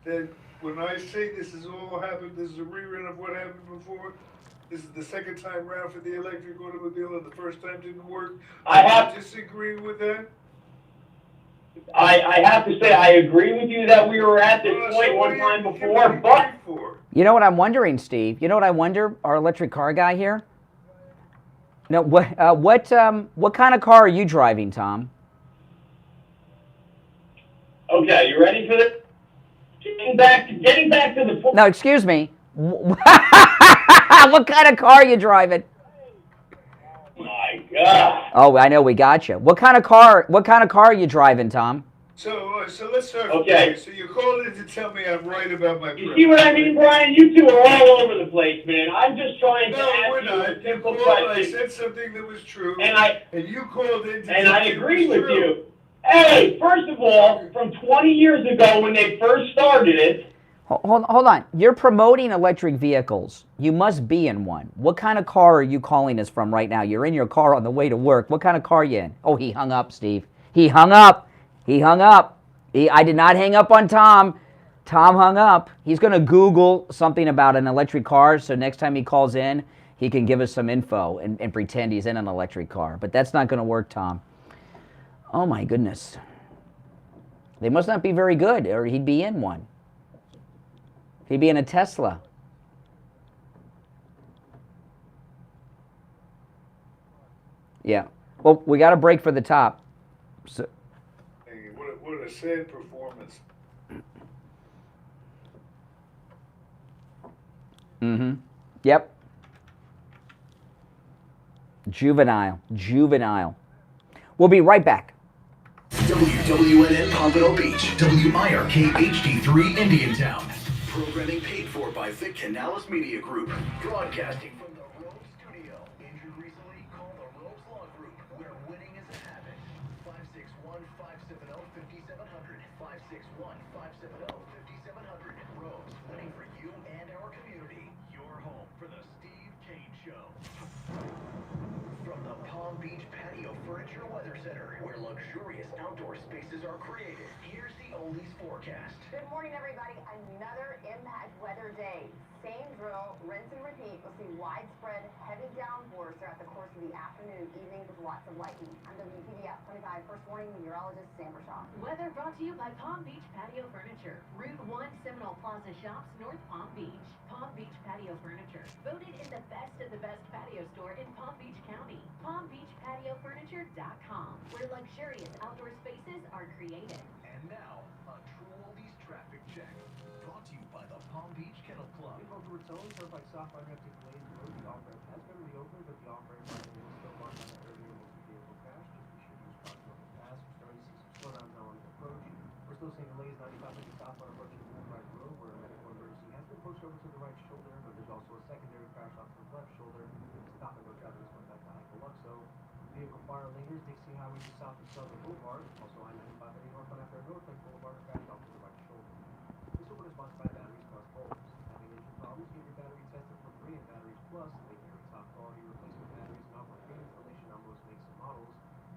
that when I say this has all happened, this is a rerun of what happened before? This is the second time round for the electric automobile, and the first time didn't work. I disagree with that. I have to say I agree with you that we were at this point one time before, but you know what I'm wondering, Steve? You know what I wonder? Our electric car guy here. No, what kind of car are you driving, Tom? Okay, you ready for this? Getting back to the point. No, excuse me. What kind of car are you driving? My God. Oh, I know we got you. What kind of car are you driving, Tom? So let's start. Okay. So you called in to tell me I'm right about my You premise. see what I mean, Brian? You two are all over the place, man. I'm just trying to No, ask we're you not. a simple You called, I question. said something that was true, And you called in to and tell I me it agreed was with true. you. Hey, first of all, from 20 years ago when they first started it. Hold on. You're promoting electric vehicles. You must be in one. What kind of car are you calling us from right now? You're in your car on the way to work. What kind of car are you in? Oh, he hung up, Steve. He hung up. He hung up. I did not hang up on Tom. Tom hung up. He's going to Google something about an electric car, so next time he calls in, he can give us some info and pretend he's in an electric car. But that's not going to work, Tom. Oh, my goodness. They must not be very good, or he'd be in one. He'd be in a Tesla. Yeah. Well, we got a break for the top. So, Hey, what a sad performance. Yep. Juvenile. We'll be right back. WWNN Pompano Beach, WIRK HD3 Indiantown. Programming paid for by Vic Canales Media Group. Broadcasting from the Rome Studio. Injured recently? Call the Rome's Law Group, where winning is a habit. 561-570-5700. 561-570-5700. Rome's winning for you and our community. Your home for the Steve Kane Show. From the Palm Beach Patio Furniture Weather Center, where luxurious outdoor spaces are created, here's the Oldies forecast. Good morning, everybody. Another impact weather day. Same drill, rinse and repeat. We'll see widespread heavy downpours throughout the course of the afternoon and evening with lots of lightning. I'm WPBF 25 First Warning Meteorologist Sam Rashaw. Weather brought to you by Palm Beach Patio Furniture. Route 1 Seminole Plaza Shops, North Palm Beach. Palm Beach Patio Furniture. Voted in the best of the best patio store in Palm Beach County. PalmBeachPatioFurniture.com, where luxurious outdoor spaces are created. And now, a True Oldies traffic check. Brought to you by the Palm Beach Kennel Club. Vehicle to its own, certified stop by Reptic Lane Road. The off-ramp has been reopened, but the off-ramp parking is still marked on the earlier multi-vehicle crash. Just be sure to use caution over the pass. We're starting to see some slowdowns now on the approach. We're still seeing delays 95 southbound approaching Remark Road, where a medical emergency has been pushed over to the right shoulder, but there's also a secondary crash off the left shoulder. Stop and go traffic is going back to Highluxo. Vehicle fire lingers Dixie Highway to south of Southern Boulevard. Also I-95 heading northbound after North Lake Boulevard crash off to the right shoulder. This will be sponsored by Batteries Plus Bulbs. Having engine problems, get your battery tested for free at Batteries Plus. They carry top quality replacement batteries and offer free installation on most makes and models.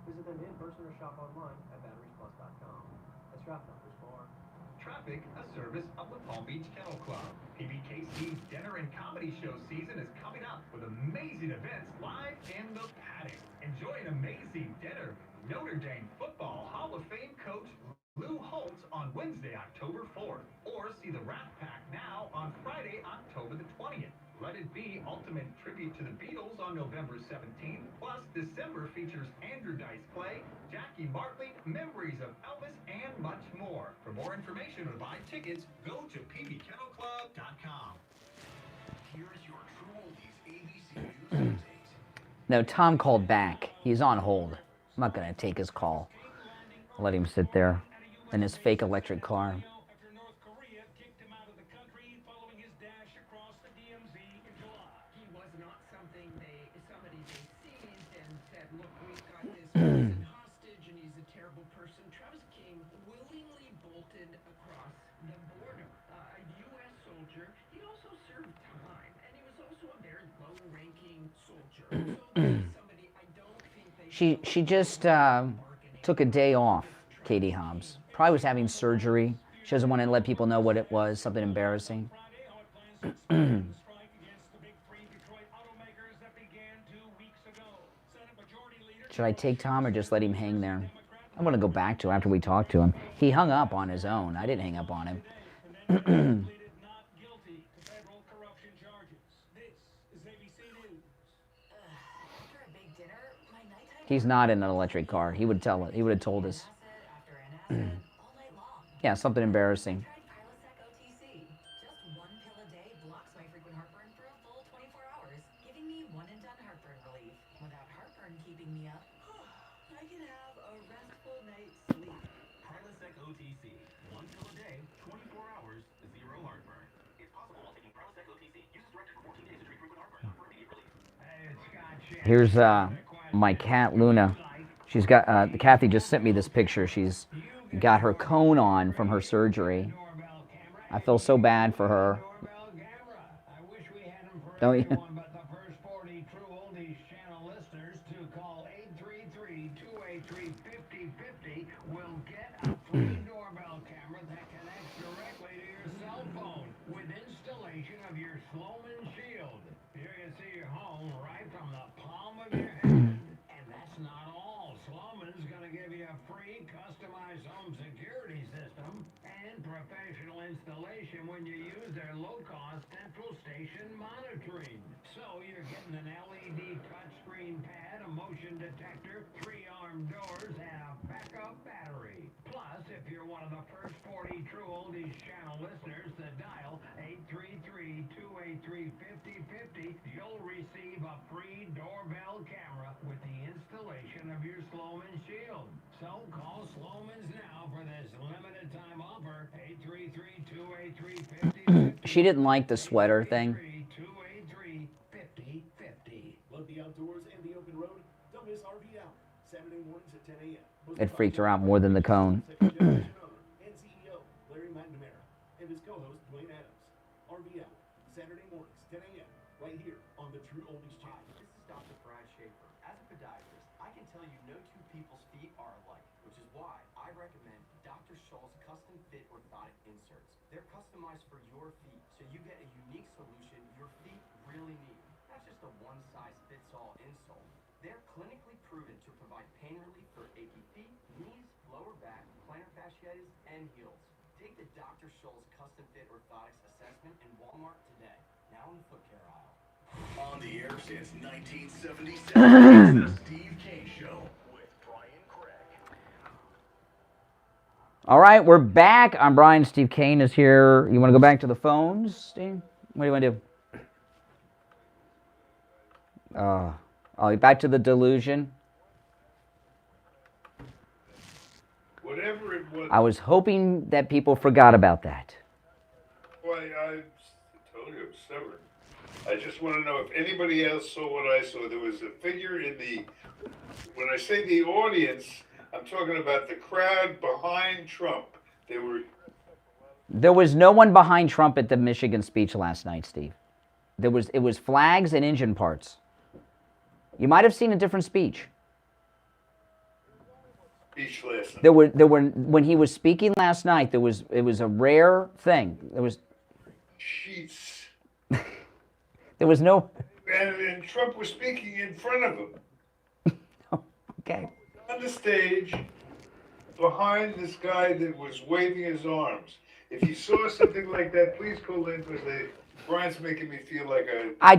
Visit them in person or shop online at batteriesplus.com. That's traffic numbers for Traffic, a service of the Palm Beach Kennel Club. PBKC's dinner and comedy show season is coming up with amazing events live in the paddock. Enjoy an amazing dinner with Notre Dame football Hall of Fame coach Lou Holtz on Wednesday, October 4th. Or see the Rat Pack now on Friday, October the 20th. Let It Be Ultimate Tribute to the Beatles on November 17th. Plus, December features Andrew Dice Clay, Jackie Martley, Memories of Elvis, and much more. For more information or to buy tickets, go to pbkennelclub.com. Here's your True Oldies ABC News update. No, Tom called back. He's on hold. I'm not going to take his call. Let him sit there in his fake electric car. Hostage, and he's a terrible person. Travis King willingly bolted across the border. A U.S. soldier. He also served time, and he was also a very low-ranking soldier. So somebody I don't think they. She just took a day off, Katie Hobbs. Probably was having surgery. She doesn't want to let people know what it was, something embarrassing. Should I take Tom or just let him hang there? I'm going to go back to him after we talk to him. He hung up on his own. I didn't hang up on him. He's not in an electric car. He would tell it. He would have told us. Yeah, something embarrassing. OTC. One pill a day, 24 hours, zero heartburn. It's possible while taking Prilosec OTC. Uses directed for 14 days to treat frequent heartburn for immediate relief. Hey, it's Scott Shannon. Here's my cat Luna. She's got Kathy just sent me this picture. She's got her cone on from her surgery. I feel so bad for her. I wish we had them for Don't you? everyone but the first 40 true oldies channel listeners to call 833-283-5050 will get a free doorbell camera that connects directly to your cell phone with installation of your Sloman Shield. You can see your home right from the palm of your hand. And that's not all. Sloman's gonna give you a free customized home security system and professional installation when you use their low-cost central station monitoring. So you're getting an LED touchscreen pad, a motion detector, 3-arm doors, and a backup battery. Plus, if you're one of the first 40 true oldies channel listeners that dial 833-283-5050, you'll receive a free doorbell camera with the installation of your Sloman Shield. So call Sloman's now for this limited time offer, 833-283-5050. She didn't like the sweater thing. 833-283-5050. Love the outdoors and the open road? Don't miss RV Out. Saturday mornings at 10 a.m. It freaked her out more than the cone. and CEO Larry McNamara and his co-host Dwayne Adams. RV Out. Saturday mornings, 10 a.m. right here on the True Oldies channel. This is Dr. Brad Schaefer. As a podiatrist, I can tell you no two people's feet are alike, which is why I recommend Dr. Scholl's custom fit orthotic inserts. They're customized for your feet, so you get a unique solution your feet really need. Not just a one-size-fits-all insole. They're clinically proven to provide pain relief for achy feet, knees, lower back, plantar fasciitis, and heels. Take the Dr. Scholl's custom fit orthotics assessment in Walmart today. Now in the foot care aisle. On the air since 1977, it's the Steve K Show with Brian Craig. All right, we're back. I'm Brian. Steve Kane is here. You want to go back to the phones, Steve? What do you want to do? Back to the delusion. Whatever it was. I was hoping that people forgot about that. Why, I told you I'm stubborn. I just want to know if anybody else saw what I saw. There was a figure in the, when I say the audience, I'm talking about the crowd behind Trump. There was no one behind Trump at the Michigan speech last night, Steve. It was flags and engine parts. You might have seen a different speech. Speechless. There were when he was speaking last night. It was a rare thing. There was sheets. There was no. And Trump was speaking in front of him. Okay. On the stage, behind this guy that was waving his arms. If you saw something like that, please call in because Brian's making me feel like a... I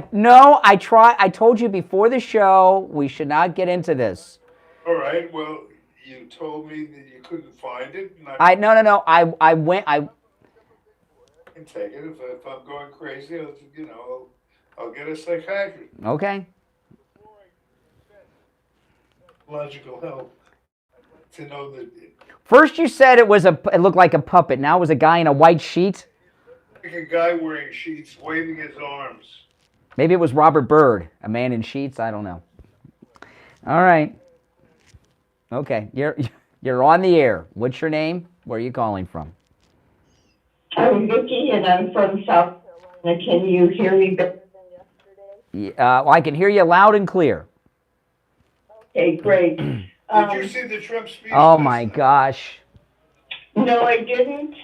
told you before the show we should not get into this. All right, well, you told me that you couldn't find it. And I went. I can take it. If I'm going crazy, I'll get a psychiatrist. Okay. Logical help to know that... First you said it looked like a puppet. Now it was a guy in a white sheet. Like a guy wearing sheets, waving his arms. Maybe it was Robert Byrd, a man in sheets. I don't know. All right. Okay, you're on the air. What's your name? Where are you calling from? I'm Vicki, and I'm from South Carolina. Can you hear me better than yesterday? Well, I can hear you loud and clear. Okay, great. Did you see the Trump speech? Oh my gosh. No, I didn't,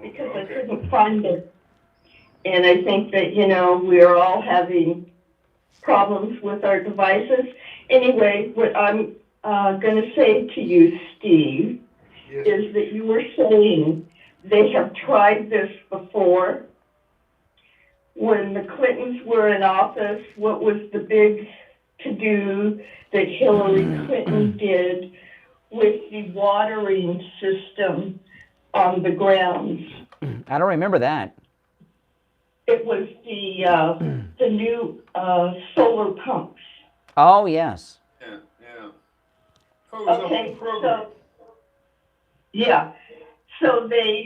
because I couldn't find it. And I think that, we're all having problems with our devices. Anyway, what I'm going to say to you, Steve, is that you were saying they have tried this before. When the Clintons were in office, what was the big to-do that Hillary Clinton did with the watering system on the grounds? I don't remember that. It was the new solar pumps. Oh, yes. Yeah. Oh, it was a whole program. Yeah. So they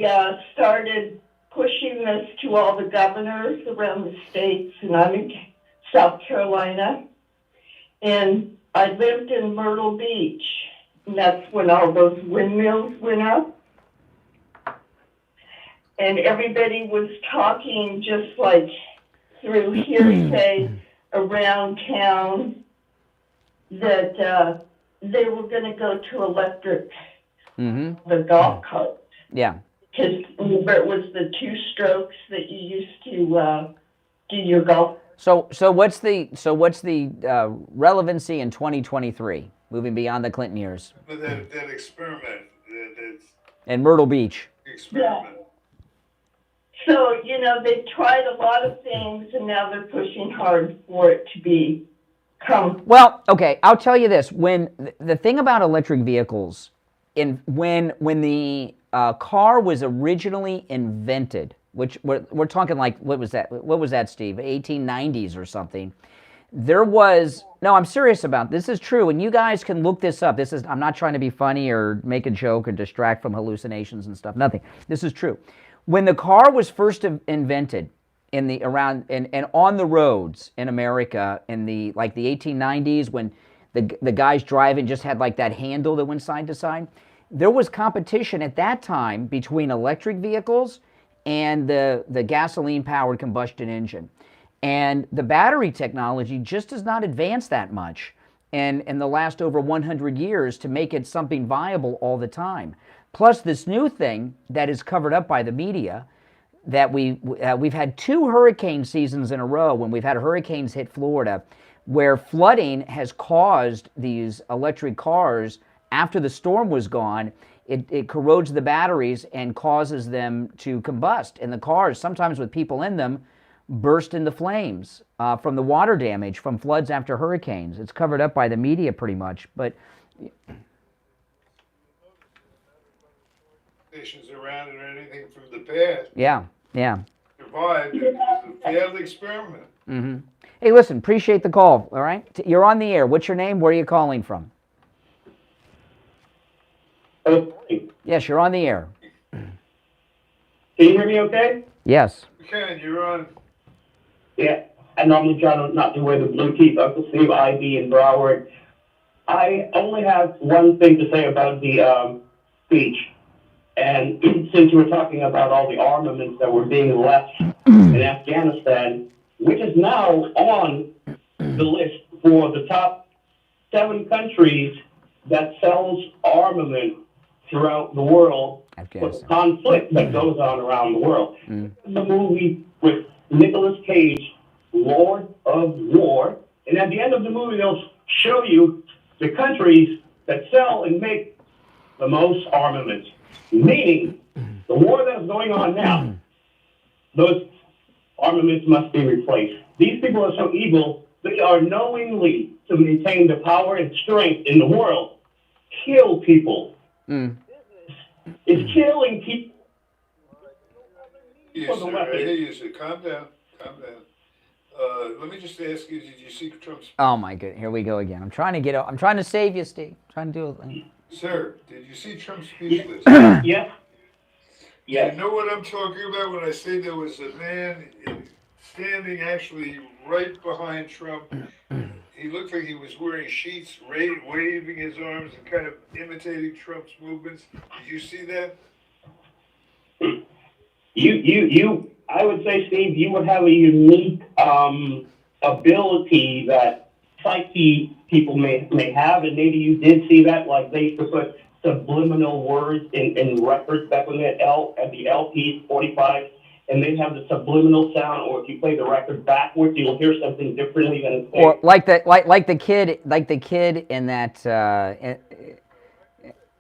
started pushing this to all the governors around the states, and I'm in South Carolina. And I lived in Myrtle Beach, and that's when all those windmills went up. And everybody was talking just like through hearsay around town that they were going to go to electric the golf cart. Yeah. Because it was the 2 strokes that you used to do your golf. So what's the relevancy in 2023, moving beyond the Clinton years? But that experiment, that's In Myrtle Beach. experiment. So, you know, they tried a lot of things, and now they're pushing hard for it to become. Well, okay, I'll tell you this. When the thing about electric vehicles, when the car was originally invented, which we're talking like, what was that, Steve? 1890s or something. There was, no, I'm serious about this. Is true, and you guys can look this up. I'm not trying to be funny or make a joke or distract from hallucinations and stuff. Nothing. This is true. When the car was first invented and on the roads in America in the 1890s, when the guys driving just had like that handle that went side to side, there was competition at that time between electric vehicles and the gasoline-powered combustion engine. And the battery technology just does not advance that much in the last over 100 years to make it something viable all the time. Plus this new thing that is covered up by the media, that we've had 2 hurricane seasons in a row when we've had hurricanes hit Florida, where flooding has caused these electric cars, after the storm was gone, it corrodes the batteries and causes them to combust. And the cars, sometimes with people in them, burst into flames from the water damage from floods after hurricanes. It's covered up by the media pretty much, but Stations around it or anything from the past. yeah. Survived. It was a failed experiment. Hey, listen, appreciate the call, all right? You're on the air. What's your name? Where are you calling from? Yes, you're on the air. Can you hear me okay? Yes. You can, you're on. Yeah, I normally try not to wear the Bluetooth. Uncle Steve, IB, and Broward. I only have one thing to say about the speech. And since we're talking about all the armaments that were being left in Afghanistan, which is now on the list for the top 7 countries that sells armament throughout the world, with conflict that goes on around the world. The movie with Nicolas Cage, Lord of War, and at the end of the movie they'll show you the countries that sell and make the most armaments. Meaning, the war that's going on now, those armaments must be replaced. These people are so evil, they are knowingly, to maintain the power and strength in the world, kill people. It's killing people. Yes, sir. I hear you, sir. Calm down. Calm down. Let me just ask you, did you see Trump's... Oh, my goodness. Here we go again. I'm trying to save you, Steve. I'm trying to do it. Sir, did you see Trump's speech list? Yeah. You know what I'm talking about when I say there was a man standing actually right behind Trump. He looked like he was wearing sheets, waving his arms and kind of imitating Trump's movements. Did you see that? I would say, Steve, you would have a unique ability that psyche people may have, and maybe you did see that, like they used to put subliminal words in records back when they had the LPs, 45, and they'd have the subliminal sound, or if you play the record backwards, you'll hear something differently than it's or like the kid in that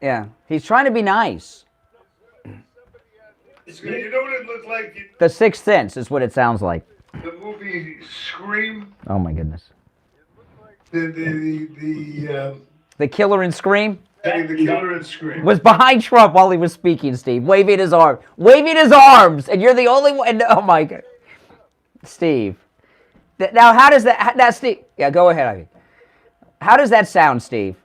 yeah, he's trying to be nice. You know what it looked like? The Sixth Sense is what it sounds like. The movie Scream. Oh my goodness. The killer in Scream? The killer in Scream. Was behind Trump while he was speaking, Steve, waving his arms, and you're the only one. Oh my God, Steve. Now, how does that? Steve. Yeah, go ahead, Ivy. How does that sound, Steve?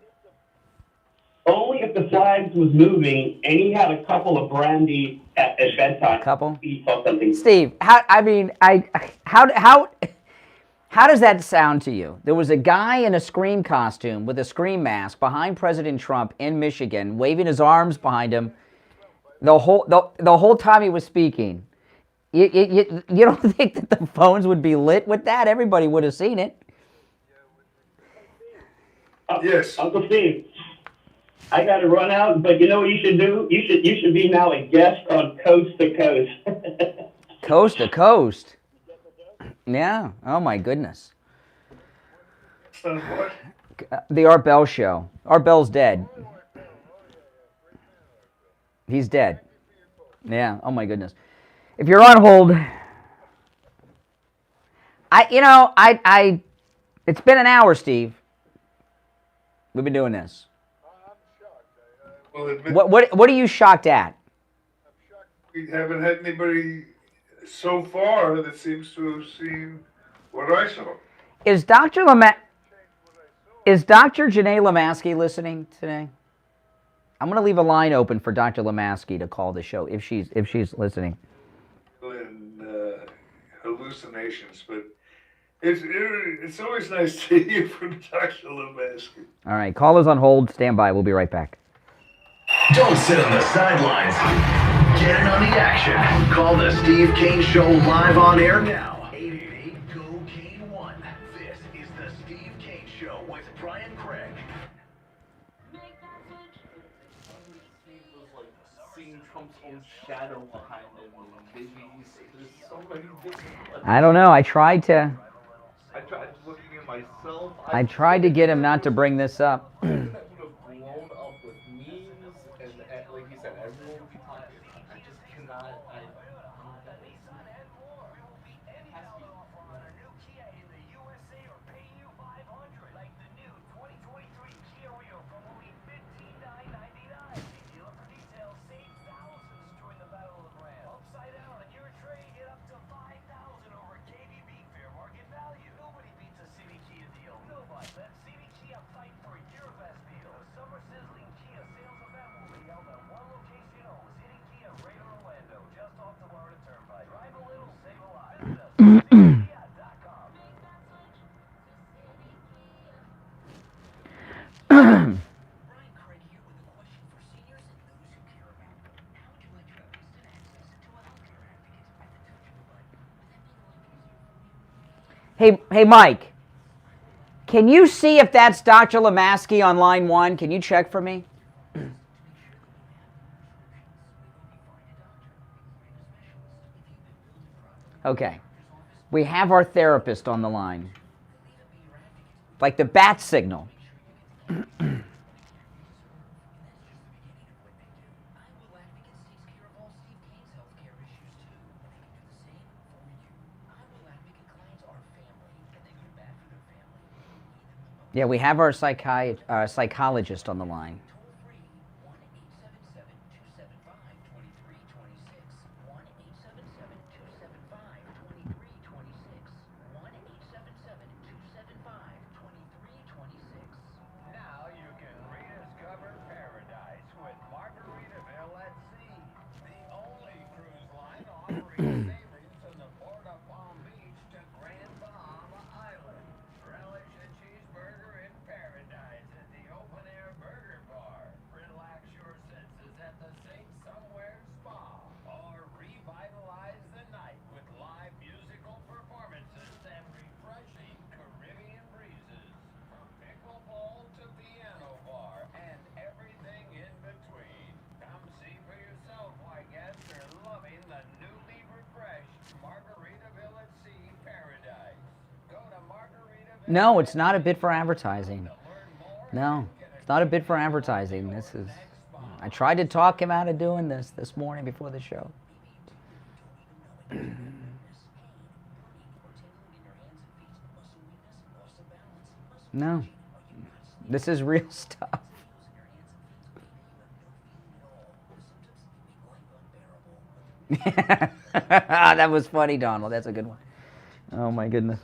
Only if the bags was moving, and he had a couple of brandy at bedtime. Couple? He saw something. Steve, how does that sound to you? There was a guy in a Scream costume with a Scream mask behind President Trump in Michigan, waving his arms behind him the whole time he was speaking. You don't think that the phones would be lit with that? Everybody would have seen it. Yes. Uncle Steve, I got to run out, but you know what you should do? You should be now a guest on Coast to Coast. Coast to Coast. Yeah. Oh my goodness. The Art Bell show. Art Bell's dead. He's dead. Yeah. Oh my goodness. If you're on hold, it's been an hour, Steve. We've been doing this. What are you shocked at? We haven't had anybody so far that seems to have seen what I saw. Is Dr. Janae Lamaski listening today? I'm going to leave a line open for Dr. Lamaski to call the show if she's listening. And hallucinations, but it's always nice to hear from Dr. Lamaski. All right, callers on hold. Stand by. We'll be right back. Don't sit on the sidelines. Get in on the action. Call the Steve Kane Show live on air now. 888-GO-KANE-1. This is the Steve Kane Show with Brian Craig. Seeing Trump's own shadow behind him and babies. There's so many different. I don't know. I tried looking at myself. I tried to get him not to bring this up. That would have blown up with memes and like you said, everyone would be talking. I just cannot. Hey, Mike. Can you see if that's Dr. Lamaski on line 1? Can you check for me? Okay. We have our therapist on the line. Like the bat signal. Yeah, we have our psychologist on the line. Now you can rediscover paradise with Margaritaville at Sea, the only cruise line offering sailings from the port of Palm Beach to Grand Bahama Island. Relish a cheeseburger in paradise at the open-air burger bar. Relax your senses at the St. Somewhere Spa. Or revitalize the night with live musical performances and refreshing Caribbean breezes. From pickleball to piano bar and everything in between. Come see for yourself why guests are loving the newly refreshed Margaritaville at Sea Paradise. Go to Margaritaville. No, it's not a bit for advertising. No, it's not a bit for advertising. I tried to talk him out of doing this morning before the show. No, this is real stuff. That was funny, Donald. That's a good one. Oh my goodness.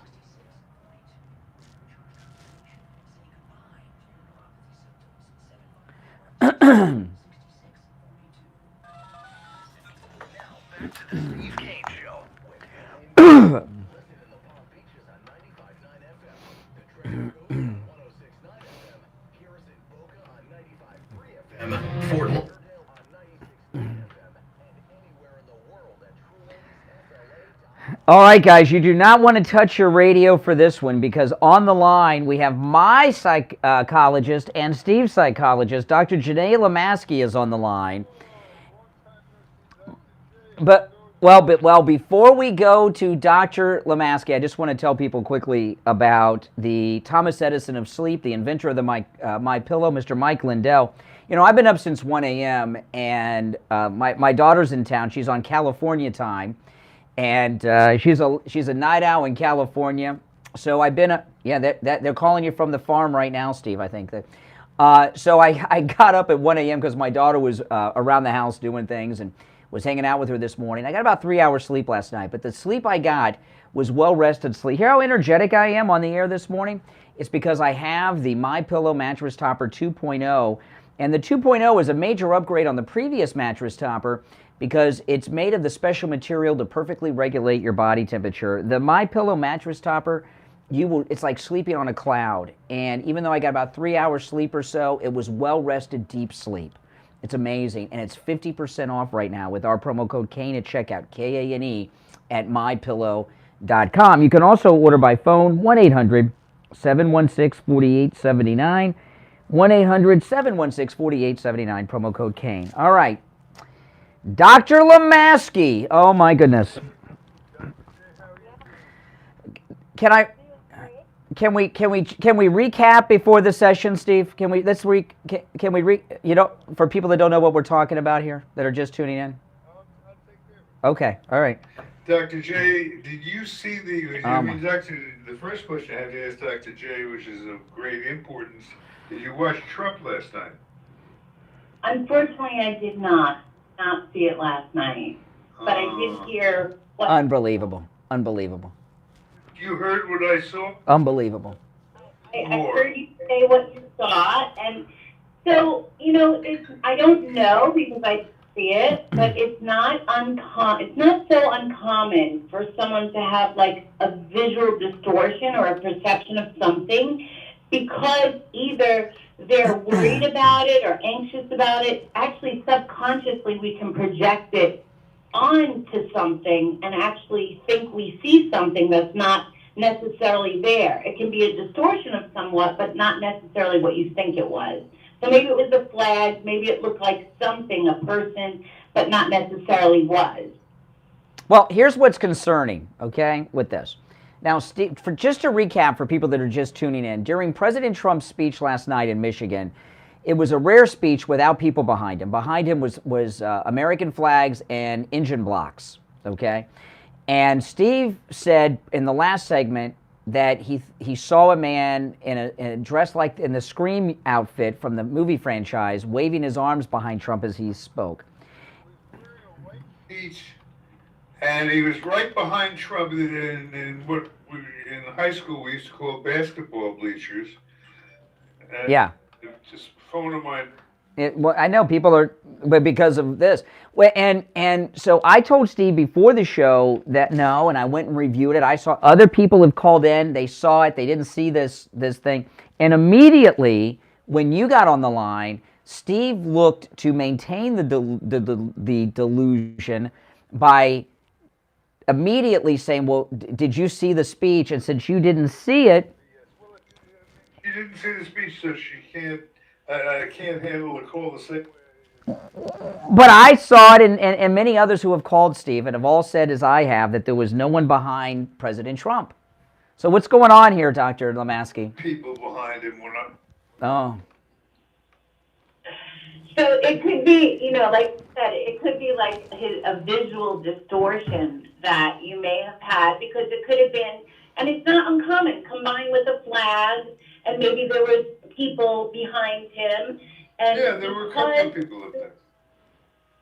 FM, Fort Lauderdale on 96.9 FM, and anywhere in the world at TrueLadiesFLA.com. All right, guys, you do not want to touch your radio for this one because on the line we have my psychologist and Steve's psychologist. Dr. Janae Lamaski is on the line. But before we go to Dr. Lamaski, I just want to tell people quickly about the Thomas Edison of sleep, the inventor of the My Pillow, Mr. Mike Lindell. You know, I've been up since 1 a.m. and my daughter's in town. She's on California time, and she's a night owl in California. So I've been they're calling you from the farm right now, Steve. I think that. So I got up at 1 a.m. because my daughter was around the house doing things and was hanging out with her this morning. I got about 3 hours sleep last night, but the sleep I got was well-rested sleep. Hear how energetic I am on the air this morning? It's because I have the My Pillow Mattress Topper 2.0, and the 2.0 is a major upgrade on the previous mattress topper because it's made of the special material to perfectly regulate your body temperature. The My Pillow Mattress Topper, it's like sleeping on a cloud, and even though I got about 3 hours sleep or so, it was well-rested deep sleep. It's amazing, and it's 50% off right now with our promo code KANE at checkout, KANE, at mypillow.com. You can also order by phone, 1-800-716-4879, 1-800-716-4879, promo code KANE. All right, Dr. Lamaski. Oh, my goodness. Can we recap before the session, Steve? For people that don't know what we're talking about here, that are just tuning in? Okay, all right. Dr. J, did you see the first question I had to ask Dr. J, which is of great importance, did you watch Trump last night? Unfortunately, I did not see it last night, but I did hear what... Unbelievable. You heard what I saw? Unbelievable. I heard you say what you saw, and so, I don't know because I see it, but it's not so uncommon for someone to have like a visual distortion or a perception of something because either they're worried about it or anxious about it. Actually, subconsciously, we can project it onto something and actually think we see something that's not necessarily there. It can be a distortion of somewhat, but not necessarily what you think it was. So maybe it was a flag, maybe it looked like something, a person, but not necessarily was. Well, here's what's concerning, okay, with this. Now, Steve, just to recap for people that are just tuning in, during President Trump's speech last night in Michigan, it was a rare speech without people behind him. Behind him was American flags and engine blocks, okay? And Steve said in the last segment that he saw a man dressed like in the Scream outfit from the movie franchise, waving his arms behind Trump as he spoke. And he was right behind Trump in what in high school we used to call basketball bleachers. And yeah. Just phone of mine. Well, I know people are, but because of this. And so I told Steve before the show that no, and I went and reviewed it. I saw other people have called in. They saw it. They didn't see this thing. And immediately, when you got on the line, Steve looked to maintain the delusion by immediately saying, well, did you see the speech? And since you didn't see it. She didn't see the speech, so she can't. I can't handle the call the same way. But I saw it, and many others who have called, Steve, and have all said, as I have, that there was no one behind President Trump. So what's going on here, Dr. Lamaski? People behind him were not. Oh. So it could be, like you said, it could be like a visual distortion that you may have had because it could have been, and it's not uncommon, combined with a flag, and maybe there was people behind him. And yeah, there were a couple of people up there.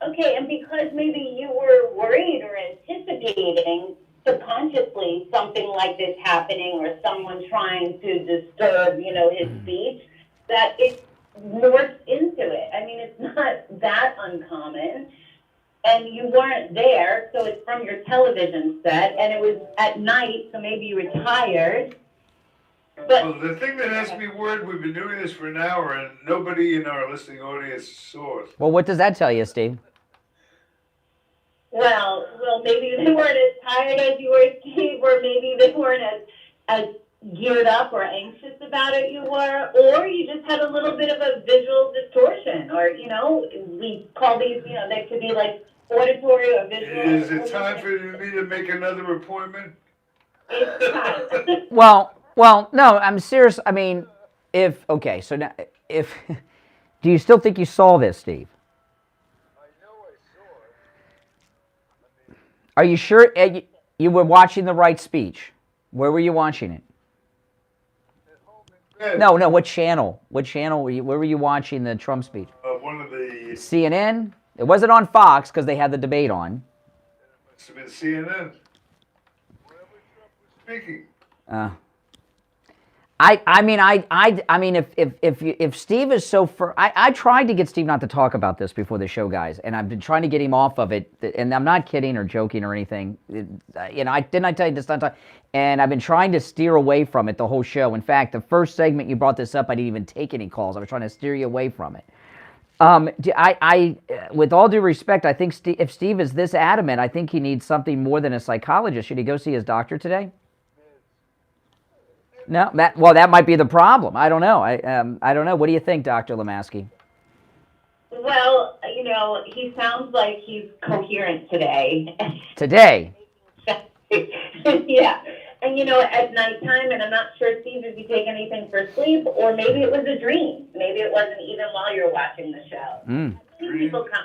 Okay, and because maybe you were worried or anticipating subconsciously something like this happening or someone trying to disturb, his speech, that it morphs into it. I mean, it's not that uncommon. And you weren't there, so it's from your television set, and it was at night, so maybe you were tired. Well, the thing that has me worried, we've been doing this for an hour and nobody in our listening audience saw it. Well, what does that tell you, Steve? Well, maybe they weren't as tired as you were, Steve, or maybe they weren't as geared up or anxious about it you were, or you just had a little bit of a visual distortion, or, we call these, they could be like auditory or visual. Is it time for me to make another appointment? It's time. Well, no, I'm serious. I mean, do you still think you saw this, Steve? Are you sure you were watching the right speech? Where were you watching it? No, what channel? What channel where were you watching the Trump speech? One of the... CNN? It wasn't on Fox because they had the debate on. Must have been CNN. Speaking. I mean, if Steve is so I tried to get Steve not to talk about this before the show, guys, and I've been trying to get him off of it, and I'm not kidding or joking or anything. I tell you this not talk, and I've been trying to steer away from it the whole show. In fact, the first segment you brought this up, I didn't even take any calls. I was trying to steer you away from it. With all due respect, I think if Steve is this adamant, I think he needs something more than a psychologist. Should he go see his doctor today? No, that might be the problem. I don't know. I don't know. What do you think, Dr. Lemaski? Well, he sounds like he's coherent today. Today? Yeah. And, at nighttime, and I'm not sure, Steve, if you take anything for sleep, or maybe it was a dream. Maybe it wasn't even while you're watching the show. Many people come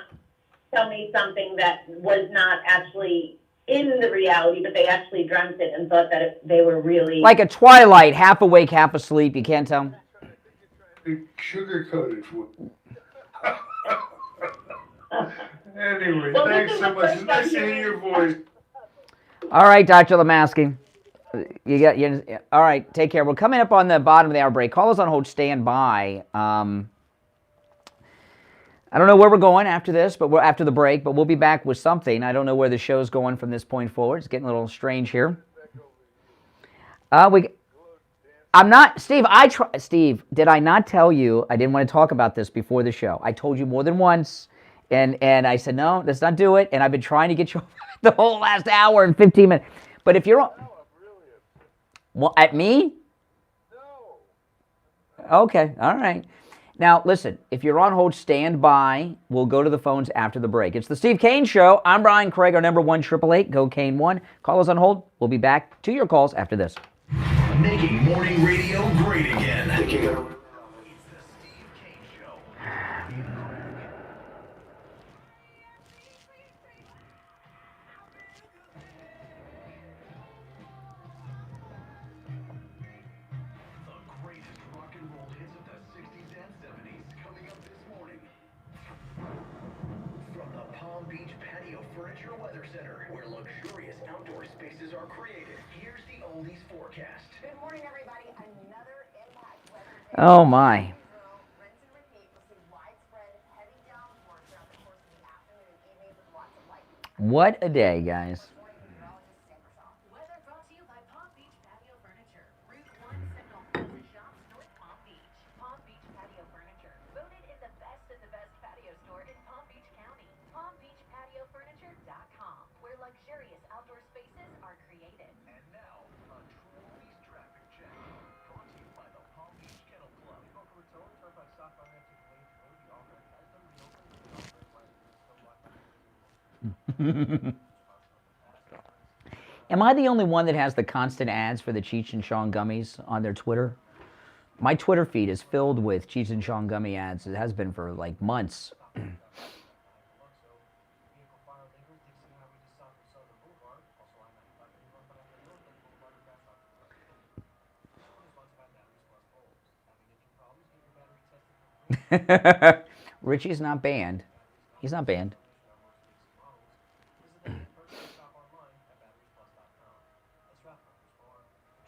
tell me something that was not actually in the reality, but they actually dreamt it and thought that they were really... Like a Twilight, half awake, half asleep. You can't tell? Sugar-coated food. Anyway, Well, thanks so much. It's nice to hear your voice. All right, Dr. Lemaski. All right, take care. We're coming up on the bottom of the hour break. Call us on hold. Stand by. I don't know where we're going after this, but we're after the break. But we'll be back with something. I don't know where the show's going from this point forward. It's getting a little strange here. I'm not, Steve. Steve, did I not tell you I didn't want to talk about this before the show? I told you more than once, and I said no, let's not do it. And I've been trying to get you the whole last hour and 15 minutes. But if you're on, at me? No. Okay. All right. Now, listen, if you're on hold, stand by. We'll go to the phones after the break. It's the Steve Kane Show. I'm Brian Craig, our number 1-888-GO-KANE-1. Call us on hold. We'll be back to your calls after this. Making morning radio great again. It's the Steve Kane Show. The greatest rock and roll hits of the 60s and 70s coming up this morning. From the Palm Beach Patio Furniture Weather Center, where luxurious outdoor spaces are created, here's the oldies forecast. Good morning, everybody. Another impact weather day. Oh, my. Rinse and repeat. We'll see widespread heavy downpours throughout the course of the afternoon and evening with lots of lightning. What a day, guys. Weather brought to you by Palm Beach Patio Furniture. Route 1 Seminole Plaza Shops, North Palm Beach. Palm Beach Patio Furniture. Voted in the best of the best patio store in Palm Beach County. PalmBeachPatioFurniture.com, where luxurious outdoor spaces are created. And now, a true oldies traffic check. Brought to you by the Palm Beach Kennel Club. Am I the only one that has the constant ads for the Cheech and Chong gummies on their Twitter? My Twitter feed is filled with Cheech and Chong gummy ads. It has been for like months. Richie's not banned. He's not banned.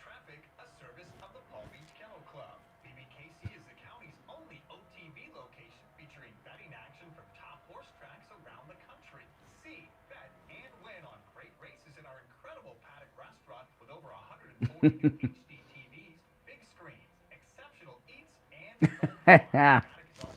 Traffic, a service of the Palm Beach Kennel Club. BBKC is the county's only OTB location featuring betting action from top horse tracks around the country. See, bet, and win on great races in our incredible paddock restaurant with over 140 new HD TVs, big screen also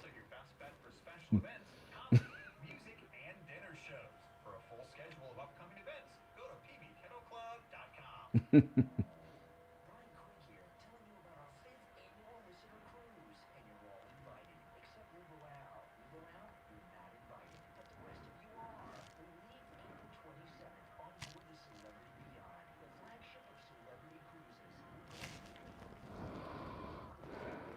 your best bet for special events, concerts, music, and dinner shows. For a full schedule of upcoming events, go to pbkennelclub.com. Brian Craig here, telling you about our 5th annual listener cruise, and you're all invited, except Ruberal. Ruberal, you're not invited, but the rest of you are. We leave April 27th on board the Celebrity Beyond, the flagship of Celebrity Cruises.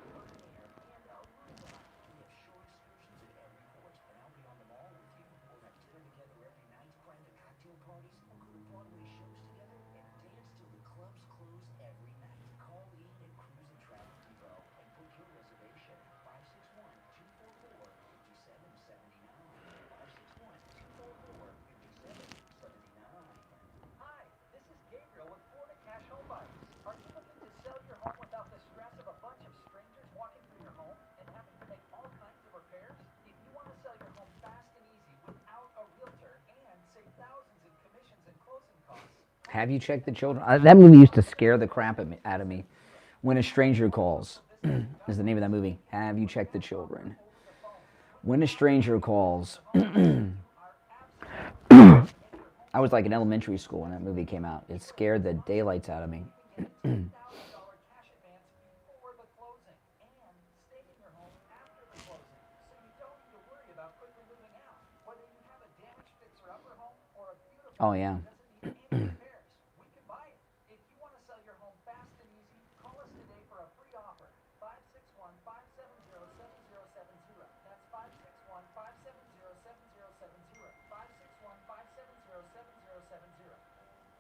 Bonaire, and Aruba. We have shore excursions at every port, and I'll be on the mall with you. We'll have dinner together every night, private cocktail parties, we'll go to Broadway shows together, and dance till the clubs close every night. Call Ian at Cruise and Travel Depot and book your reservation. 561-244-5779. 561-244-5779. Hi, this is Gabriel with Florida Cash Home Buyers. Are you looking to sell your home without the stress of a bunch of strangers walking through your home and having to make all kinds of repairs? If you want to sell your home fast and easy without a realtor and save thousands in commissions and closing costs. Have you checked the children? That movie used to scare the crap out of me. When a Stranger Calls is the name of that movie. Have you checked the children? When a Stranger Calls. I was like in elementary school when that movie came out. It scared the daylights out of me. Oh, yeah.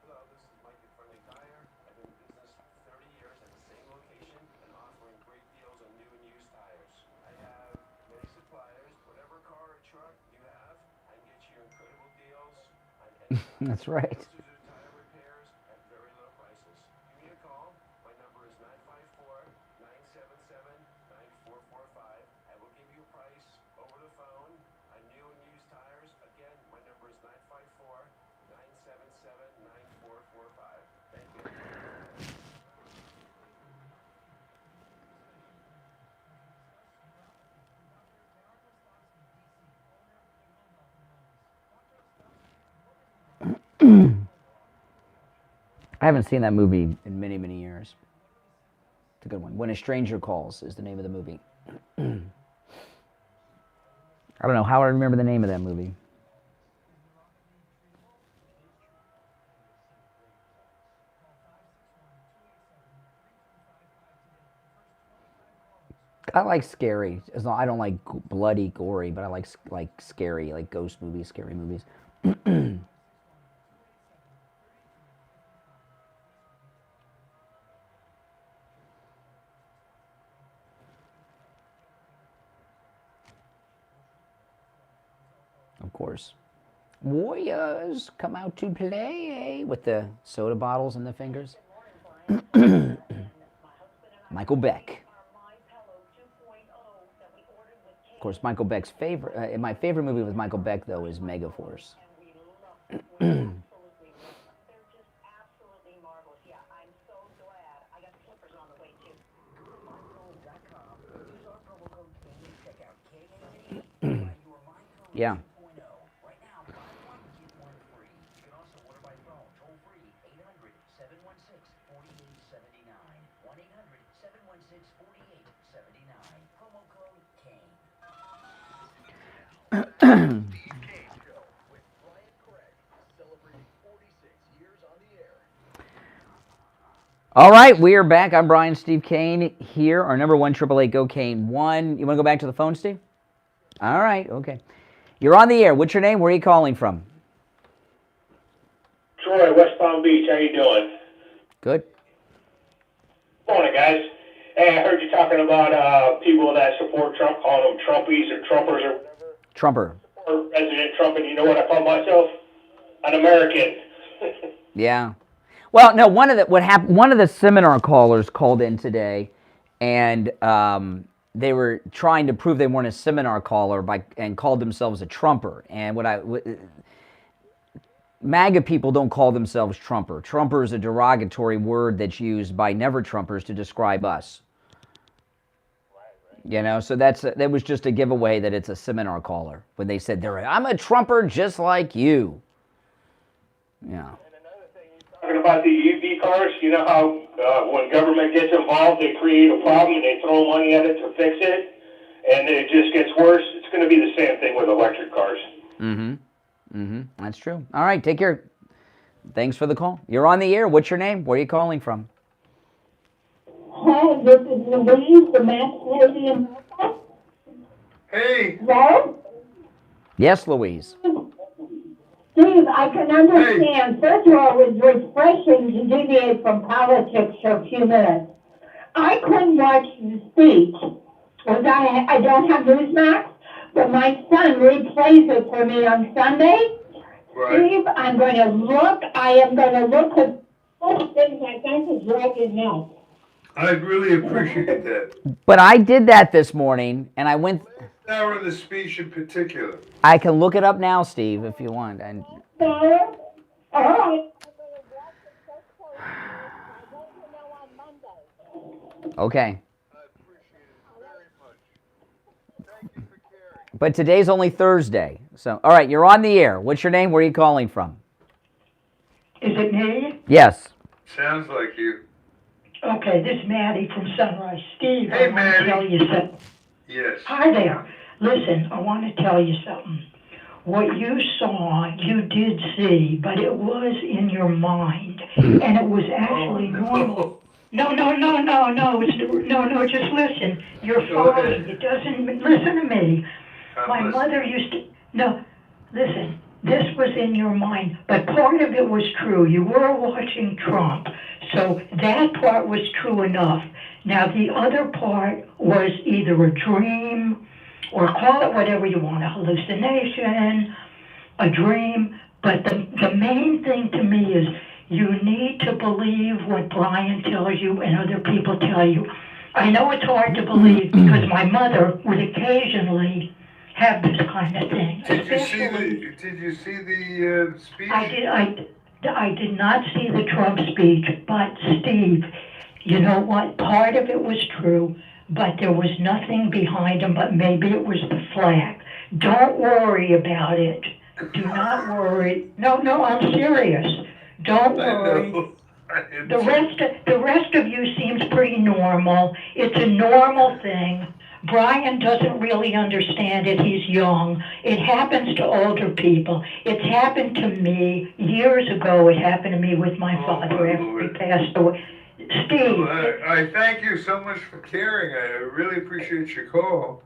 Hello, this is Mike at Friendly Tire. I've been in business for 30 years at the same location and offering great deals on new and used tires. I have many suppliers. Whatever car or truck you have, I can get you incredible deals on any That's right. tire repairs at very low prices. Give me a call. My number is 954-977-9445. I will give you a price over the phone on new and used tires. Again, my number is 954-977-9445. Thank you. I haven't seen that movie in many, many years. It's a good one. When a Stranger Calls is the name of the movie. I don't know how I remember the name of that movie. I like scary. I don't like bloody, gory, but I like scary, like ghost movies, scary movies. Of course. Warriors come out to play with the soda bottles in the fingers. Michael Beck. Of course, Michael Beck's favorite. My favorite movie with Michael Beck, though, is Megaforce. Yeah. Right now, buy one, get one free. You can also order by phone, toll free, 800-716-4879. 1-800-716-4879. Promo code KANE. Steve Kane Show with Brian Craig, celebrating 46 years on the air. All right, we are back. I'm Brian Steve Kane here. Our number 1-888-GO-KANE-1. You want to go back to the phone, Steve? All right, okay. You're on the air. What's your name? Where are you calling from? Troy, West Palm Beach. How you doing? Good. Morning, guys. Hey, I heard you talking about people that support Trump, calling them Trumpies or Trumpers or whatever. Trumper. Or President Trump, and you know what I call myself? An American. Yeah. Well, no. One of the seminar callers called in today, and they were trying to prove they weren't a seminar caller and called themselves a Trumper. And MAGA people don't call themselves Trumper. Trumper is a derogatory word that's used by never Trumpers to describe us. You know, so that was just a giveaway that it's a seminar caller when they said I'm a Trumper just like you. Yeah. Talking about the EV cars, you know how when government gets involved, they create a problem and they throw money at it to fix it, and it just gets worse. It's going to be the same thing with electric cars. That's true. All right, take care. Thanks for the call. You're on the air. What's your name? Where are you calling from? Hi, this is Louise, the Max lady in Boca. Hey. Hello? Yes, Louise. Steve, I can understand. First of all, it was refreshing to deviate from politics for a few minutes. I couldn't watch the speech because I don't have Newsmax, but my son replays it for me on Sunday. Right. Steve, I'm going to look. I am going to look at all things like that to drag it nuts. I'd really appreciate that. But I did that this morning, and I went. Hour of the speech in particular. I can look it up now, Steve, if you want. And All right. okay. But today's only Thursday. So, all right, you're on the air. What's your name? Where are you calling from? Is it me? Yes. Sounds like you. Okay, this is Maddie from Sunrise. Steve, Hey, I want to tell you something. Yes. Hi there. Listen, I want to tell you something. What you saw, you did see, but it was in your mind, and it was actually normal. No, just listen. You're following. It doesn't, listen to me. My mother used to, no, listen, this was in your mind, but part of it was true. You were watching Trump, so that part was true enough. Now, the other part was either a dream, or call it whatever you want, a hallucination, a dream, but the main thing to me is you need to believe what Brian tells you and other people tell you. I know it's hard to believe because my mother would occasionally have this kind of thing. Did you see the speech? I did not see the Trump speech, but Steve, you know what? Part of it was true, but there was nothing behind him, but maybe it was the flag. Don't worry about it. Do not worry. No, I'm serious. Don't worry. The rest of you seems pretty normal. It's a normal thing. Brian doesn't really understand it. He's young. It happens to older people. It's happened to me years ago. It happened to me with my father after he passed away. Steve. Well, I thank you so much for caring. I really appreciate your call.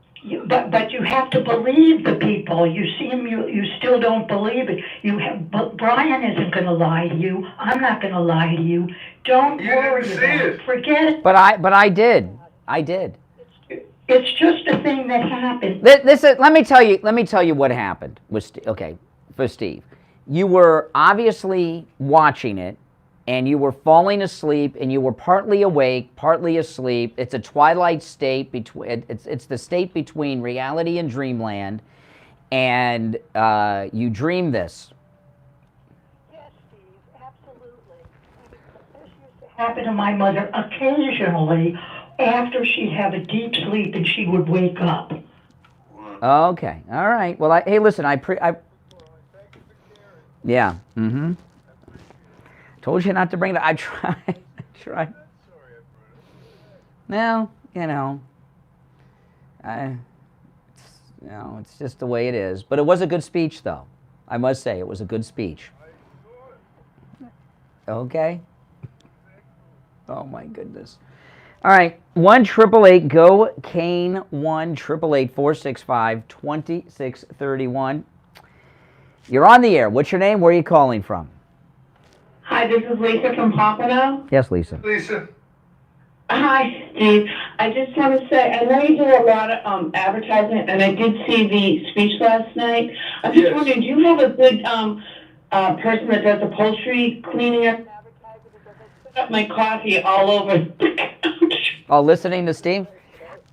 But you have to believe the people. You still don't believe it. But Brian isn't going to lie to you. I'm not going to lie to you. Don't worry about it. Forget it. But I did. I did. It's just a thing that happened. Let me tell you what happened with for Steve. You were obviously watching it, and you were falling asleep, and you were partly awake, partly asleep. It's a twilight state between. It's the state between reality and dreamland, and you dream this. Yes, Steve, absolutely. This used to happen to my mother occasionally after she'd have a deep sleep and she would wake up. Okay, all right. Well, hey, listen, yeah, told you not to bring it up. I tried. No, it's just the way it is. But it was a good speech, though. I must say, it was a good speech. Okay. Oh my goodness. All right, 1-888 go Kane 1-888-465-2631. You're on the air. What's your name? Where are you calling from? Hi, this is Lisa from Pompano. Yes, Lisa. Lisa. Hi, Steve. I just want to say, I know you do a lot of advertising, and I did see the speech last night. I'm just wondering, do you have a good person that does upholstery cleaning up? I put up my coffee all over the couch. Oh, listening to Steve?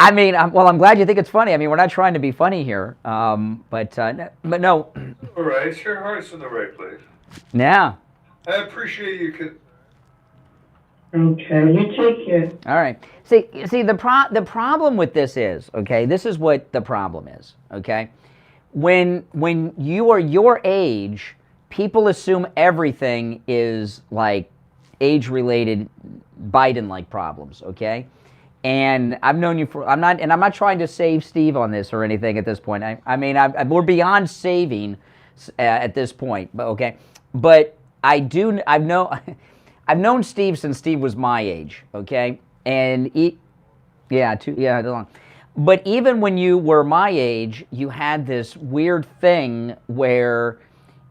I mean, I'm glad you think it's funny. I mean, we're not trying to be funny here, but no. All right, your heart's in the right place. Yeah. I appreciate you. Okay, you take it. All right. See, the problem with this is, okay, this is what the problem is, okay? When you are your age, people assume everything is like age-related Biden-like problems, okay? And I've known you for, I'm not trying to save Steve on this or anything at this point. We're beyond saving at this point, okay? But I've known Steve since Steve was my age, okay? And long. But even when you were my age, you had this weird thing where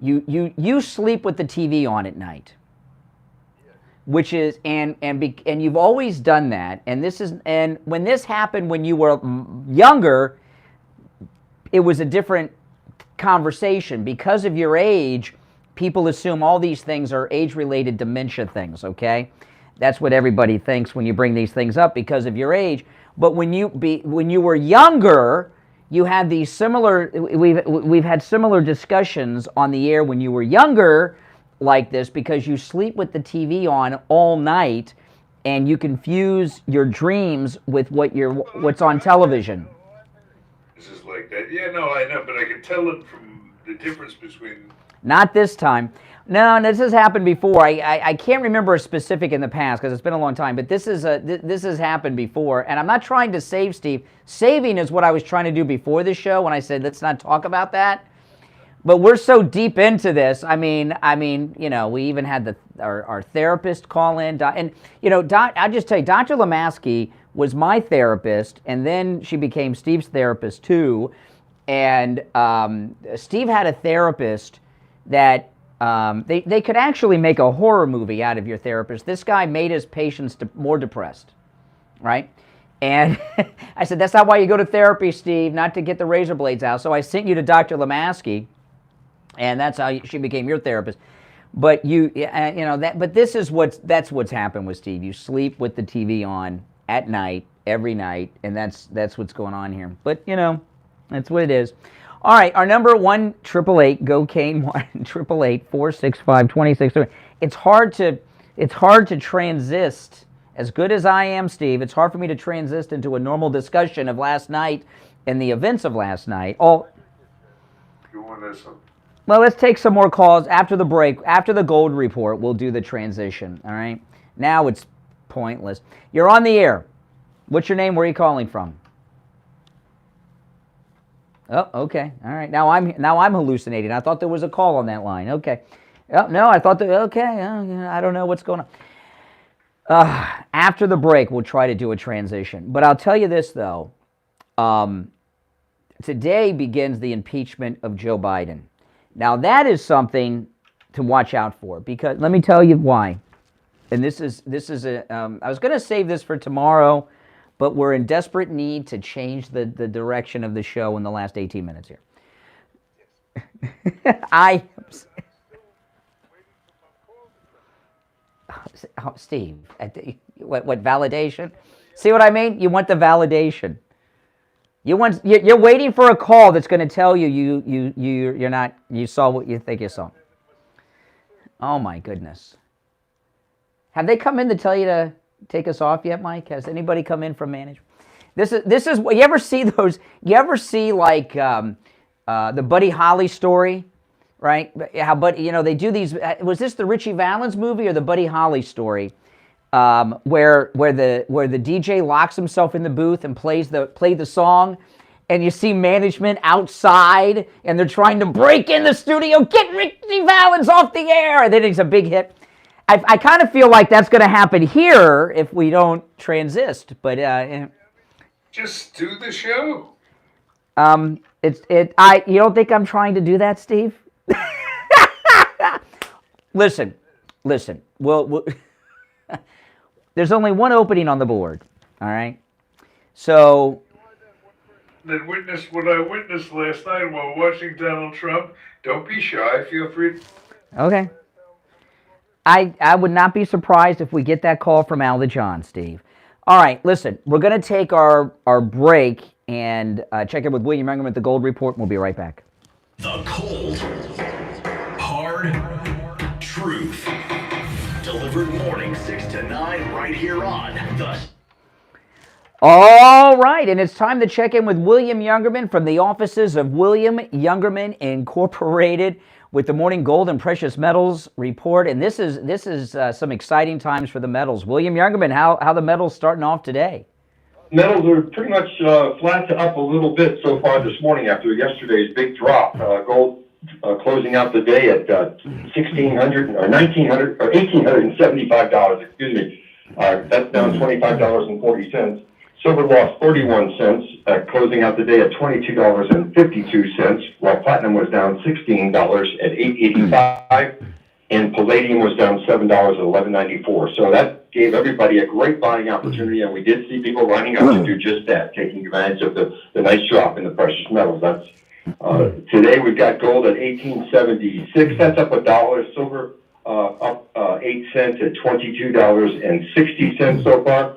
you sleep with the TV on at night, which is and you've always done that. And when this happened when you were younger, it was a different conversation because of your age. People assume all these things are age-related dementia things, okay? That's what everybody thinks when you bring these things up because of your age. But when you were younger, you had these similar, we've had similar discussions on the air when you were younger like this because you sleep with the TV on all night and you confuse your dreams with what's on television. This is like that. Yeah, no, I know, but I can tell it from the difference between... Not this time. No, this has happened before. I can't remember a specific in the past because it's been a long time, but this has happened before, and I'm not trying to save Steve. Saving is what I was trying to do before the show when I said let's not talk about that. But we're so deep into this. I mean, you know, we even had our therapist call in, and you know, I'll just tell you, Dr. Lemaski was my therapist, and then she became Steve's therapist too. And Steve had a therapist that they could actually make a horror movie out of your therapist. This guy made his patients more depressed, right? And I said, that's not why you go to therapy, Steve, not to get the razor blades out. So I sent you to Dr. Lemaski, and that's how she became your therapist. But but this is that's what's happened with Steve. You sleep with the TV on at night, every night, and that's what's going on here. But you know, that's what it is. All right, our number 1-888-GO-CANE 1-888-465-2630. It's hard to transist. As good as I am, Steve, it's hard for me to transist into a normal discussion of last night and the events of last night. You want this one? Well, let's take some more calls after the break. After the gold report, we'll do the transition, all right? Now it's pointless. You're on the air. What's your name? Where are you calling from? Oh, okay. All right. Now I'm hallucinating. I thought there was a call on that line. Okay. Oh, no, I thought okay. I don't know what's going on. After the break, we'll try to do a transition. But I'll tell you this, though. Today begins the impeachment of Joe Biden. Now, that is something to watch out for because let me tell you why. And this is I was going to save this for tomorrow, but we're in desperate need to change the direction of the show in the last 18 minutes here. Steve, what validation? See what I mean? You want the validation. You're waiting for a call that's going to tell you you saw what you think you saw. Oh my goodness. Have they come in to tell you to take us off yet, Mike? Has anybody come in from management? This is you ever see those? You ever see like the Buddy Holly story, right? How they do these. Was this the Richie Valens movie or the Buddy Holly story, where the DJ locks himself in the booth and played the song, and you see management outside and they're trying to break in the studio, get Richie Valens off the air, and then it's a big hit. I kind of feel like that's going to happen here if we don't transist, but just do the show. You don't think I'm trying to do that, Steve? Listen. Well, there's only one opening on the board. All right, so. Then witness what I witnessed last night while watching Donald Trump. Don't be shy. Feel free. Okay. I would not be surprised if we get that call from Al the John, Steve. All right, listen, we're going to take our break and check in with William Ingram at the Gold Report, and we'll be right back. The cold, hard truth. Delivered mornings 6 to 9 right here on The... All right, and it's time to check in with William Youngerman from the offices of William Youngerman Incorporated with the Morning Gold and Precious Metals Report. And this is some exciting times for the metals. William Youngerman, how the metals starting off today? Metals are pretty much flat to up a little bit so far this morning after yesterday's big drop. Gold closing out the day at $1,600 or $1,900 or $1,875. Excuse me. That's down $25.40. Silver lost 31 cents, closing out the day at $22.52, while platinum was down $16 at $8.85, and palladium was down $7 at $11.94. So that gave everybody a great buying opportunity, and we did see people lining up to do just that, taking advantage of the nice drop in the precious metals. That's today we've got gold at $18.76. That's up $1. Silver up 8 cents at $22.60 so far.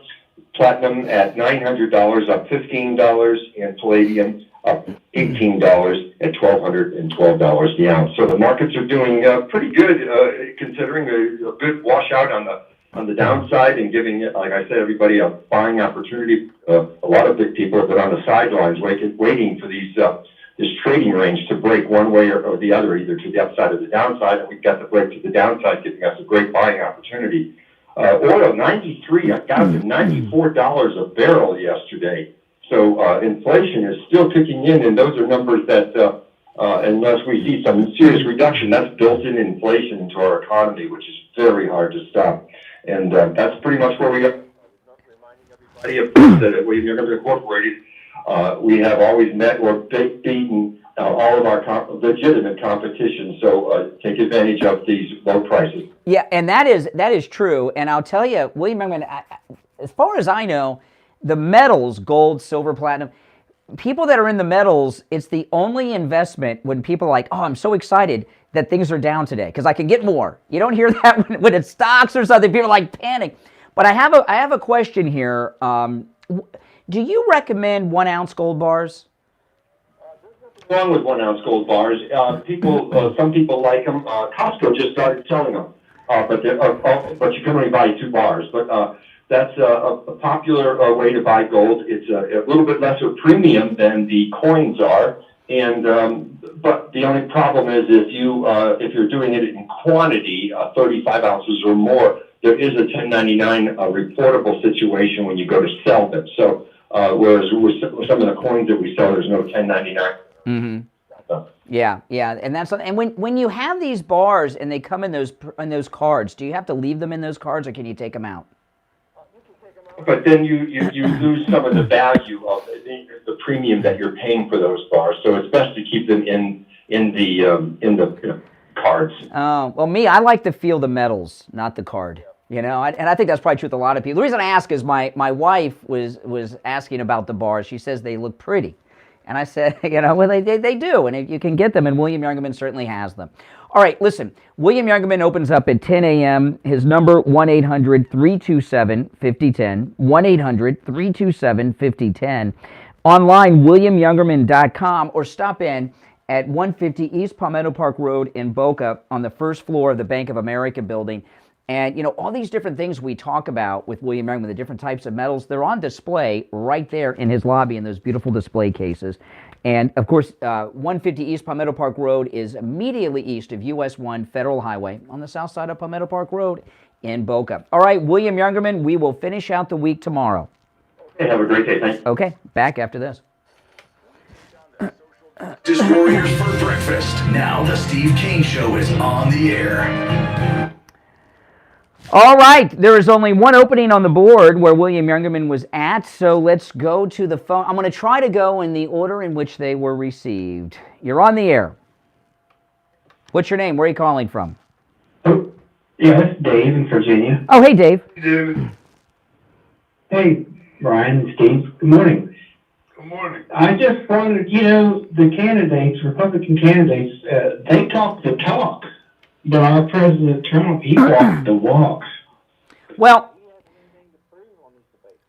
Platinum at $900, up $15, and palladium up $18 at $1,212 the ounce. So the markets are doing pretty good, considering a good washout on the downside and giving, like I said, everybody a buying opportunity. A lot of big people have been on the sidelines waiting for this trading range to break one way or the other, either to the upside or the downside, and we've got the break to the downside, giving us a great buying opportunity. Oil, 93, got to $94 a barrel yesterday. So inflation is still kicking in, and those are numbers that, unless we see some serious reduction, that's built-in inflation into our economy, which is very hard to stop. And that's pretty much where we are. Reminding everybody that at William Youngerman Incorporated, we have always met or beaten all of our legitimate competition. So take advantage of these low prices. Yeah, and that is true. And I'll tell you, William Youngerman, as far as I know, the metals, gold, silver, platinum, people that are in the metals, it's the only investment when people are like, oh, I'm so excited that things are down today because I can get more. You don't hear that when it's stocks or something. People are like panic. But I have a question here. Do you recommend 1 ounce gold bars? Wrong with 1 ounce gold bars. Some people like them. Costco just started selling them, but you can only buy 2 bars. But that's a popular way to buy gold. It's a little bit lesser premium than the coins are, and but the only problem is if you're doing it in quantity, 35 ounces or more, there is a 1099 reportable situation when you go to sell them. So whereas with some of the coins that we sell, there's no 1099. Mm-hmm. Yeah, and when you have these bars and they come in those cards, do you have to leave them in those cards or can you take them out? But then you lose some of the value of the premium that you're paying for those bars. So it's best to keep them in the cards. Oh, well, I like to feel the metals, not the card. You know, and I think that's probably true with a lot of people. The reason I ask is my wife was asking about the bars. She says they look pretty. And I said, well, they do, and you can get them, and William Youngerman certainly has them. All right, listen, William Youngerman opens up at 10 a.m. His number, 1-800-327-5010, 1-800-327-5010. Online, williamyoungerman.com, or stop in at 150 East Palmetto Park Road in Boca on the first floor of the Bank of America building. And, all these different things we talk about with William Youngerman, the different types of metals, they're on display right there in his lobby in those beautiful display cases. And, of course, 150 East Palmetto Park Road is immediately east of US 1 Federal Highway on the south side of Palmetto Park Road in Boca. All right, William Youngerman, we will finish out the week tomorrow. Okay, have a great day. Thanks. Okay, back after this. Just Warriors for breakfast. Now the Steve Kane Show is on the air. All right, there is only one opening on the board where William Youngerman was at, so let's go to the phone. I'm going to try to go in the order in which they were received. You're on the air. What's your name? Where are you calling from? Oh, yeah, it's Dave in Virginia. Oh, hey, Dave. Hey, David. Hey, Brian and Steve. Good morning. Good morning. I just wanted, the candidates, Republican candidates, they talk the talk. But our President Trump, he walked the walk. Well,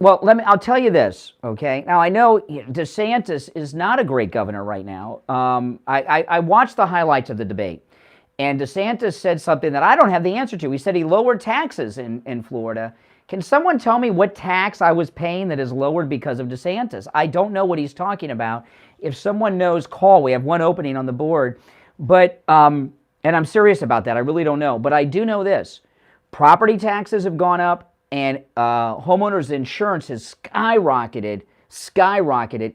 I'll tell you this, okay? Now, I know DeSantis is not a great governor right now. I watched the highlights of the debate, And DeSantis said something that I don't have the answer to. He said he lowered taxes in Florida. Can someone tell me what tax I was paying that is lowered because of DeSantis? I don't know what he's talking about. If someone knows, call. We have one opening on the board. But, and I'm serious about that. I really don't know. But I do know this. Property taxes have gone up, and homeowners insurance has skyrocketed,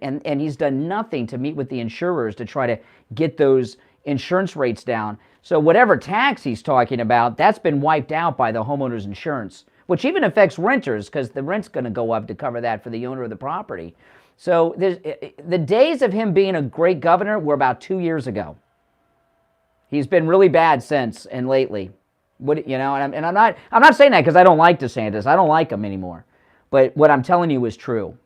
and he's done nothing to meet with the insurers to try to get those insurance rates down. So whatever tax he's talking about, that's been wiped out by the homeowners insurance, which even affects renters because the rent's going to go up to cover that for the owner of the property. So the days of him being a great governor were about 2 years ago. He's been really bad since and lately. And I'm not saying that because I don't like DeSantis. I don't like him anymore. But what I'm telling you is true.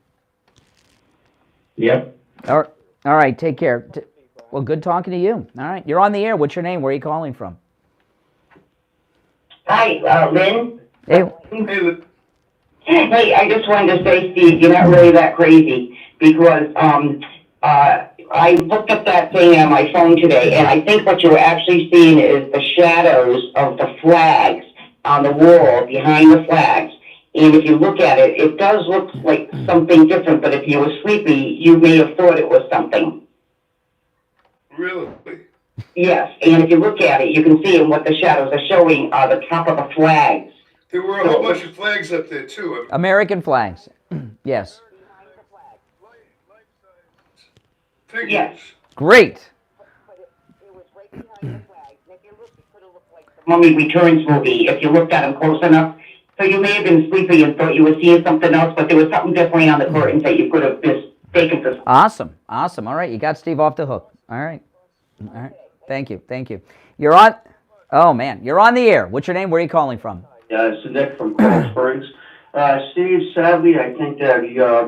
Yep. All right, take care. Well, good talking to you. All right, you're on the air. What's your name? Where are you calling from? Hi, Lynn. Hey. Hey, Lynn. Hey, I just wanted to say, Steve, you're not really that crazy because I looked up that thing on my phone today, and I think what you're actually seeing is the shadows of the flags on the wall behind the flags. And if you look at it, it does look like something different, but if you were sleepy, you may have thought it was something. Really? Yes, and if you look at it, you can see what the shadows are showing the top of the flags. There were a whole bunch of flags up there, too. American flags. Yes. Yes. Great. Mummy Returns movie, if you looked at them close enough. So you may have been sleepy and thought you were seeing something else, but there was something different on the curtains that you could have mistaken for. Awesome. All right, you got Steve off the hook. All right. Thank you. You're on. Oh man, you're on the air. What's your name? Where are you calling from? Yeah, it's Nick from Coral Springs. Steve, sadly, I think that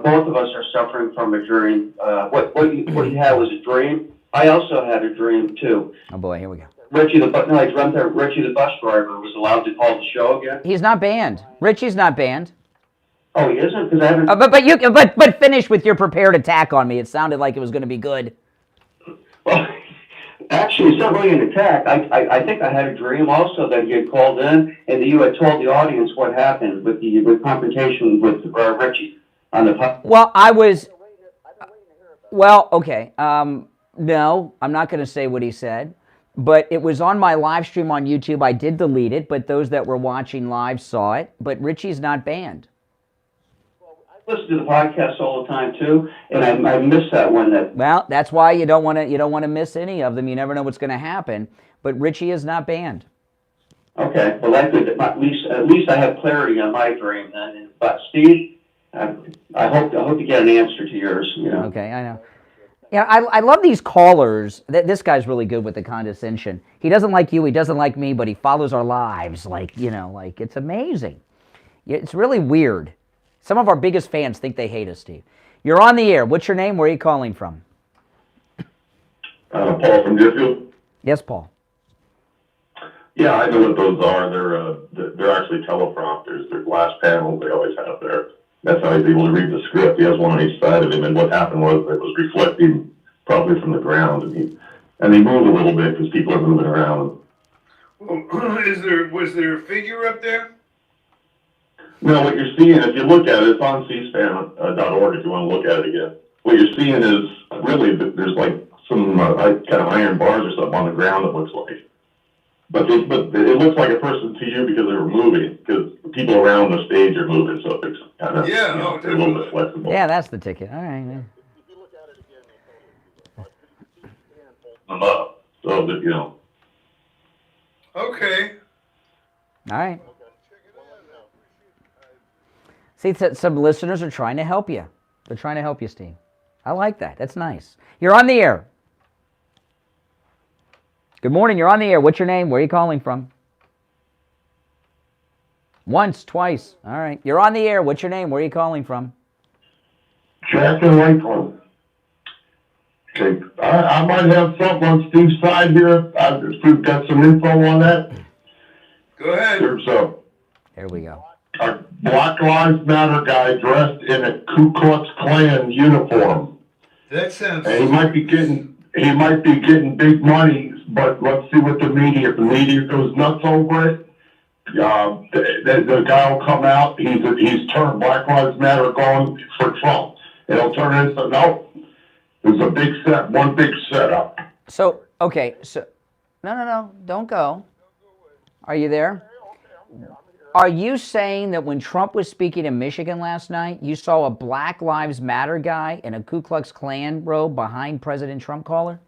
both of us are suffering from a dream. What you had was a dream. I also had a dream too. Oh boy, here we go. Richie the bus driver was allowed to call the show again. He's not banned. Richie's not banned. Oh, he isn't, because I haven't. But finish with your prepared attack on me. It sounded like it was going to be good. Well, actually, it's not really an attack. I think I had a dream also that he had called in and that you had told the audience what happened with confrontation with Richie on the. Well, I was. Well, okay. No, I'm not going to say what he said. But it was on my live stream on YouTube. I did delete it, but those that were watching live saw it. But Richie's not banned. I listen to the podcast all the time too, and I missed that one. Well, that's why you don't want to miss any of them. You never know what's going to happen. But Richie is not banned. Okay, well that's good. At least I have clarity on my dream then. But Steve, I hope to get an answer to yours. You know. Okay, I know. Yeah, I love these callers. This guy's really good with the condescension. He doesn't like you, he doesn't like me, but he follows our lives. Like it's amazing. It's really weird. Some of our biggest fans think they hate us, Steve. You're on the air. What's your name? Where are you calling from? Paul from Deerfield. Yes, Paul. Yeah, I know what those are. They're actually teleprompters. They're glass panels they always have there. That's how he's able to read the script. He has one on each side of him, and what happened was it was reflecting probably from the ground, and he moved a little bit because people are moving around. Well, was there a figure up there? No, what you're seeing, if you look at it, it's on cspan.org if you want to look at it again. What you're seeing is really there's like some kind of iron bars or something on the ground, it looks like. But it looks like a person to you because they were moving, because people around the stage are moving, so it's kind of they're a little bit flexible. Yeah, that's the ticket. All right. Man. Them up, so that Okay. All right. See, some listeners are trying to help you. They're trying to help you, Steve. I like that. That's nice. You're on the air. Good morning. You're on the air. What's your name? Where are you calling from? Once, twice. All right. You're on the air. What's your name? Where are you calling from? Jack and Lakeland. Okay. I might have something on Steve's side here. I've got some info on that. Go ahead. So, there we go. A Black Lives Matter guy dressed in a Ku Klux Klan uniform. That sounds. And he might be getting big money but let's see what the media, if the media goes nuts over it, the guy will come out, he's turned Black Lives Matter going for Trump. It'll turn into, no, there's a big one big setup. So, okay, so, no, don't go. Are you there? Are you saying that when Trump was speaking in Michigan last night, you saw a Black Lives Matter guy in a Ku Klux Klan robe behind President Trump caller?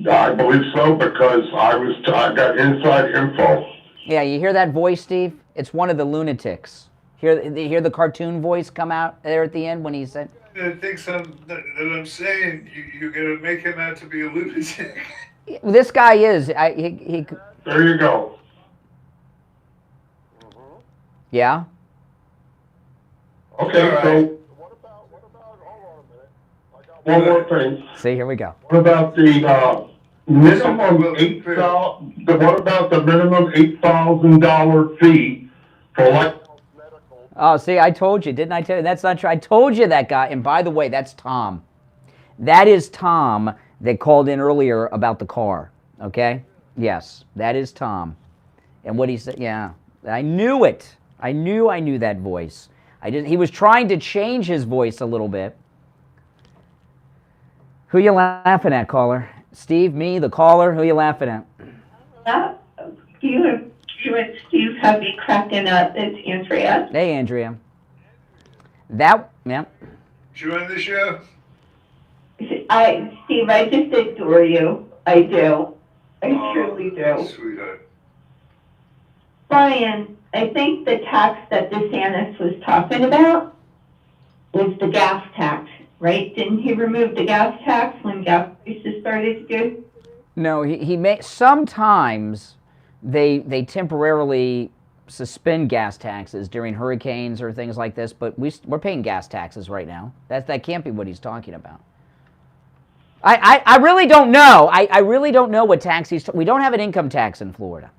I believe so, because I got inside info. Yeah, you hear that voice, Steve? It's one of the lunatics. Hear the cartoon voice come out there at the end when he said... The things that I'm saying, you're going to make him out to be a lunatic. This guy is. There you go. Yeah? Okay, so one more thing. See, here we go. What about the minimum what about the minimum $8,000 fee for like? Oh, see, I told you, didn't I tell you? That's not true. I told you that guy. And by the way, that's Tom. That is Tom that called in earlier about the car. Okay? Yes, that is Tom. And what he said, yeah, I knew it. I knew that voice. He was trying to change his voice a little bit. Who you laughing at, caller? Steve, me, the caller? Who you laughing at? You and Steve have me cracking up. It's Andrea. Hey, Andrea. Yeah. Join the show? Steve, I just adore you. I do. I truly do. Sweetheart. Brian, I think the tax that DeSantis was talking about was the gas tax, right? Didn't he remove the gas tax when gas prices started to go? No, he may. Sometimes they temporarily suspend gas taxes during hurricanes or things like this, but we're paying gas taxes right now. That can't be what he's talking about. I really don't know. I really don't know what tax we don't have an income tax in Florida.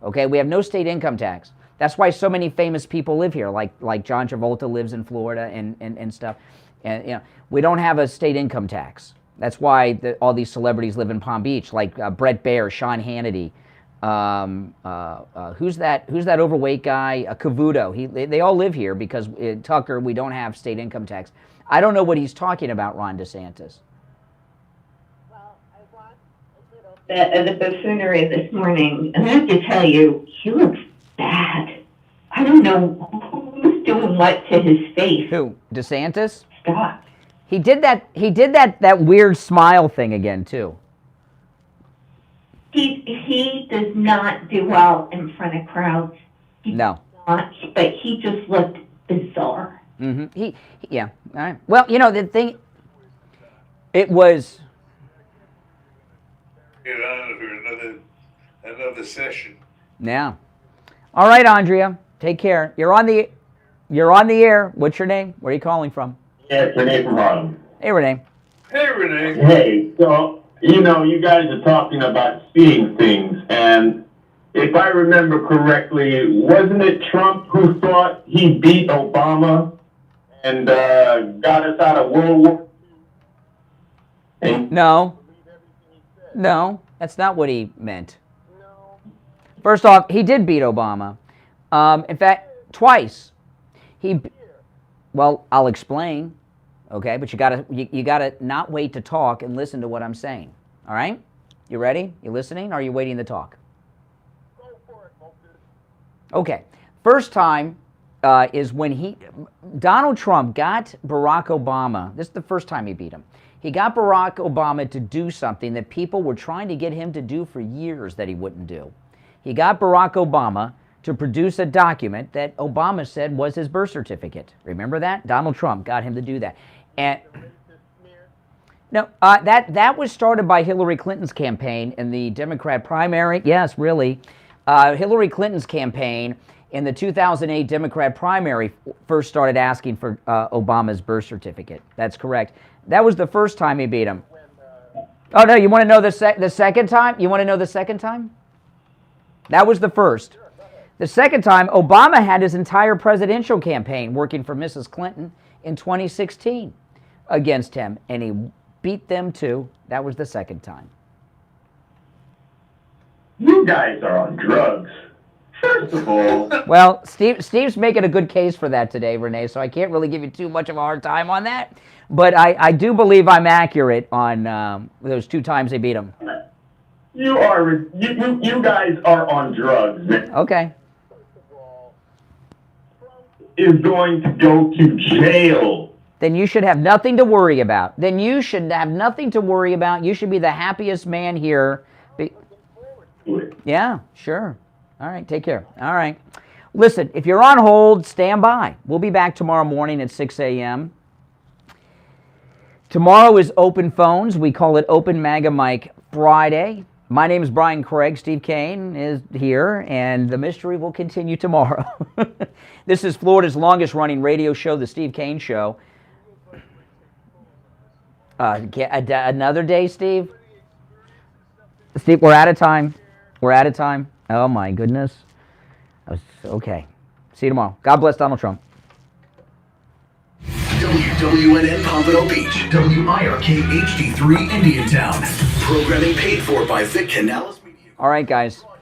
Okay, we have no state income tax. That's why so many famous people live here, like John Travolta lives in Florida and stuff. And we don't have a state income tax. That's why all these celebrities live in Palm Beach, like Brett Baer, Sean Hannity. Who's that overweight guy? Cavuto. They all live here because Tucker. We don't have state income tax. I don't know what he's talking about, Ron DeSantis. The buffoonery this morning, and I have to tell you, he looks bad. I don't know who's doing what to his face. Who? DeSantis? Stop. He did that weird smile thing again too. He does not do well in front of crowds. No. But he just looked bizarre. Mm-hmm. Yeah. All right. Well, the thing, it was. Get on for another session. Yeah. All right, Andrea. Take care. You're on the air. What's your name? Where are you calling from? Yeah, it's Renee from Harlem. Hey, Renee. Hey, Renee. Hey, so, you guys are talking about seeing things, and if I remember correctly, wasn't it Trump who thought he beat Obama and got us out of World War II? No, that's not what he meant. First off, he did beat Obama. In fact, twice. Well, I'll explain. Okay, but you gotta not wait to talk and listen to what I'm saying. All right? You ready? You listening? Or are you waiting to talk? Okay. First time is when Donald Trump got Barack Obama. This is the first time he beat him. He got Barack Obama to do something that people were trying to get him to do for years that he wouldn't do. He got Barack Obama to produce a document that Obama said was his birth certificate. Remember that? Donald Trump got him to do that. And no, that was started by Hillary Clinton's campaign in the Democrat primary. Yes, really. Hillary Clinton's campaign in the 2008 Democrat primary first started asking for Obama's birth certificate. That's correct. That was the first time he beat him. Oh, no, you want to know the second time? You want to know the second time? That was the first. The second time, Obama had his entire presidential campaign working for Mrs. Clinton in 2016 against him, and he beat them too. That was the second time. You guys are on drugs. First of all, Well, Steve's making a good case for that today, Renee, so I can't really give you too much of a hard time on that. But I do believe I'm accurate on those 2 times they beat him. you guys are on drugs. Okay. Is going to go to jail. Then you should have nothing to worry about. Then you should have nothing to worry about. You should be the happiest man here. Yeah, sure. All right, take care. All right. Listen, if you're on hold, stand by. We'll be back tomorrow morning at 6 a.m. Tomorrow is Open Phones. We call it Open Maga Mic Friday. My name is Brian Craig. Steve Kane is here, and the mystery will continue tomorrow. This is Florida's longest-running radio show, The Steve Kane Show. Another day, Steve? Steve, we're out of time. We're out of time. Oh, my goodness. Okay. See you tomorrow. God bless Donald Trump. WWNN Pompano Beach, WIRK HD3 Indiantown. Programming paid for by Vic Canales. All right, guys.